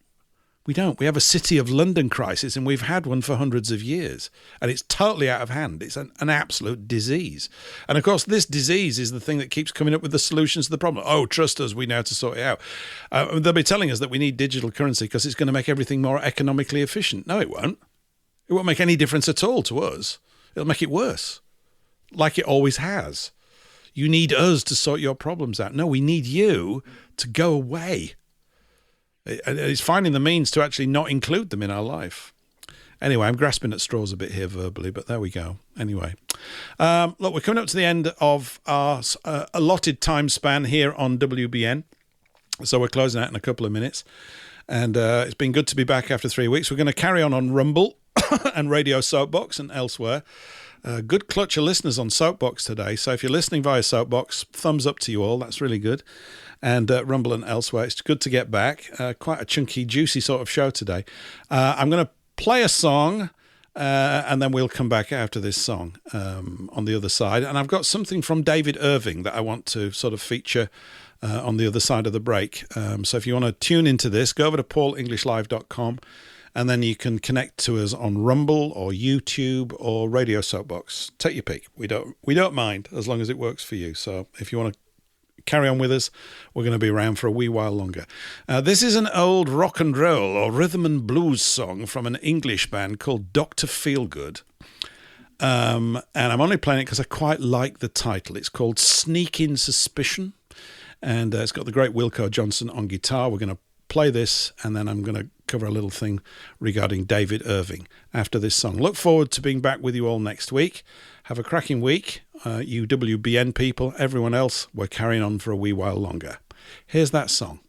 We don't. We have a City of London crisis, and we've had one for hundreds of years, and it's totally out of hand. It's an absolute disease. And of course, this disease is the thing that keeps coming up with the solutions to the problem. Oh, trust us, we know how to sort it out. They'll be telling us that we need digital currency because it's going to make everything more economically efficient. No, it won't. It won't make any difference at all to us. It'll make it worse, like it always has. You need us to sort your problems out. No, we need you to go away. It's finding the means to actually not include them in our life. Anyway, I'm grasping at straws a bit here verbally, but there we go. Anyway, look, we're coming up to the end of our allotted time span here on WBN. So we're closing out in a couple of minutes. And it's been good to be back after 3 weeks. We're going to carry on Rumble and Radio Soapbox and elsewhere. Good clutch of listeners on Soapbox today. So if you're listening via Soapbox, thumbs up to you all. That's really good. And Rumble and elsewhere. It's good to get back. Quite a chunky, juicy sort of show today. I'm going to play a song, and then we'll come back after this song on the other side. And I've got something from David Irving that I want to sort of feature on the other side of the break. So if you want to tune into this, go over to paulenglishlive.com, and then you can connect to us on Rumble or YouTube or Radio Soapbox. Take your pick. We don't mind, as long as it works for you. So if you want to carry on with us, we're going to be around for a wee while longer. This is an old rock and roll or rhythm and blues song from an English band called Dr. Feelgood. And I'm only playing it because I quite like the title. It's called Sneaking Suspicion. And it's got the great Wilco Johnson on guitar. We're going to play this, and then I'm going to cover a little thing regarding David Irving after this song. Look forward to being back with you all next week. Have a cracking week, you WBN people. Everyone else, we're carrying on for a wee while longer. Here's that song.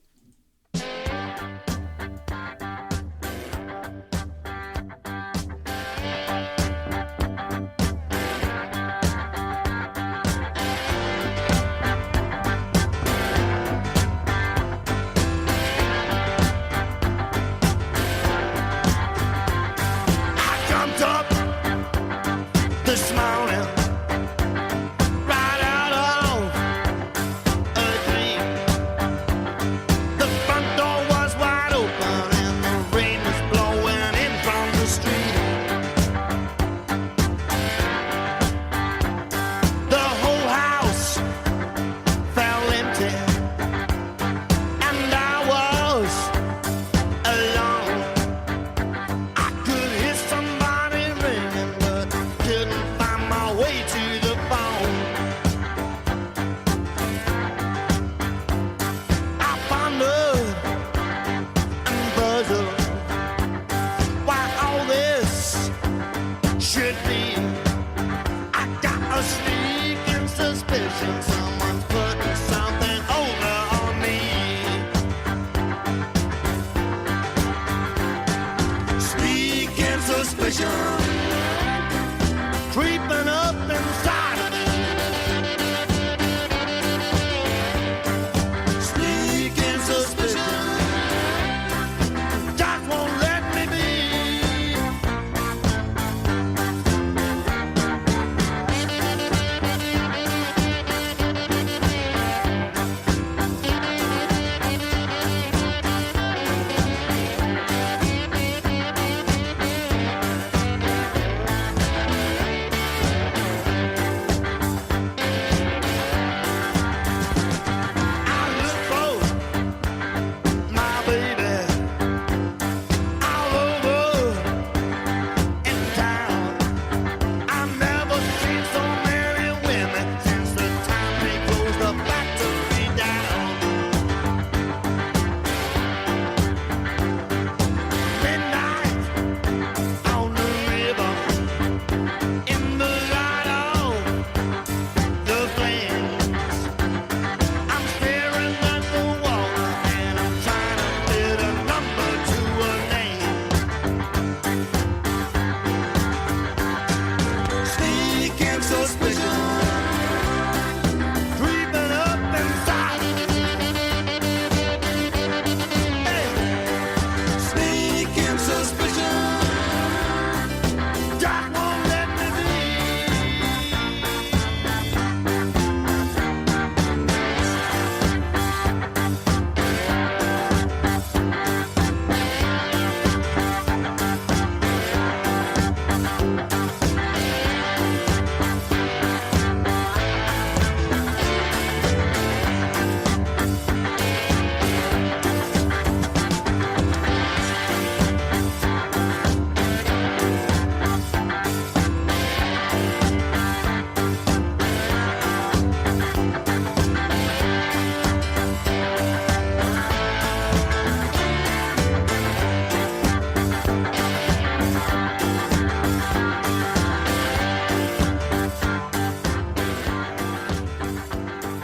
suspicion someone's putting something over on me. Sneaking suspicion creeping up inside of me. Sneaking suspicion just won't let me be.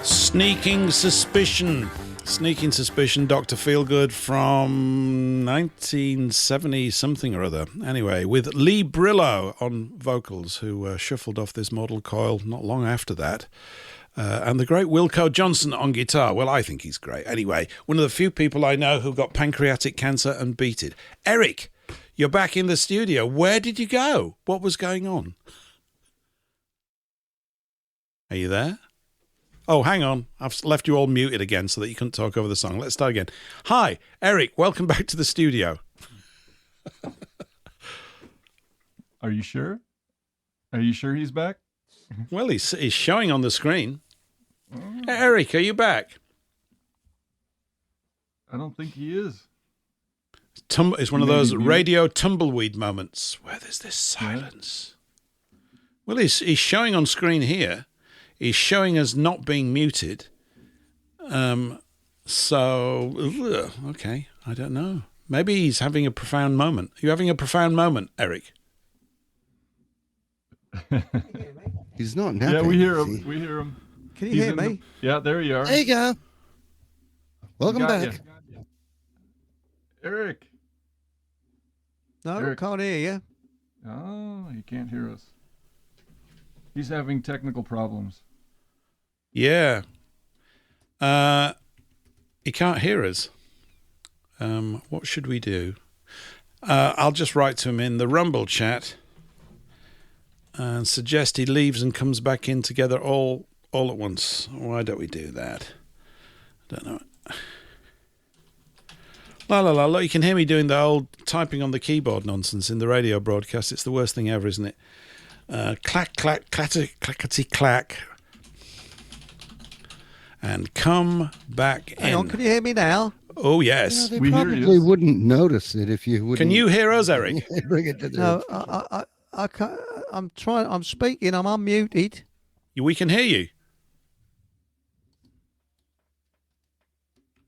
Sneaking Suspicion. Sneaking Suspicion, Dr. Feelgood from 1970 something or other. Anyway, with Lee Brillo on vocals, who shuffled off this model coil not long after that. And the great Wilco Johnson on guitar. Well, I think he's great. Anyway, one of the few people I know who got pancreatic cancer and beat it. Eric, you're back in the studio. Where did you go? What was going on? Are you there? Oh, hang on. I've left you all muted again so that you couldn't talk over the song. Let's start again. Hi, Eric. Welcome back to the studio. Are you sure? Are you sure he's back? Well, he's showing on the screen. Eric, are you back? I don't think he is. It's one of those radio tumbleweed moments where there's this silence. Well, he's showing on screen here. He's showing us not being muted. Okay, I don't know. Maybe he's having a profound moment. Are you having a profound moment, Eric? He's not napping. Yeah, we hear him. We hear him. Can you hear me? Yeah, there you are. There you go. Welcome back. You. Eric. No, Eric. I can't hear you. Oh, he can't hear us. He's having technical problems. Yeah. He can't hear us. What should we do? I'll just write to him in the Rumble chat and suggest he leaves and comes back in together all at once. Why don't we do that? I don't know. La la la. Look, you can hear me doing the old typing on the keyboard nonsense in the radio broadcast. It's the worst thing ever, isn't it? Clack, clack, clackety, clack. And come back in. Hang on, can you hear me now? Oh, yes. They We hear probably you. wouldn't notice it if you wouldn't. Can you hear us, Eric? Bring it to the... No, I can't. I'm trying. I'm speaking. I'm unmuted. We can hear you.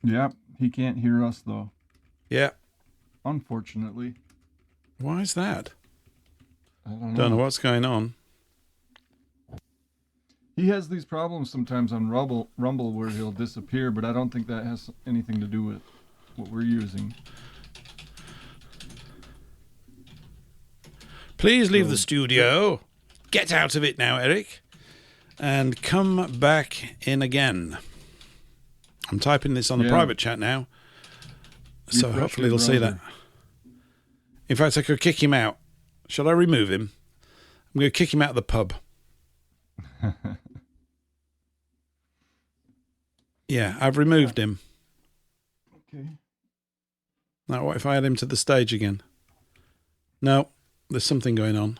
Yeah, he can't hear us, though. Yeah. Unfortunately. Why is that? I don't know. Don't know what's going on. He has these problems sometimes on Rumble where he'll disappear, but I don't think that has anything to do with what we're using. Please leave the studio. Get out of it now, Eric. And come back in again. I'm typing this on the private chat now. So hopefully they'll see that. In fact, I could kick him out. Shall I remove him? I'm going to kick him out of the pub. Yeah, I've removed him. Okay. Now, what if I add him to the stage again? No, there's something going on.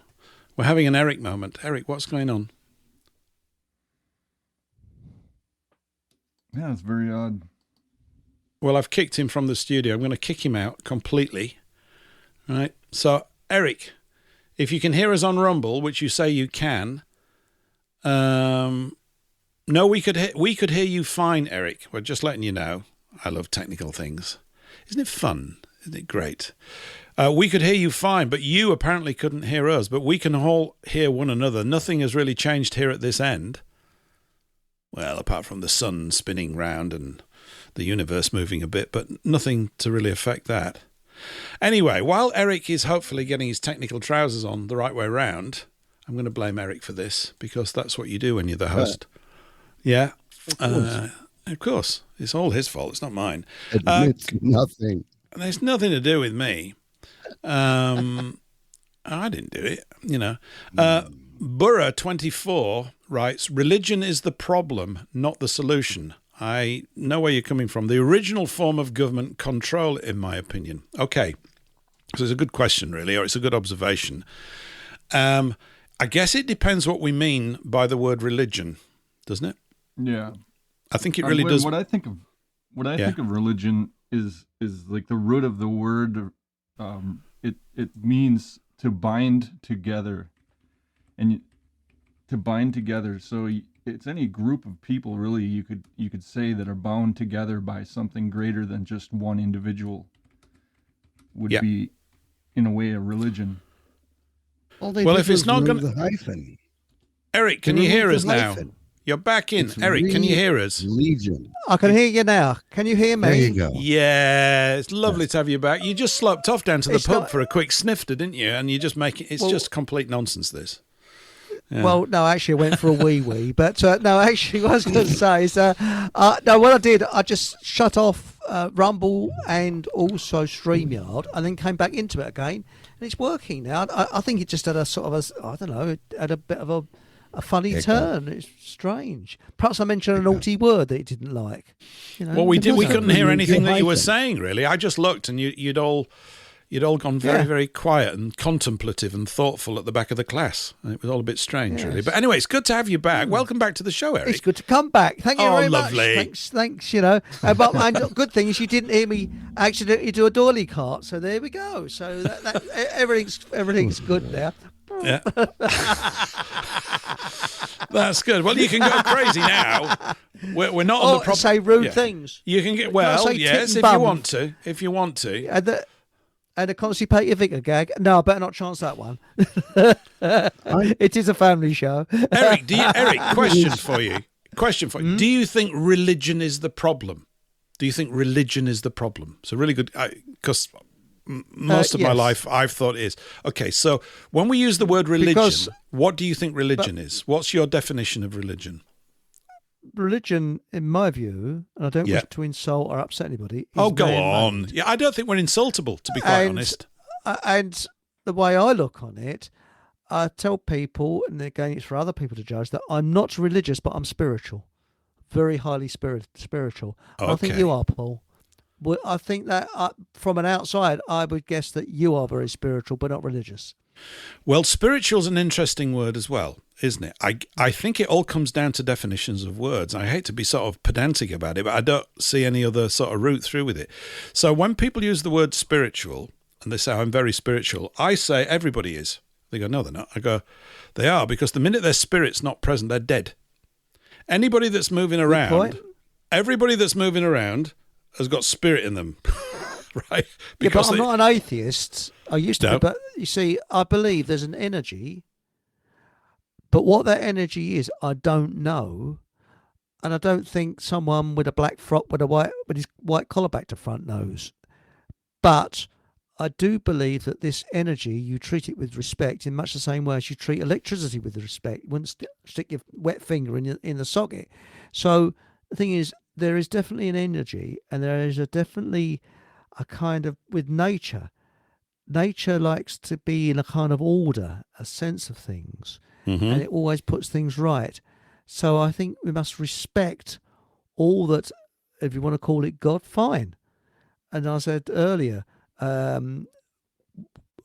We're having an Eric moment. Eric, what's going on? Yeah, it's very odd. Well, I've kicked him from the studio. I'm going to kick him out completely. Right. So, Eric, if you can hear us on Rumble, which you say you can, no, we could hear you fine, Eric. We're just letting you know. I love technical things. Isn't it fun? Isn't it great? We could hear you fine, but you apparently couldn't hear us. But we can all hear one another. Nothing has really changed here at this end. Well, apart from the sun spinning round and the universe moving a bit, but nothing to really affect that. Anyway, while Eric is hopefully getting his technical trousers on the right way round, I'm going to blame Eric for this because that's what you do when you're the host. Yeah. Of course. It's all his fault. It's not mine. It's nothing. There's nothing to do with me. I didn't do it, you know. Burra24 writes, religion is the problem, not the solution. I know where you're coming from. The original form of government control, in my opinion. Okay. So it's a good question, really, or it's a good observation. I guess it depends what we mean by the word religion, doesn't it? Yeah. I think it really does. What I think of religion is like the root of the word. It means to bind together, and to bind together. So it's any group of people, really. You could say that are bound together by something greater than just one individual. Would be, in a way, a religion. Well, if it's not going to hyphen. Eric, can you hear us now? You're back in. Eric, can you hear us? Legion. I can hear you now. Can you hear me? There you go. Yeah, it's lovely to have you back. You just sloped off down to the pub for a quick snifter, didn't you? And you just make it. It's just complete nonsense, this. Yeah. Well, no, actually, I went for a wee, but no, actually, what I was going to say is, no, what I did, I just shut off Rumble and also StreamYard, and then came back into it again, and it's working now. I think it just had a sort of I don't know, it had a bit of a funny turn. It's strange. Perhaps I mentioned a naughty word that it didn't like. You know, well, we couldn't hear anything that you were saying, really. I just looked, and you'd all gone very, very quiet and contemplative and thoughtful at the back of the class. And it was all a bit strange, really. But anyway, it's good to have you back. Welcome back to the show, Eric. It's good to come back. Thank you very lovely. much. Thanks, you know. But and good thing is you didn't hear me accidentally do a doily cart. So there we go. So that everything's good now. Yeah. That's good. Well, you can go crazy now. We're not on the problem. Say rude things. You can get yes, if you want to. And a constipated vicar gag. No, I better not chance that one. It is a family show. Eric, question for you. Do you think religion is the problem? Do you think religion is the problem? So really good, because most of my life I've thought is. Okay, so when we use the word religion, what do you think religion is? What's your definition of religion? Religion, in my view, and I don't wish to insult or upset anybody. Oh, go on. Yeah, I don't think we're insultable, to be quite honest. And the way I look on it, I tell people, and again, it's for other people to judge, that I'm not religious, but I'm spiritual. Very highly spiritual. Okay. I think you are, Paul. Well, I think that from an outside, I would guess that you are very spiritual, but not religious. Well, spiritual's an interesting word as well, isn't it? I think it all comes down to definitions of words. I hate to be sort of pedantic about it, but I don't see any other sort of route through with it. So when people use the word spiritual, and they say, I'm very spiritual, I say everybody is. They go, no, they're not. I go, they are, because the minute their spirit's not present, they're dead. Anybody that's moving around, everybody that's moving around has got spirit in them. Right? Because but I'm not an atheist. I used to be, but you see, I believe there's an energy But what that energy is, I don't know. And I don't think someone with a black frock with his white collar back to front knows. But I do believe that this energy, you treat it with respect in much the same way as you treat electricity with respect. You wouldn't stick your wet finger in the socket. So the thing is, there is definitely an energy, and there is definitely a kind of, with nature. Nature likes to be in a kind of order, a sense of things, and it always puts things right. So I think we must respect all that, if you want to call it God, fine. And I said earlier,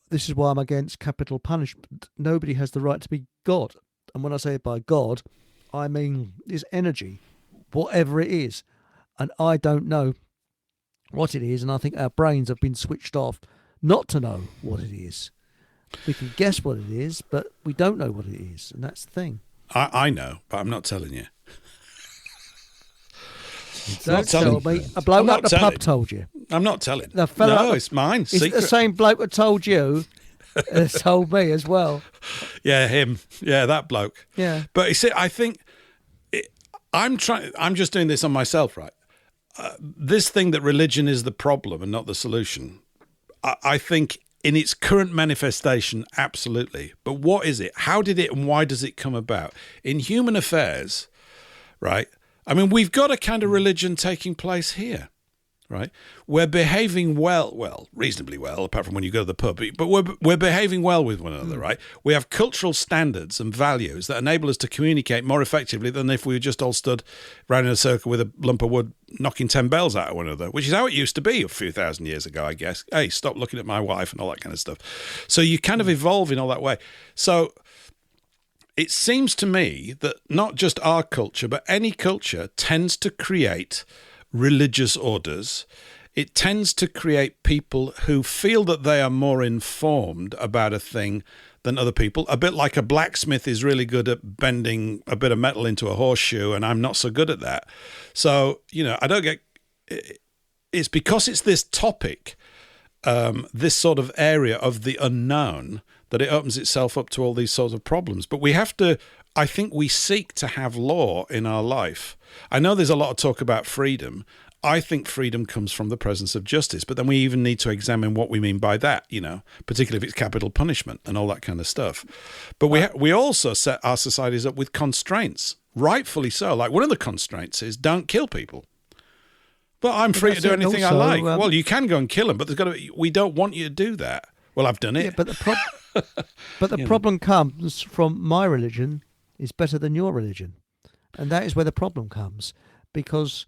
this is why I'm against capital punishment. Nobody has the right to be God. And when I say by God, I mean this energy, whatever it is. And I don't know what it is. And I think our brains have been switched off not to know what it is. We can guess what it is, but we don't know what it is. And that's the thing. I know, but I'm not telling you. Don't tell me. A bloke at the pub told you. I'm not telling. The fella no, it's mine. It's Secret. the same bloke that told you has told me as well. Yeah, him. Yeah, that bloke. Yeah. But you see, I think I'm just doing this on myself, right? This thing that religion is the problem and not the solution. I think in its current manifestation, absolutely. But what is it? How did it and why does it come about? In human affairs, right? I mean, we've got a kind of religion taking place here, right? We're behaving well, reasonably well, apart from when you go to the pub, but we're behaving well with one another, right? We have cultural standards and values that enable us to communicate more effectively than if we were just all stood round in a circle with a lump of wood knocking 10 bells out of one another, which is how it used to be a few thousand years ago, I guess. Hey, stop looking at my wife and all that kind of stuff. So you kind of evolve in all that way. So it seems to me that not just our culture, but any culture tends to create religious orders. It tends to create people who feel that they are more informed about a thing than other people. A bit like a blacksmith is really good at bending a bit of metal into a horseshoe, and I'm not so good at that. So, I don't get... It's because it's this topic, this sort of area of the unknown, that it opens itself up to all these sorts of problems. But we have to... I think we seek to have law in our life. I know there's a lot of talk about freedom. I think freedom comes from the presence of justice, but then we even need to examine what we mean by that, particularly if it's capital punishment and all that kind of stuff. But we also set our societies up with constraints, rightfully so. Like one of the constraints is don't kill people. But I'm free to do anything I like. Well, you can go and kill them, but we don't want you to do that. Well, I've done it. Yeah, but the problem comes from my religion is better than your religion. And that is where the problem comes, because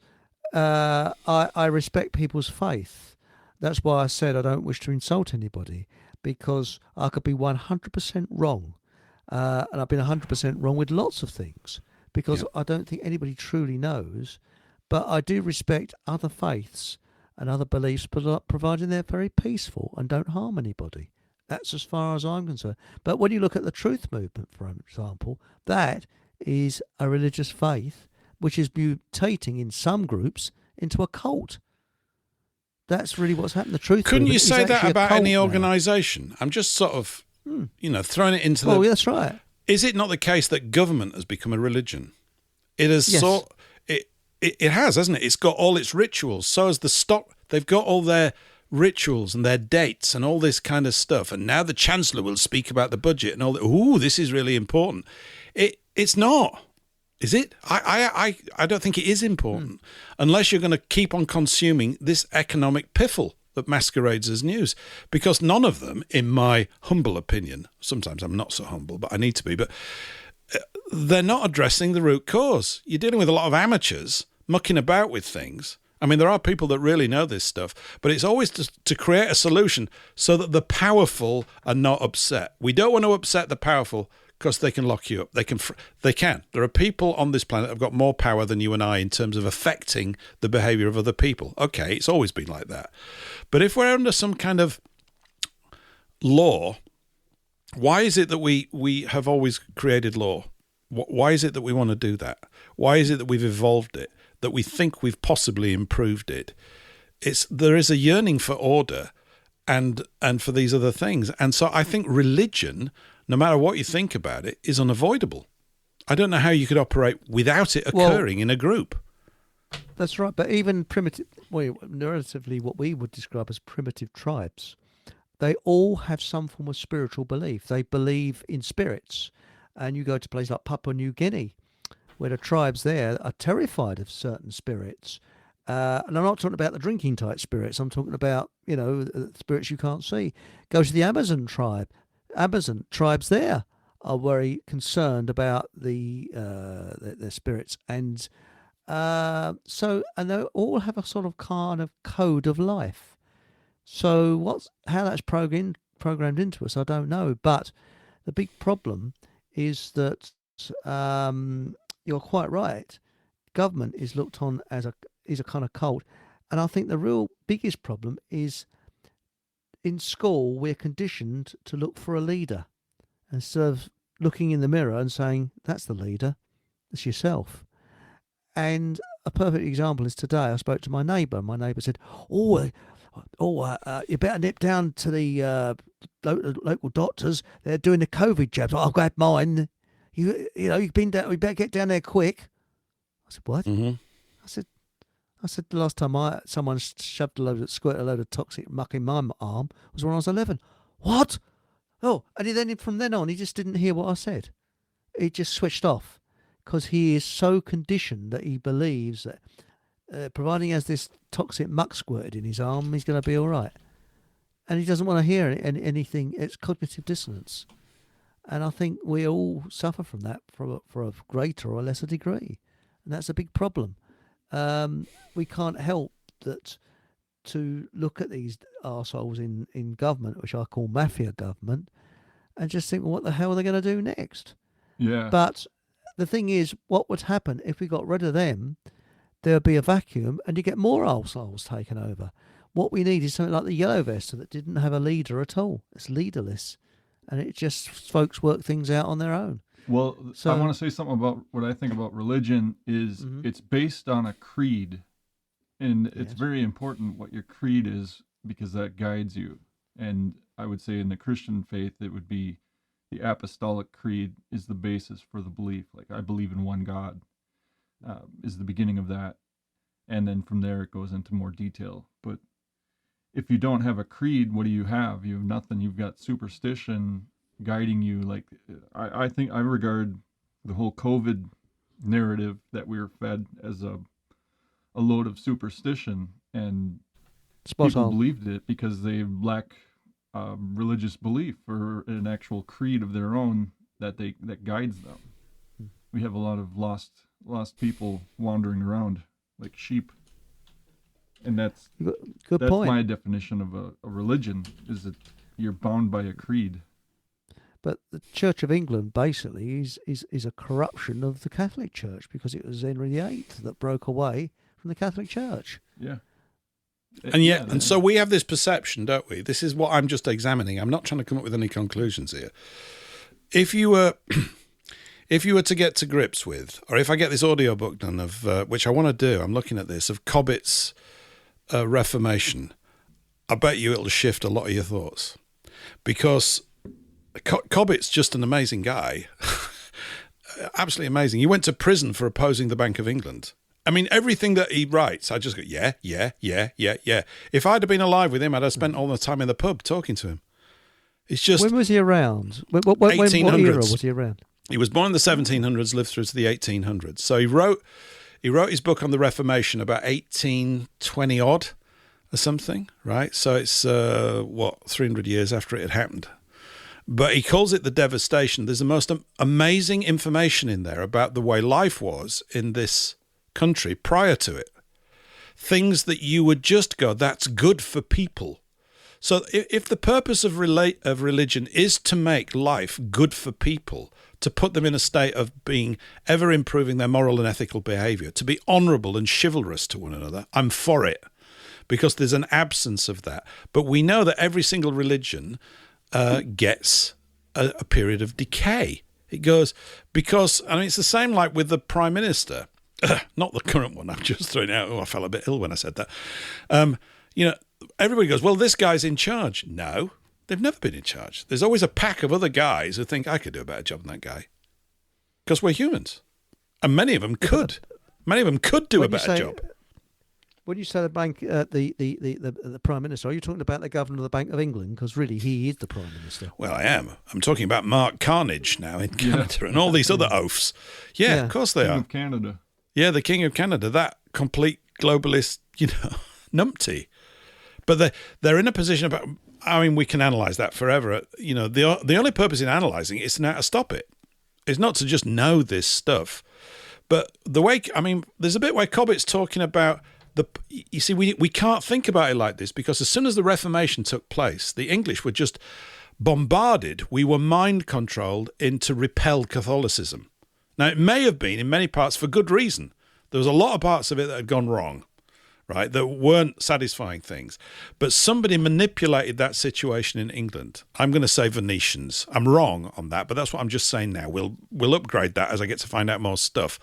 I respect people's faith. That's why I said I don't wish to insult anybody, because I could be 100% wrong. And I've been 100% wrong with lots of things, because I don't think anybody truly knows. But I do respect other faiths and other beliefs, providing they're very peaceful and don't harm anybody. That's as far as I'm concerned. But when you look at the truth movement, for example, that is a religious faith which is mutating in some groups into a cult. That's really what's happened. The truth Couldn't movement you say is that actually about a cult any now. organisation? I'm just sort of, throwing it into Well, that's right. Is it not the case that government has become a religion? It has Yes. It has, hasn't it? It's got all its rituals. So has the stock. They've got all their rituals and their dates and all this kind of stuff. And now the Chancellor will speak about the budget and all that. Ooh, this is really important. It's not, is it? I don't think it is important unless you're going to keep on consuming this economic piffle that masquerades as news. Because none of them, in my humble opinion, sometimes I'm not so humble, but I need to be, but they're not addressing the root cause. You're dealing with a lot of amateurs mucking about with things. I mean, there are people that really know this stuff, but it's always to create a solution so that the powerful are not upset. We don't want to upset the powerful because they can lock you up. They can. There are people on this planet that have got more power than you and I in terms of affecting the behavior of other people. Okay, it's always been like that. But if we're under some kind of law, why is it that we have always created law? Why is it that we want to do that? Why is it that we've evolved it, that we think we've possibly improved it? There is a yearning for order and for these other things. And so I think religion no matter what you think about it, is unavoidable. I don't know how you could operate without it occurring in a group. That's right. But even primitive, relatively what we would describe as primitive tribes, they all have some form of spiritual belief. They believe in spirits. And you go to places like Papua New Guinea, where the tribes there are terrified of certain spirits. And I'm not talking about the drinking type spirits. I'm talking about, spirits you can't see. Go to the Amazon tribe. Amazon tribes there are very concerned about their spirits. And and they all have a sort of kind of code of life. So how that's programmed into us, I don't know. But the big problem is that you're quite right. Government is looked on as a kind of cult, and I think the real biggest problem is in school we're conditioned to look for a leader instead of looking in the mirror and saying that's the leader, it's yourself. And a perfect example is today I spoke to my neighbour. My neighbour said, you better nip down to the local doctors. They're doing the COVID jabs. I'll grab mine. You've been down. We better get down there quick. I said, what? Mm-hmm. I said the last time someone squirted a load of toxic muck in my arm was when I was 11. What? Oh, and then from then on, he just didn't hear what I said. He just switched off because he is so conditioned that he believes that providing he has this toxic muck squirted in his arm, he's going to be all right. And he doesn't want to hear anything. It's cognitive dissonance. And I think we all suffer from that for a greater or lesser degree. And that's a big problem. We can't help to look at these arseholes in government, which I call mafia government, and just think, well, what the hell are they going to do next? Yeah. But the thing is, what would happen if we got rid of them? There would be a vacuum and you get more arseholes taken over. What we need is something like the Yellow Vest that didn't have a leader at all. It's leaderless. And it just, folks work things out on their own. Well, I want to say something about what I think about religion is it's based on a creed. And it's very important what your creed is because that guides you. And I would say in the Christian faith, it would be the apostolic creed is the basis for the belief. Like, I believe in one God is the beginning of that. And then from there, it goes into more detail. But if you don't have a creed, what do you have? You have nothing. You've got superstition guiding you. Like, I think I regard the whole COVID narrative that we were fed as a load of superstition, and people believed it because they lack religious belief or an actual creed of their own that guides them. We have a lot of lost people wandering around like sheep, and that's point. My definition of a religion is that you're bound by a creed. But the Church of England basically is a corruption of the Catholic Church because it was Henry VIII that broke away from the Catholic Church. Yeah. And so we have this perception, don't we? This is what I'm just examining. I'm not trying to come up with any conclusions here. If you were to get to grips with, or if I get this audiobook done of, which I want to do, I'm looking at this, of Cobbett's Reformation, I bet you it'll shift a lot of your thoughts. Because Cobbett's just an amazing guy. Absolutely amazing. He went to prison for opposing the Bank of England. I mean, everything that he writes, I just go, yeah. If I'd have been alive with him, I'd have spent all the time in the pub talking to him. It's just... When was he around? What 1800s. What era was he around? He was born in the 1700s, lived through to the 1800s. So he wrote his book on the Reformation about 1820 odd or something, right? So it's 300 years after it had happened. But he calls it the devastation. There's the most amazing information in there about the way life was in this country prior to it. Things that you would just go, that's good for people. So if the purpose of religion is to make life good for people, to put them in a state of being ever improving their moral and ethical behavior, to be honorable and chivalrous to one another, I'm for it, because there's an absence of that. But we know that every single religion gets a period of decay. It goes, because, I mean, it's the same like with the Prime Minister, not the current one, I'm just throwing out, I felt a bit ill when I said that. Everybody goes, well, this guy's in charge. No, They've never been in charge. There's always a pack of other guys who think, I could do a better job than that guy. Because we're humans. And many of them could. Many of them could do a better job. When you say the bank, the Prime Minister, are you talking about the Governor of the Bank of England? Because really, he is the Prime Minister. Well, I am. I'm talking about Mark Carnage now in Canada and all these other oafs. Yeah, of course they King are. of Canada. Yeah, the King of Canada, that complete globalist, numpty. But they're in a position about, I mean, we can analyse that forever. The only purpose in analysing it is now to stop it. It's not to just know this stuff. But there's a bit where Cobbett's talking about you see, we can't think about it like this because as soon as the Reformation took place, the English were just bombarded. We were mind controlled into repel Catholicism. Now, it may have been in many parts for good reason. There was a lot of parts of it that had gone wrong, right, that weren't satisfying things. But somebody manipulated that situation in England. I'm going to say Venetians. I'm wrong on that, but that's what I'm just saying now. We'll upgrade that as I get to find out more stuff.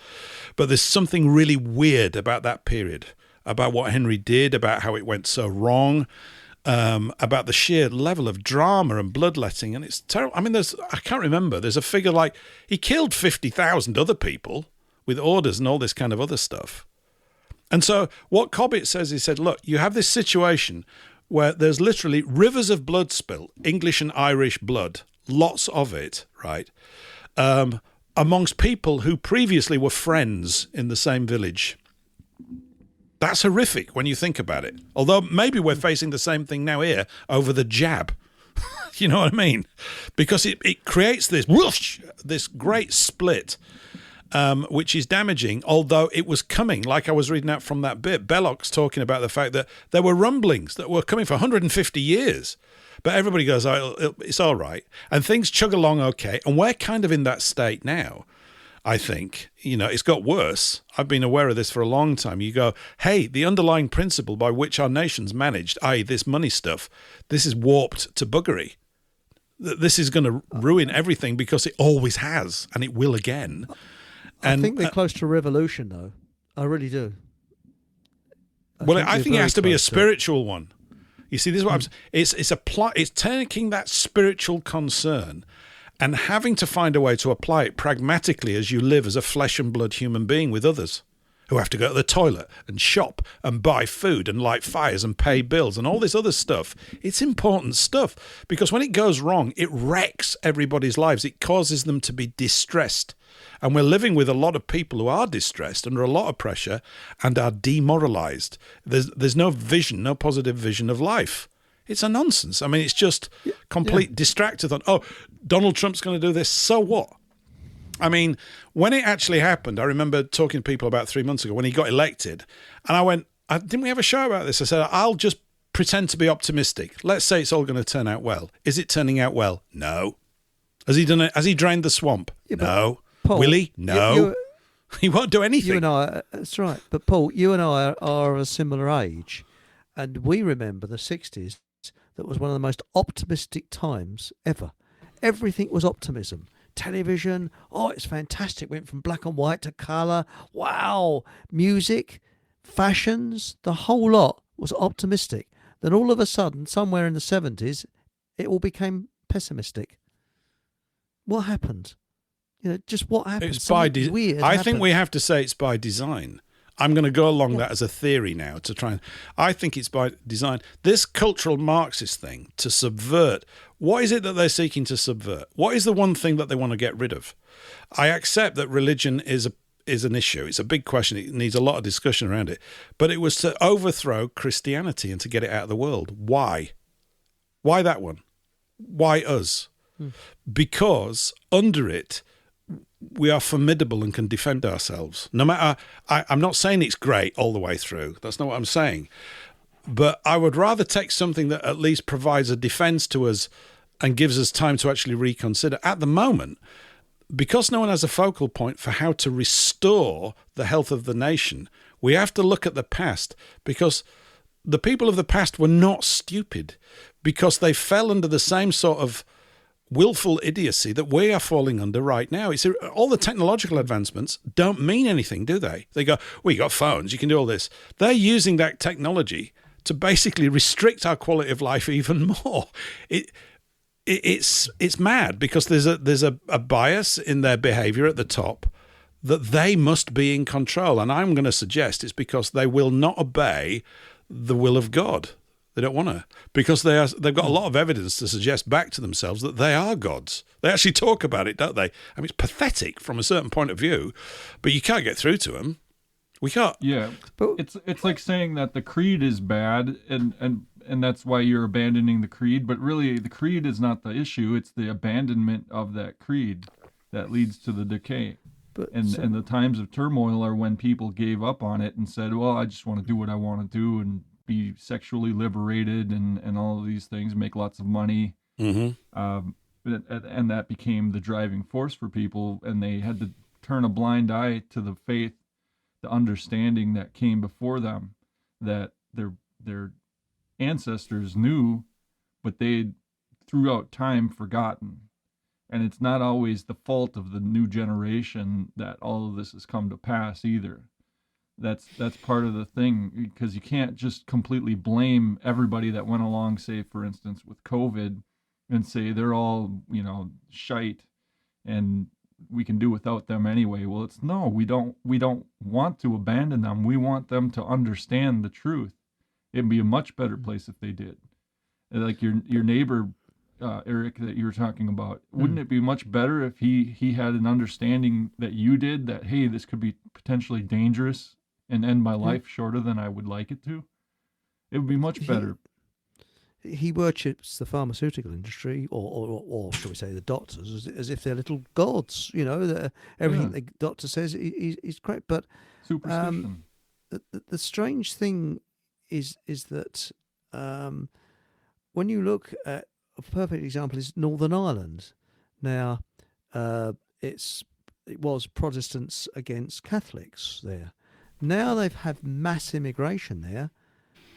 But there's something really weird about that period, about what Henry did, about how it went so wrong, about the sheer level of drama and bloodletting. And it's terrible. I mean, I can't remember. There's a figure like he killed 50,000 other people with orders and all this kind of other stuff. And so what Cobbett says, he said, look, you have this situation where there's literally rivers of blood spilt, English and Irish blood, lots of it, right, amongst people who previously were friends in the same village. That's horrific when you think about it. Although maybe we're facing the same thing now here over the jab. You know what I mean? Because it creates this whoosh, this great split, which is damaging, although it was coming, like I was reading out from that bit. Belloc's talking about the fact that there were rumblings that were coming for 150 years. But everybody goes, oh, it's all right. And things chug along okay. And we're kind of in that state now. I think, it's got worse. I've been aware of this for a long time. You go, hey, the underlying principle by which our nation's managed, i.e. this money stuff, this is warped to buggery. This is going to ruin everything because it always has, and it will again. I think they're close to revolution, though. I really do. I think it has to be a spiritual one. You see, this is what I'm saying. It's taking that spiritual concern and having to find a way to apply it pragmatically as you live as a flesh and blood human being with others who have to go to the toilet and shop and buy food and light fires and pay bills and all this other stuff. It's important stuff because when it goes wrong, it wrecks everybody's lives. It causes them to be distressed. And we're living with a lot of people who are distressed, under a lot of pressure, and are demoralized. There's no vision, no positive vision of life. It's a nonsense. I mean, it's just complete distracted on, oh, Donald Trump's going to do this, so what? I mean, when it actually happened, I remember talking to people about 3 months ago when he got elected, and I went, didn't we have a show about this? I said, I'll just pretend to be optimistic. Let's say it's all going to turn out well. Is it turning out well? No. Has he done it? Has he drained the swamp? No. Paul, will he? No. He won't do anything. You and I, that's right. But Paul, you and I are a similar age, and we remember the 60s. That was one of the most optimistic times ever. Everything was optimism. Television, oh, it's fantastic. Went from black and white to colour. Wow. Music, fashions, the whole lot was optimistic. Then all of a sudden, somewhere in the 70s, it all became pessimistic. What happened? Just what happened? It's by weird. I think we have to say it's by design. I'm going to go along that as a theory now to try and... I think it's by design. This cultural Marxist thing to subvert, what is it that they're seeking to subvert? What is the one thing that they want to get rid of? I accept that religion is an issue. It's a big question. It needs a lot of discussion around it. But it was to overthrow Christianity and to get it out of the world. Why? Why that one? Why us? Because under it, we are formidable and can defend ourselves. No matter, I'm not saying it's great all the way through. That's not what I'm saying. But I would rather take something that at least provides a defense to us and gives us time to actually reconsider. At the moment, because no one has a focal point for how to restore the health of the nation, we have to look at the past, because the people of the past were not stupid, because they fell under the same sort of willful idiocy that we are falling under right now. It's all the technological advancements don't mean anything, do they? They go, well, you got phones, you can do all this. They're using that technology to basically restrict our quality of life even more. it's mad because there's a bias in their behavior at the top that they must be in control. And I'm going to suggest it's because they will not obey the will of God. They don't want to, because they've got a lot of evidence to suggest back to themselves that they are gods. They actually talk about it, don't they? I mean, it's pathetic from a certain point of view, but you can't get through to them. We can't. Yeah, but it's like saying that the creed is bad, and that's why you're abandoning the creed. But really, the creed is not the issue. It's the abandonment of that creed that leads to the decay. And the times of turmoil are when people gave up on it and said, well, I just want to do what I want to do and be sexually liberated and all of these things, make lots of money. Mm-hmm. And that became the driving force for people, and they had to turn a blind eye to the faith, the understanding that came before them, that their ancestors knew, but they'd throughout time forgotten. And it's not always the fault of the new generation that all of this has come to pass either. That's part of the thing, because you can't just completely blame everybody that went along, say, for instance, with COVID, and say they're all, shite and we can do without them anyway. Well, we don't want to abandon them. We want them to understand the truth. It'd be a much better place if they did. Like your neighbor, Eric, that you were talking about, wouldn't it be much better if he had an understanding that you did, that, hey, this could be potentially dangerous and end my life shorter than I would like it to? It would be much better. He worships the pharmaceutical industry, or shall we say the doctors, as if they're little gods. Everything the doctor says is correct. But superstition. The strange thing is that when you look at, a perfect example is Northern Ireland. Now, it was Protestants against Catholics there. Now they've had mass immigration there.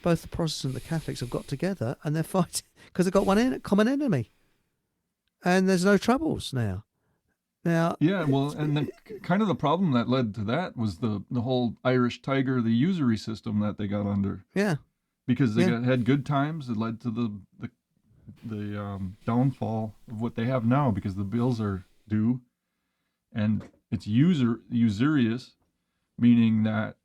Both the Protestants and the Catholics have got together and they're fighting because they've got one common enemy. And there's no troubles now. Yeah, well, and kind of the problem that led to that was the whole Irish Tiger, the usury system that they got under. Yeah. Because they had good times. It led to the downfall of what they have now, because the bills are due. And it's usurious, meaning that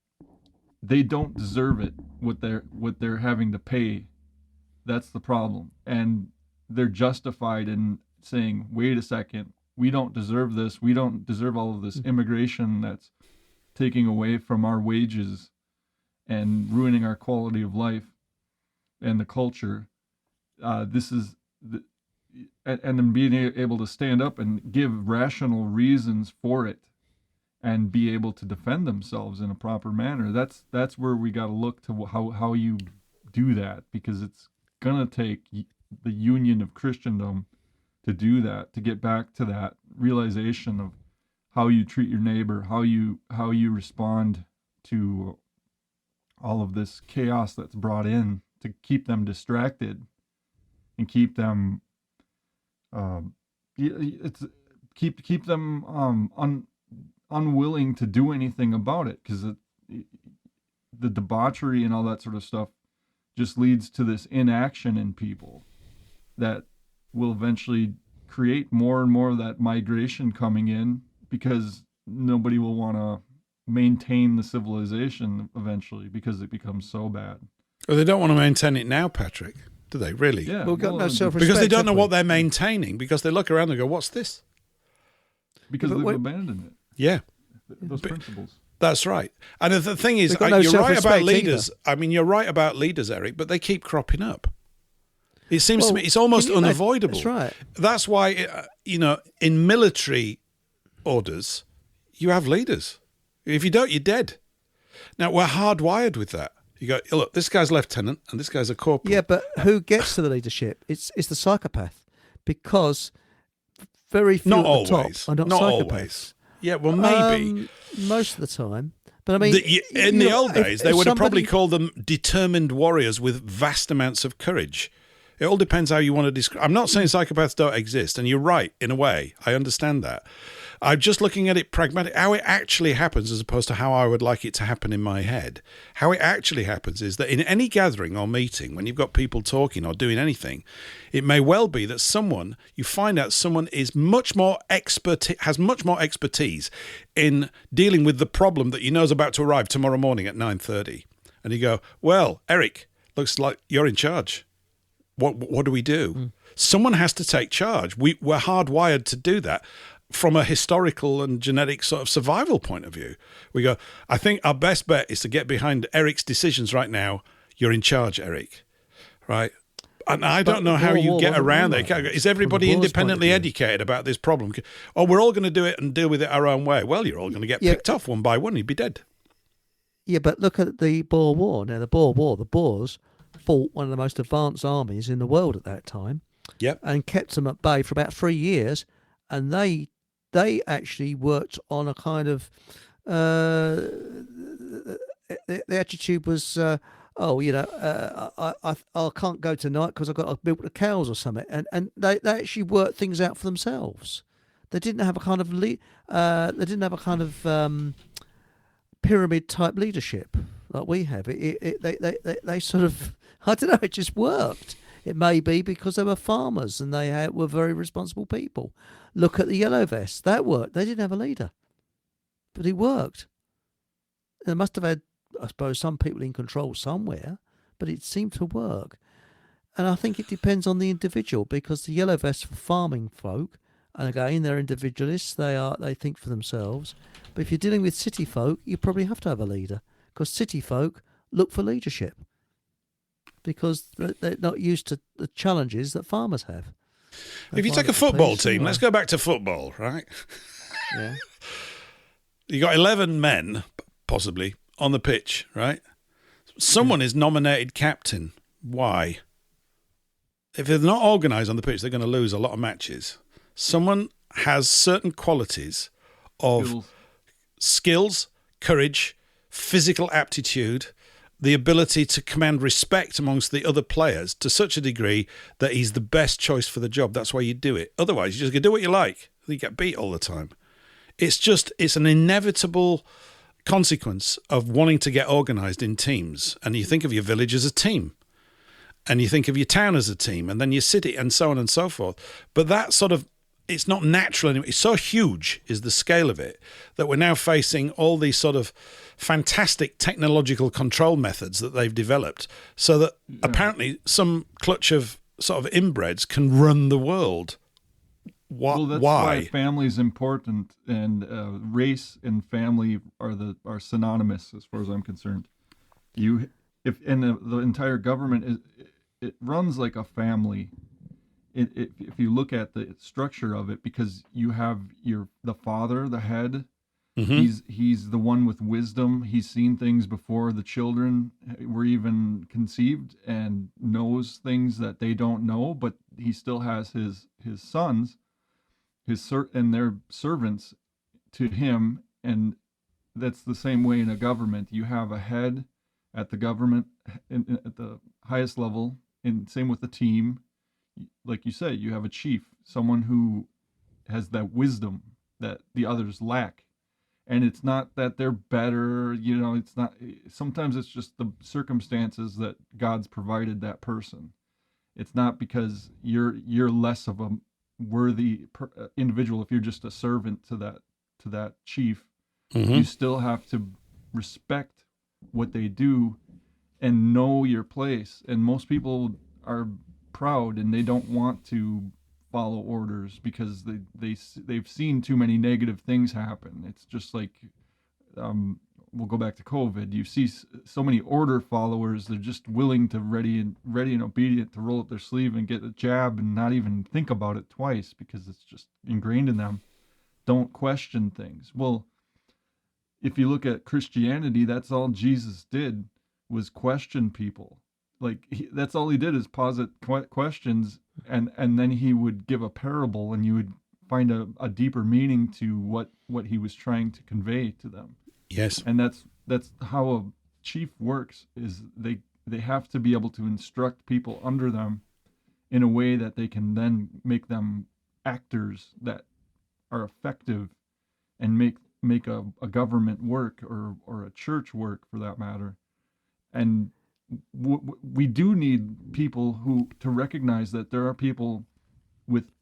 they don't deserve it, what they're having to pay. That's the problem. And they're justified in saying, wait a second, we don't deserve this. We don't deserve all of this immigration that's taking away from our wages and ruining our quality of life and the culture. And then being able to stand up and give rational reasons for it and be able to defend themselves in a proper manner. That's where we got to look to how you do that, because it's gonna take the union of Christendom to do that, to get back to that realization of how you treat your neighbor, how you respond to all of this chaos that's brought in, to keep them distracted and keep them keep them unwilling to do anything about it, because the debauchery and all that sort of stuff just leads to this inaction in people that will eventually create more and more of that migration coming in, because nobody will want to maintain the civilization eventually, because it becomes so bad. Well, they don't want to maintain it now, Patrick, do they, really? Yeah, we've got no self-respect. Because they don't know what they're maintaining, because they look around and go, what's this? Because they've abandoned it. Yeah. Those principles. That's right. And the thing is, no you're right about leaders. either. I mean, you're right about leaders, Eric, but they keep cropping up. It seems to me it's almost unavoidable. That's right. That's why, in military orders, you have leaders. If you don't, you're dead. Now, we're hardwired with that. You go, look, this guy's lieutenant and this guy's a corporal. Yeah, but who gets to the leadership? It's the psychopath, because very few not at always. the top are not psychopaths. Always. Yeah, well, maybe. Most of the time. But I mean, in the old days, they would have probably called them determined warriors with vast amounts of courage. It all depends how you want to describe. I'm not saying psychopaths don't exist, and you're right in a way. I understand that. I'm just looking at it pragmatic, how it actually happens as opposed to how I would like it to happen in my head. How it actually happens is that in any gathering or meeting, when you've got people talking or doing anything, it may well be that you find out someone is has much more expertise in dealing with the problem that you know is about to arrive tomorrow morning at 9:30. And you go, well, Eric, looks like you're in charge. What do we do? Someone has to take charge. We're hardwired to do that from a historical and genetic sort of survival point of view. We go, I think our best bet is to get behind Eric's decisions right now. You're in charge, Eric. Right? And I don't know how you get around that. Is everybody independently educated about this problem? Oh, we're all going to do it and deal with it our own way. Well, you're all going to get picked off one by one. You'd be dead. Yeah, but look at the Boer War. Now, the Boers fought one of the most advanced armies in the world at that time. Yep. And kept them at bay for about 3 years. And they actually worked on a kind of the attitude was, I can't go tonight because I've got to milk the cows or something. And they actually worked things out for themselves. They didn't have a kind of pyramid type leadership like we have. They sort of, I don't know, it just worked. It may be because they were farmers and they were very responsible people. Look at the Yellow Vests. That worked. They didn't have a leader, but it worked. They must have had, I suppose, some people in control somewhere, but it seemed to work. And I think it depends on the individual, because the Yellow Vests for farming folk, and again, they're individualists. They think for themselves. But if you're dealing with city folk, you probably have to have a leader, because city folk look for leadership, because they're not used to the challenges that farmers have. If you take a football team, let's go back to football, right? Yeah. You got 11 men, possibly, on the pitch, right? Someone is nominated captain. Why? If they're not organised on the pitch, they're going to lose a lot of matches. Someone has certain qualities of skills, courage, physical aptitude, the ability to command respect amongst the other players to such a degree that he's the best choice for the job. That's why you do it. Otherwise, you're just going to do what you like. You get beat all the time. It's an inevitable consequence of wanting to get organised in teams. And you think of your village as a team, and you think of your town as a team, and then your city, and so on and so forth. But that sort of, it's not natural anymore. It's so huge is the scale of it that we're now facing all these sort of fantastic technological control methods that they've developed, so that apparently some clutch of sort of inbreds can run the world. Well, that's why family is important, and race and family are synonymous as far as I'm concerned. The entire government it runs like a family. If you look at the structure of it, because you have the father, the head. Mm-hmm. He's the one with wisdom. He's seen things before the children were even conceived, and knows things that they don't know. But he still has his sons, and their servants to him, and that's the same way in a government. You have a head at the government at the highest level, and same with the team. Like you say, you have a chief, someone who has that wisdom that the others lack. And it's not that they're better, it's not, sometimes it's just the circumstances that God's provided that person. It's not because you're less of a worthy individual if you're just a servant to that chief. Mm-hmm. You still have to respect what they do and know your place. And most people are proud and they don't want to follow orders because they've seen too many negative things happen. It's just like we'll go back to COVID. You see so many order followers. They're just willing to ready and obedient to roll up their sleeve and get a jab and not even think about it twice because it's just ingrained in them. Don't question things. Well, if you look at Christianity, that's all Jesus did was question people. Like that's all he did is posit questions, and then he would give a parable, and you would find a deeper meaning to what he was trying to convey to them. Yes, and that's how a chief works. Is they have to be able to instruct people under them in a way that they can then make them actors that are effective and make a government work or a church work for that matter. And we do need people who to recognize that there are people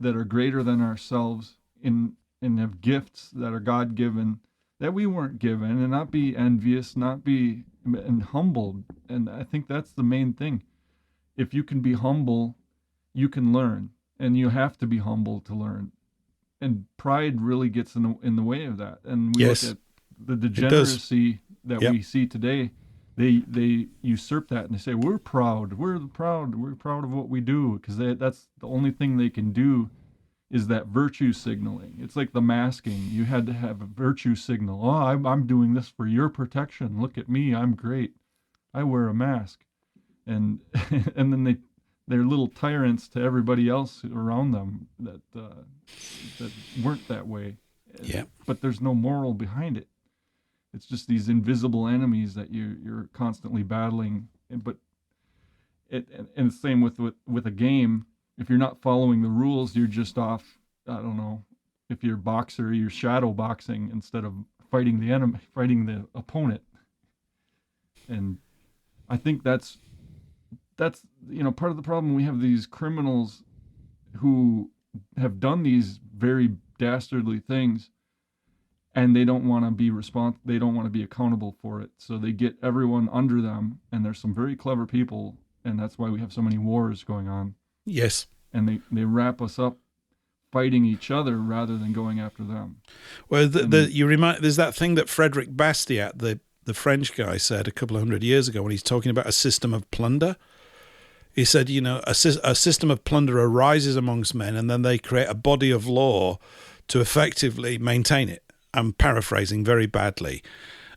that are greater than ourselves and have gifts that are God-given that we weren't given, and not be envious, and humbled. And I think that's the main thing. If you can be humble, you can learn, and you have to be humble to learn. And pride really gets in the way of that. And we look at the degeneracy that we see today. They usurp that and they say, we're proud of what we do, because that's the only thing they can do is that virtue signaling. It's like the masking. You had to have a virtue signal. Oh, I'm doing this for your protection. Look at me, I'm great. I wear a mask. And and then they're little tyrants to everybody else around them that weren't that way. Yeah. But there's no moral behind it. It's just these invisible enemies that you're constantly battling. And the same with a game. If you're not following the rules, you're just off. I don't know. If you're a boxer, you're shadow boxing instead of fighting the opponent. And I think that's part of the problem. We have these criminals who have done these very dastardly things, and they don't want to be they don't want to be accountable for it. So they get everyone under them, and there's some very clever people, and that's why we have so many wars going on. Yes. And they wrap us up fighting each other rather than going after them. Well, there's that thing that Frederick Bastiat, the French guy, said a couple of 100 years ago when he's talking about a system of plunder. He said, a system of plunder arises amongst men, and then they create a body of law to effectively maintain it. I'm paraphrasing very badly.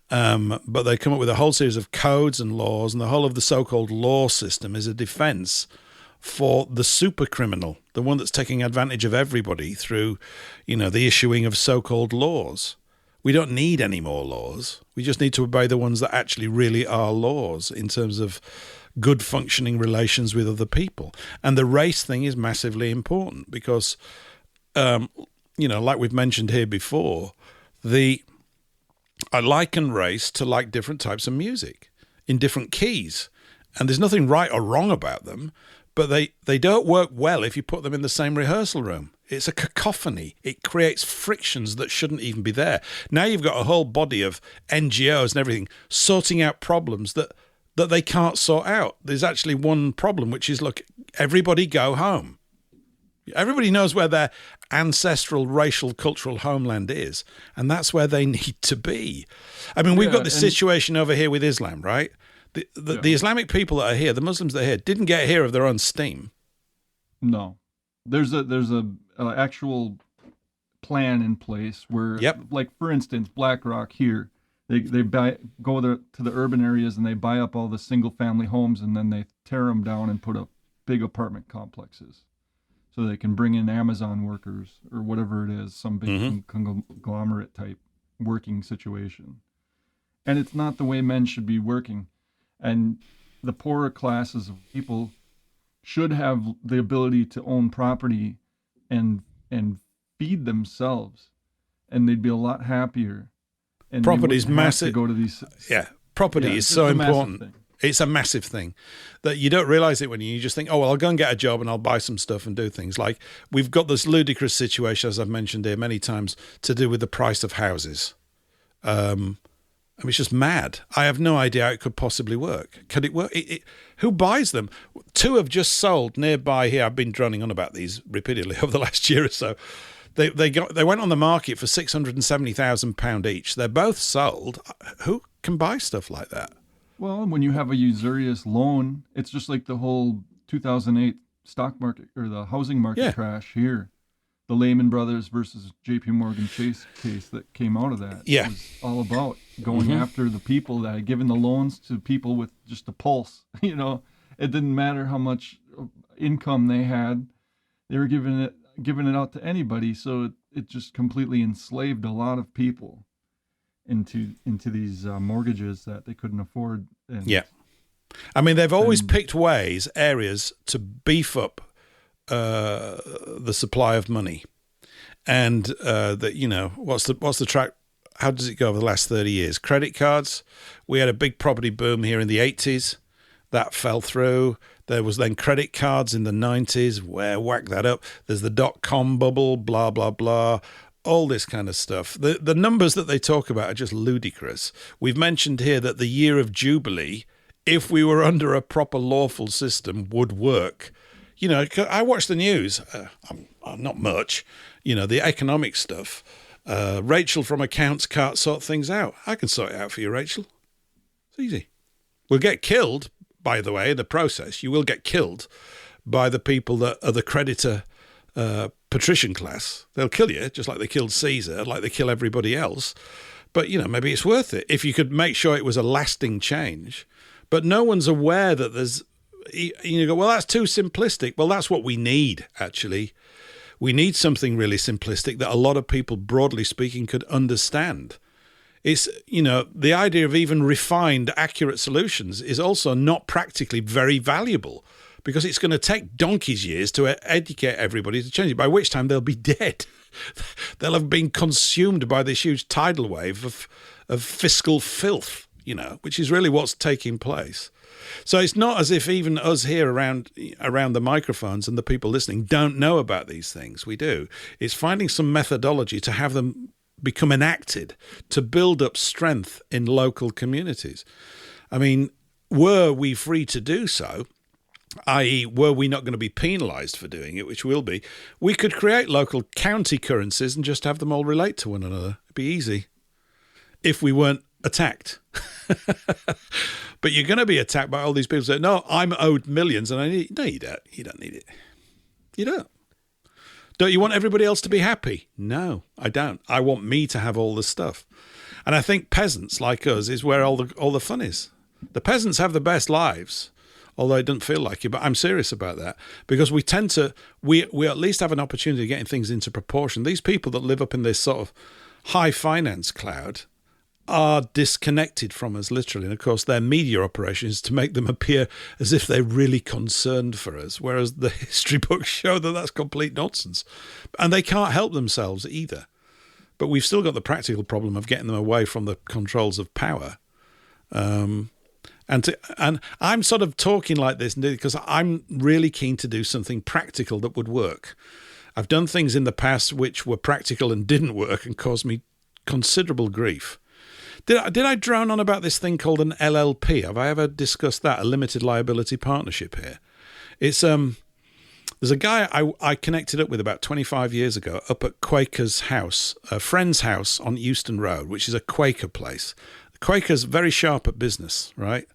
But they come up with a whole series of codes and laws, and the whole of the so-called law system is a defense for the super criminal, the one that's taking advantage of everybody through, the issuing of so-called laws. We don't need any more laws. We just need to obey the ones that actually really are laws in terms of good functioning relations with other people. And the race thing is massively important because, like we've mentioned here before, I liken race to like different types of music in different keys. And there's nothing right or wrong about them, but they don't work well if you put them in the same rehearsal room. It's a cacophony. It creates frictions that shouldn't even be there. Now you've got a whole body of NGOs and everything sorting out problems that they can't sort out. There's actually one problem, which is, look, everybody go home. Everybody knows where their ancestral, racial, cultural homeland is, and that's where they need to be. I mean, we've got this situation over here with Islam, right? The Islamic people that are here, the Muslims that are here, didn't get here of their own steam. No, there's a actual plan in place where, like for instance, BlackRock here, they go to the urban areas and they buy up all the single family homes and then they tear them down and put up big apartment complexes, so they can bring in Amazon workers or whatever it is, some big conglomerate type working situation. And it's not the way men should be working. And the poorer classes of people should have the ability to own property and feed themselves, and they'd be a lot happier. And property is massive. To go to these, property is so important. It's a massive thing that you don't realize it when you just think, oh, well, I'll go and get a job and I'll buy some stuff and do things. Like we've got this ludicrous situation, as I've mentioned here many times, to do with the price of houses. It's just mad. I have no idea how it could possibly work. Could it work? Who buys them? Two have just sold nearby here. I've been droning on about these repeatedly over the last year or so. They went on the market for £670,000 each. They're both sold. Who can buy stuff like that? Well, when you have a usurious loan, it's just like the whole 2008 stock market or the housing market crash here. The Lehman Brothers versus JP Morgan Chase case that came out of that. Yeah. It was all about going after the people that had given the loans to people with just a pulse. It didn't matter how much income they had. They were giving it out to anybody. So it just completely enslaved a lot of people into these mortgages that they couldn't afford. I mean, they've always picked areas to beef up the supply of money, and that what's the track? How does it go over the last 30 years? Credit cards. We had a big property boom here in the 80s. That fell through. There was then credit cards in the 90s. Whack that up. There's the dot-com bubble, blah, blah, blah. All this kind of stuff. The numbers that they talk about are just ludicrous. We've mentioned here that the year of Jubilee, if we were under a proper lawful system, would work. I watch the news. I'm not much. The economic stuff. Rachel from accounts can't sort things out. I can sort it out for you, Rachel. It's easy. We'll get killed, by the way, in the process. You will get killed by the people that are the creditor patrician class. They'll kill you, just like they killed Caesar, like they kill everybody else. But, maybe it's worth it if you could make sure it was a lasting change. But no one's aware that there's... You go, well, that's too simplistic. Well, that's what we need, actually. We need something really simplistic that a lot of people, broadly speaking, could understand. It's, the idea of even refined, accurate solutions is also not practically very valuable because it's going to take donkey's years to educate everybody to change it, by which time they'll be dead. They'll have been consumed by this huge tidal wave of fiscal filth, which is really what's taking place. So it's not as if even us here around the microphones and the people listening don't know about these things. We do. It's finding some methodology to have them become enacted to build up strength in local communities. I mean, were we free to do so, i.e. were we not going to be penalised for doing it, which we'll be, we could create local county currencies and just have them all relate to one another. It'd be easy if we weren't attacked. But you're going to be attacked by all these people who say, no, I'm owed millions and I need it. No, you don't. You don't need it. You don't. Don't you want everybody else to be happy? No, I don't. I want me to have all the stuff. And I think peasants like us is where all the fun is. The peasants have the best lives, although it doesn't feel like it, but I'm serious about that because we tend to, we at least have an opportunity of getting things into proportion. These people that live up in this sort of high finance cloud are disconnected from us, literally. And of course, their media operation is to make them appear as if they're really concerned for us, whereas the history books show that that's complete nonsense. And they can't help themselves either. But we've still got the practical problem of getting them away from the controls of power. And I'm sort of talking like this because I'm really keen to do something practical that would work. I've done things in the past which were practical and didn't work and caused me considerable grief. Did I drone on about this thing called an LLP? Have I ever discussed that? A limited liability partnership here. It's there's a guy I connected up with about 25 years ago up at Quaker's house, a friend's house on Euston Road, which is a Quaker place. The Quakers very sharp at business, right?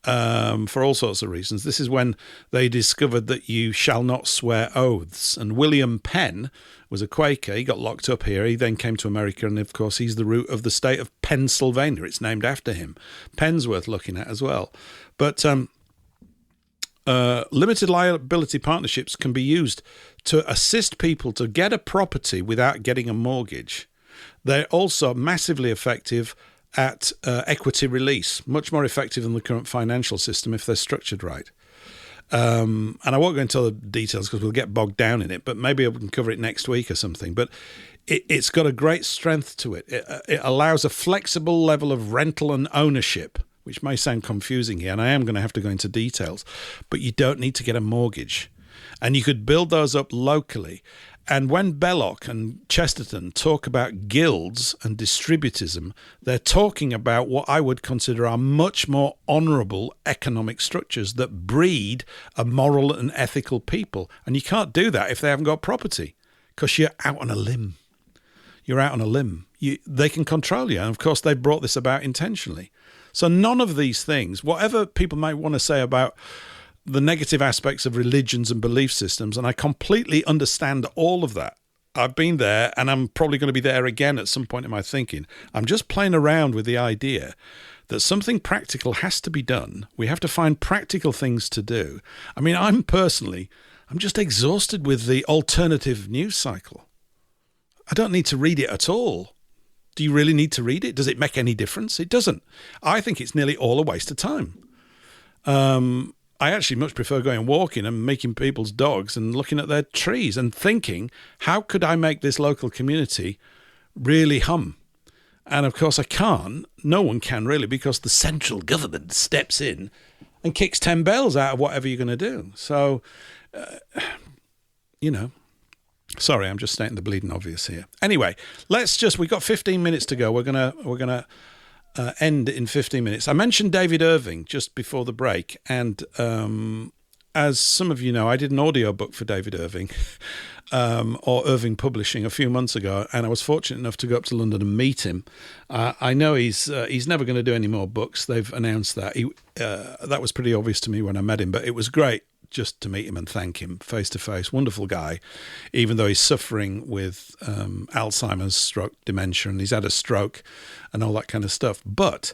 For all sorts of reasons. This is when they discovered that you shall not swear oaths. And William Penn was a Quaker. He got locked up here. He then came to America, and of course, he's the root of the state of Pennsylvania. It's named after him. Penn's worth looking at as well. But limited liability partnerships can be used to assist people to get a property without getting a mortgage. They're also massively effective at equity release, much more effective than the current financial system if they're structured right. And I won't go into all the details because we'll get bogged down in it, but maybe I can cover it next week or something. But it's got a great strength to it. It allows a flexible level of rental and ownership, which may sound confusing here, and I am going to have to go into details, but you don't need to get a mortgage. And you could build those up locally. And when Belloc and Chesterton talk about guilds and distributism, they're talking about what I would consider are much more honourable economic structures that breed a moral and ethical people. And you can't do that if they haven't got property, because you're out on a limb. You're out on a limb. They can control you. And of course, they brought this about intentionally. So none of these things, whatever people might want to say about the negative aspects of religions and belief systems, and I completely understand all of that. I've been there, and I'm probably going to be there again at some point in my thinking. I'm just playing around with the idea that something practical has to be done. We have to find practical things to do. I mean, I'm just exhausted with the alternative news cycle. I don't need to read it at all. Do you really need to read it? Does it make any difference? It doesn't. I think it's nearly all a waste of time. I actually much prefer going walking and making people's dogs and looking at their trees and thinking, how could I make this local community really hum? And of course I can't. No one can really, because the central government steps in and kicks 10 bells out of whatever you're going to do. So, sorry, I'm just stating the bleeding obvious here. Anyway, we've got 15 minutes to go. We're gonna end in 15 minutes. I mentioned David Irving just before the break, and as some of you know, I did an audiobook for David Irving, or Irving Publishing, a few months ago, and I was fortunate enough to go up to London and meet him. I know he's never going to do any more books. They've announced that. That was pretty obvious to me when I met him, but it was great just to meet him and thank him face to face. Wonderful guy, even though he's suffering with Alzheimer's, stroke, dementia, and he's had a stroke and all that kind of stuff. But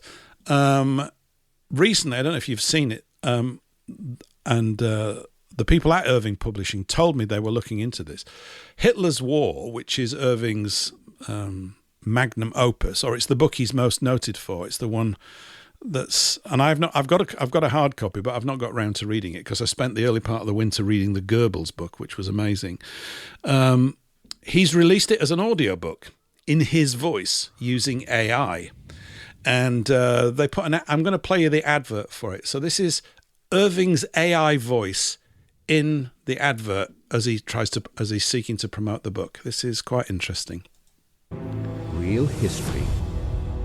recently, I don't know if you've seen it, the people at Irving Publishing told me they were looking into this. Hitler's War, which is Irving's magnum opus, or it's the book he's most noted for. It's the one that's, and I've got a hard copy, but I've not got around to reading it because I spent the early part of the winter reading the Goebbels book, which was amazing. He's released it as an audiobook in his voice using AI, and they put I'm going to play you the advert for it. So this is Irving's AI voice in the advert as he's seeking to promote the book. This is quite interesting. Real history,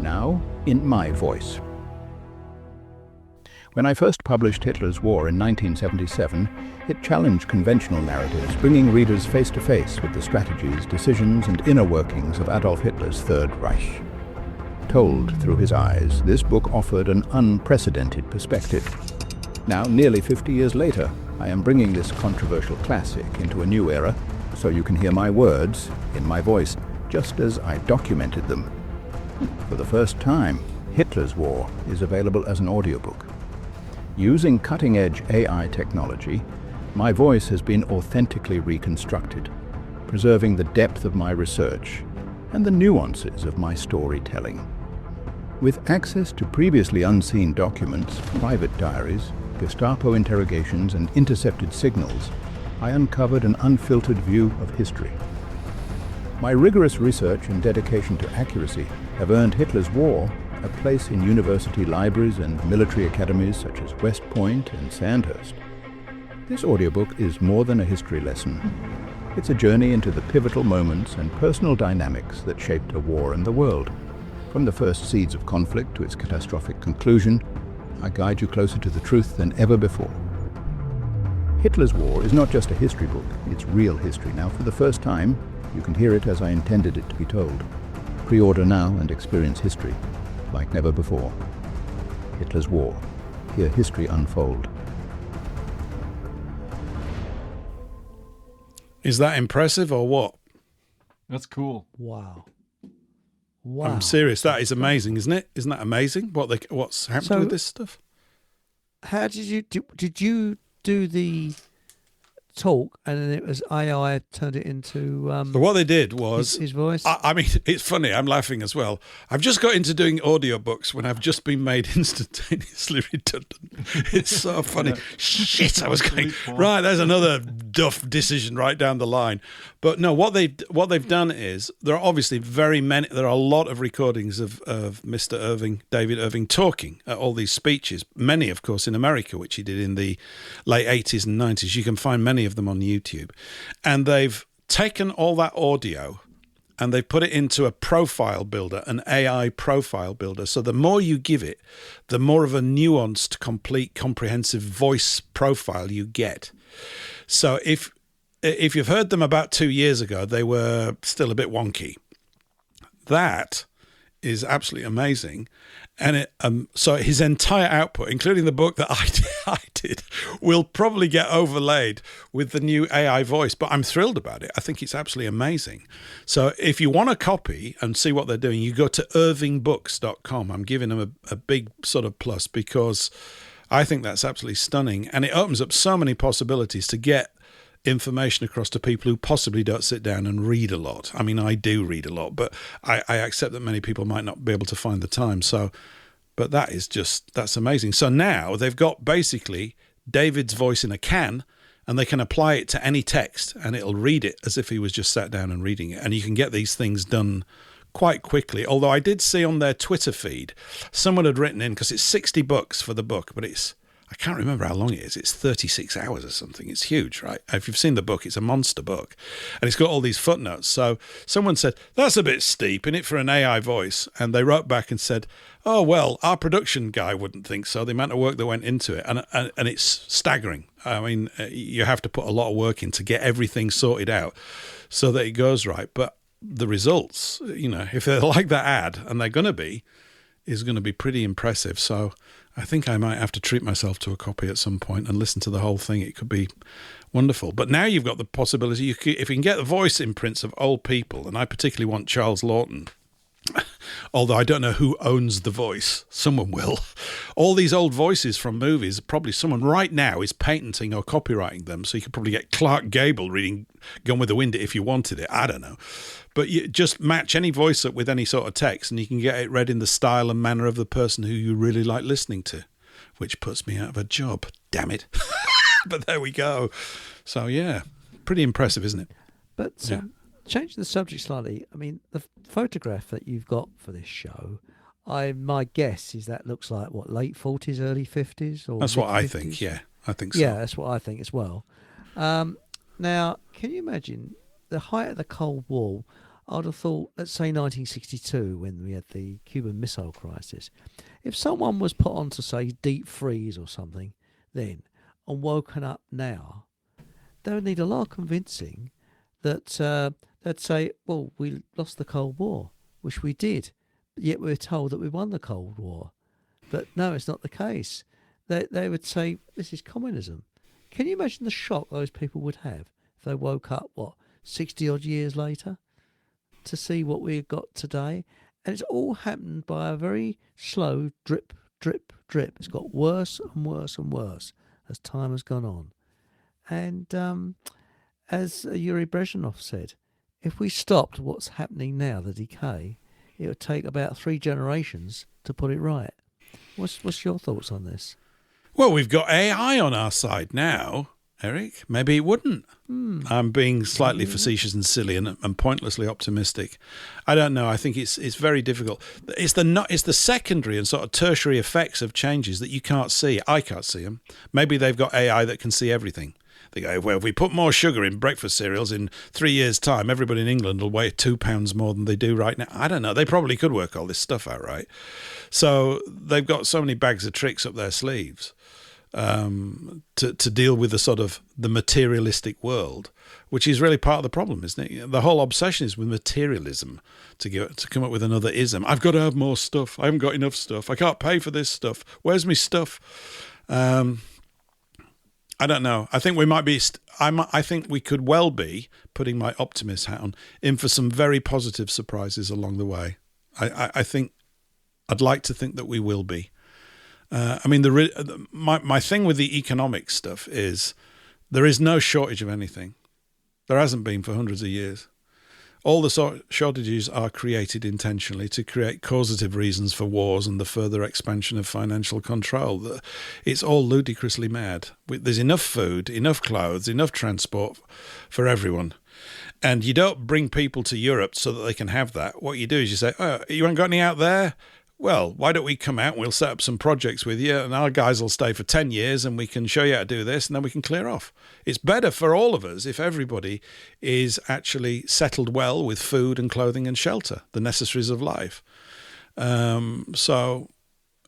now in my voice. When I first published Hitler's War in 1977, it challenged conventional narratives, bringing readers face to face with the strategies, decisions, and inner workings of Adolf Hitler's Third Reich. Told through his eyes, this book offered an unprecedented perspective. Now, nearly 50 years later, I am bringing this controversial classic into a new era, so you can hear my words in my voice, just as I documented them. For the first time, Hitler's War is available as an audiobook. Using cutting-edge AI technology, my voice has been authentically reconstructed, preserving the depth of my research and the nuances of my storytelling. With access to previously unseen documents, private diaries, Gestapo interrogations, and intercepted signals, I uncovered an unfiltered view of history. My rigorous research and dedication to accuracy have earned Hitler's War a place in university libraries and military academies such as West Point and Sandhurst. This audiobook is more than a history lesson. It's a journey into the pivotal moments and personal dynamics that shaped a war in the world. From the first seeds of conflict to its catastrophic conclusion, I guide you closer to the truth than ever before. Hitler's War is not just a history book, it's real history. Now, for the first time, you can hear it as I intended it to be told. Pre-order now and experience history like never before. Hitler's War. Hear history unfold. Is that impressive or what? That's cool. Wow. I'm serious. That is amazing, isn't it? Isn't that amazing? What's happened with this stuff? How did you do the talk, and then it was AI turned it into So what they did was his voice? I mean, it's funny, I'm laughing as well. I've just got into doing audiobooks when I've just been made instantaneously redundant. It's so funny. Yeah. Shit, I was going, right, there's another duff decision right down the line. But no, what they've done is, there are obviously there are a lot of recordings of Mr. Irving, David Irving, talking at all these speeches, many, of course, in America, which he did in the late 80s and 90s. You can find many of them on YouTube. And they've taken all that audio and they've put it into a profile builder, an AI profile builder. So the more you give it, the more of a nuanced, complete, comprehensive voice profile you get. So if you've heard them about 2 years ago, they were still a bit wonky. That is absolutely amazing. And so his entire output, including the book that I did, will probably get overlaid with the new AI voice. But I'm thrilled about it. I think it's absolutely amazing. So if you want a copy and see what they're doing, you go to irvingbooks.com. I'm giving them a big sort of plus because I think that's absolutely stunning. And it opens up so many possibilities to get information across to people who possibly don't sit down and read a lot. I mean, I do read a lot, but I accept that many people might not be able to find the time. So, but that's amazing. So now they've got basically David's voice in a can, and they can apply it to any text, and it'll read it as if he was just sat down and reading it. And you can get these things done quite quickly. Although I did see on their Twitter feed, someone had written in, because it's $60 for the book, but I can't remember how long it is. It's 36 hours or something. It's huge, right? If you've seen the book, it's a monster book. And it's got all these footnotes. So someone said, that's a bit steep, isn't it, for an AI voice? And they wrote back and said, oh, well, our production guy wouldn't think so, the amount of work that went into it. And it's staggering. I mean, you have to put a lot of work in to get everything sorted out so that it goes right. But the results, if they're like that ad, and they're going to be, is going to be pretty impressive. So I think I might have to treat myself to a copy at some point and listen to the whole thing. It could be wonderful. But now you've got the possibility, if you can get the voice imprints of old people, and I particularly want Charles Lawton, although I don't know who owns the voice. Someone will. All these old voices from movies, probably someone right now is patenting or copyrighting them, so you could probably get Clark Gable reading Gone with the Wind if you wanted it. I don't know. But you just match any voice up with any sort of text, and you can get it read in the style and manner of the person who you really like listening to, which puts me out of a job. Damn it. But there we go. So, yeah, pretty impressive, isn't it? But changing the subject slightly, I mean, the photograph that you've got for this show, my guess is that looks like, what, late 40s, early 50s? Or that's what I 50s? think, yeah. I think so. Yeah, that's what I think as well. Now, can you imagine the height of the Cold War? I'd have thought, let's say 1962, when we had the Cuban Missile Crisis. If someone was put on to, say, deep freeze or something then, and woken up now, they would need a lot of convincing that they'd say, well, we lost the Cold War, which we did, but yet we were told that we won the Cold War. But no, it's not the case. They would say, this is communism. Can you imagine the shock those people would have if they woke up, 60-odd years later, to see what we've got today? And it's all happened by a very slow drip, drip, drip. It's got worse and worse and worse as time has gone on. And as Yuri Brezhnev said, if we stopped what's happening now, the decay, it would take about 3 generations to put it right. What's your thoughts on this? Well, we've got AI on our side now, Eric. Maybe it wouldn't. I'm being slightly facetious and silly and pointlessly optimistic. I don't know. I think it's very difficult. It's the secondary and sort of tertiary effects of changes that you can't see. I can't see them. Maybe they've got AI that can see everything. They go, well, if we put more sugar in breakfast cereals in 3 years' time, everybody in England will weigh 2 pounds more than they do right now. I don't know. They probably could work all this stuff out, right? So they've got so many bags of tricks up their sleeves to deal with the sort of the materialistic world, which is really part of the problem, isn't it? The whole obsession is with materialism, to come up with another ism. I've got to have more stuff. I haven't got enough stuff. I can't pay for this stuff. Where's my stuff? I don't know. I think we might be. I think we could well be, putting my optimist hat on, in for some very positive surprises along the way. I think. I'd like to think that we will be. I mean, my thing with the economic stuff is there is no shortage of anything. There hasn't been for hundreds of years. All the shortages are created intentionally to create causative reasons for wars and the further expansion of financial control. It's all ludicrously mad. There's enough food, enough clothes, enough transport for everyone. And you don't bring people to Europe so that they can have that. What you do is you say, oh, you haven't got any out there? Well, why don't we come out and we'll set up some projects with you and our guys will stay for 10 years and we can show you how to do this and then we can clear off. It's better for all of us if everybody is actually settled well with food and clothing and shelter, the necessaries of life. So,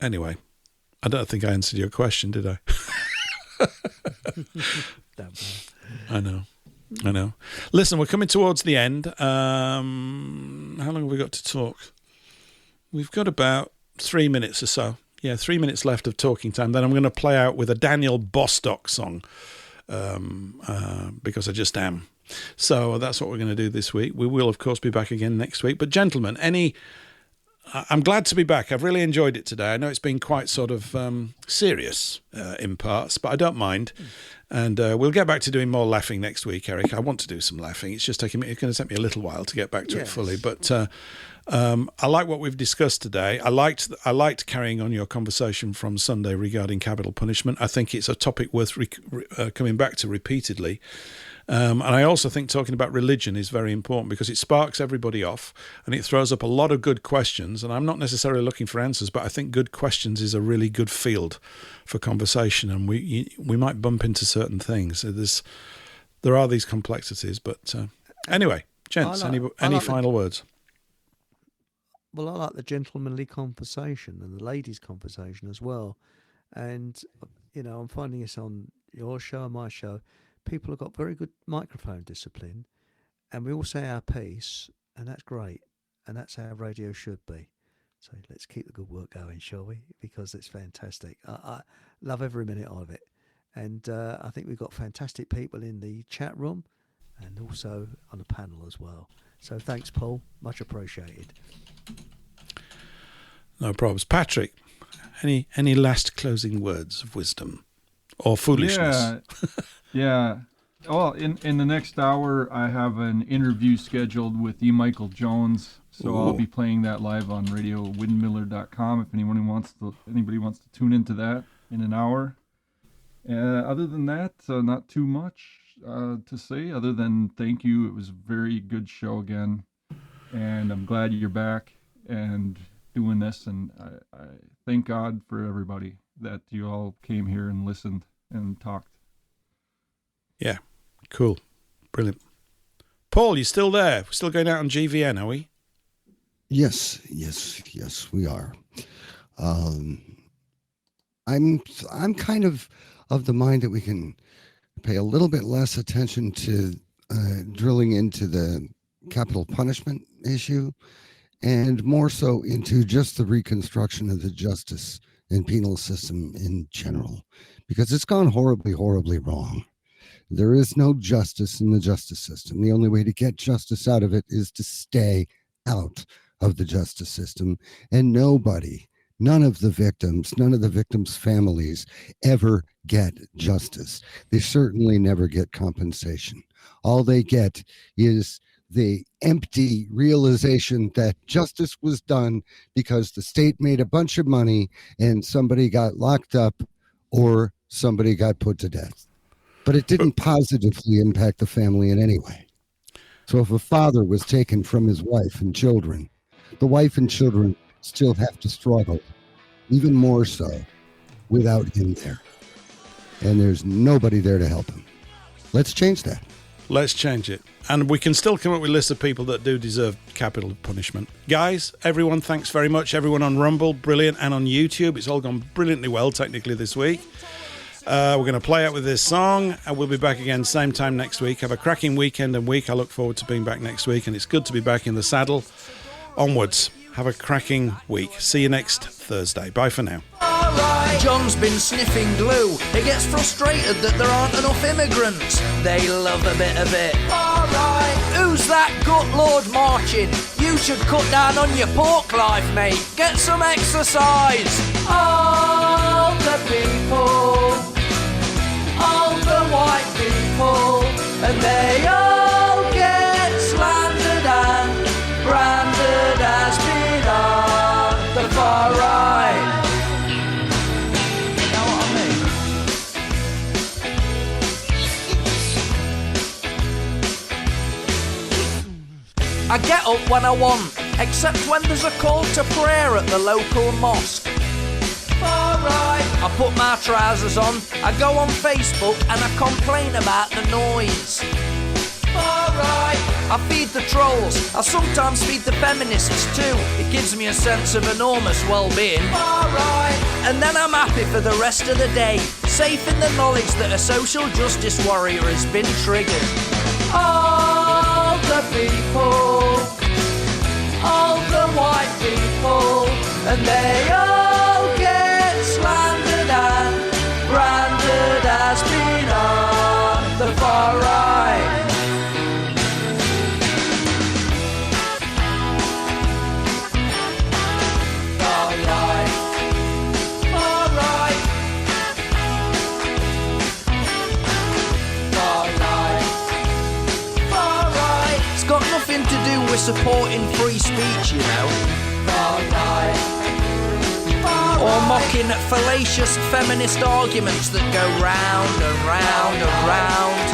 anyway, I don't think I answered your question, did I? I know. Listen, we're coming towards the end. How long have we got to talk? We've got about 3 minutes or so. Yeah, 3 minutes left of talking time. Then I'm going to play out with a Daniel Bostock song because I just am. So that's what we're going to do this week. We will, of course, be back again next week. But gentlemen, I'm glad to be back. I've really enjoyed it today. I know it's been quite sort of serious in parts, but I don't mind. And we'll get back to doing more laughing next week, Eric. I want to do some laughing. It's just going to take me a little while to get back to it fully. But I like what we've discussed today. I liked carrying on your conversation from Sunday regarding capital punishment. I think it's a topic worth coming back to repeatedly. And I also think talking about religion is very important because it sparks everybody off and it throws up a lot of good questions. And I'm not necessarily looking for answers, but I think good questions is a really good field for conversation. And we might bump into certain things. So there are these complexities. But anyway, gents, any final words? Well, I like the gentlemanly conversation and the ladies' conversation as well. And, I'm finding this on your show and my show. People have got very good microphone discipline, and we all say our piece, and that's great, and that's how radio should be. So let's keep the good work going, shall we? Because it's fantastic. I love every minute of it, and I think we've got fantastic people in the chat room, and also on the panel as well. So thanks, Paul. Much appreciated. No problems, Patrick. Any last closing words of wisdom or foolishness? Yeah. Well, in the next hour, I have an interview scheduled with E. Michael Jones, so I'll be playing that live on RadioWindmiller.com if anybody wants to tune into that in an hour. Other than that, not too much to say other than thank you. It was a very good show again, and I'm glad you're back and doing this, and I thank God for everybody that you all came here and listened and talked. Yeah, cool. Brilliant. Paul, you still there? We're still going out on GVN, are we? Yes, we are. I'm kind of the mind that we can pay a little bit less attention to drilling into the capital punishment issue and more so into just the reconstruction of the justice and penal system in general, because it's gone horribly, horribly wrong. There is no justice in the justice system. The only way to get justice out of it is to stay out of the justice system. And none of the victims' families ever get justice. They certainly never get compensation. All they get is the empty realization that justice was done because the state made a bunch of money and somebody got locked up or somebody got put to death. But it didn't positively impact the family in any way. So if a father was taken from his wife and children, the wife and children still have to struggle, even more so, without him there. And there's nobody there to help him. Let's change that. Let's change it. And we can still come up with lists of people that do deserve capital punishment. Guys, everyone, thanks very much. Everyone on Rumble, brilliant. And on YouTube, it's all gone brilliantly well technically this week. We're going to play out with this song, and we'll be back again same time next week. Have a cracking weekend and week. I look forward to being back next week, and it's good to be back in the saddle. Onwards. Have a cracking week. See you next Thursday. Bye for now. John's been sniffing glue. He gets frustrated that there aren't enough immigrants. They love a bit of it. Alright, who's that gut lord marching? You should cut down on your pork life, mate. Get some exercise. All the people, all the white people, and they all get slandered and branded as being on the far right. I get up when I want, except when there's a call to prayer at the local mosque. Alright, I put my trousers on, I go on Facebook and I complain about the noise. Alright, I feed the trolls, I sometimes feed the feminists too. It gives me a sense of enormous well-being. Alright, and then I'm happy for the rest of the day, safe in the knowledge that a social justice warrior has been triggered. All the people, all the white people, and they all get slandered and branded as being on the far right. Far right, far right, far right. Got nothing to do with supporting free speech, you know. Or mocking fallacious feminist arguments that go round and round and round.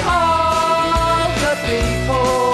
All the people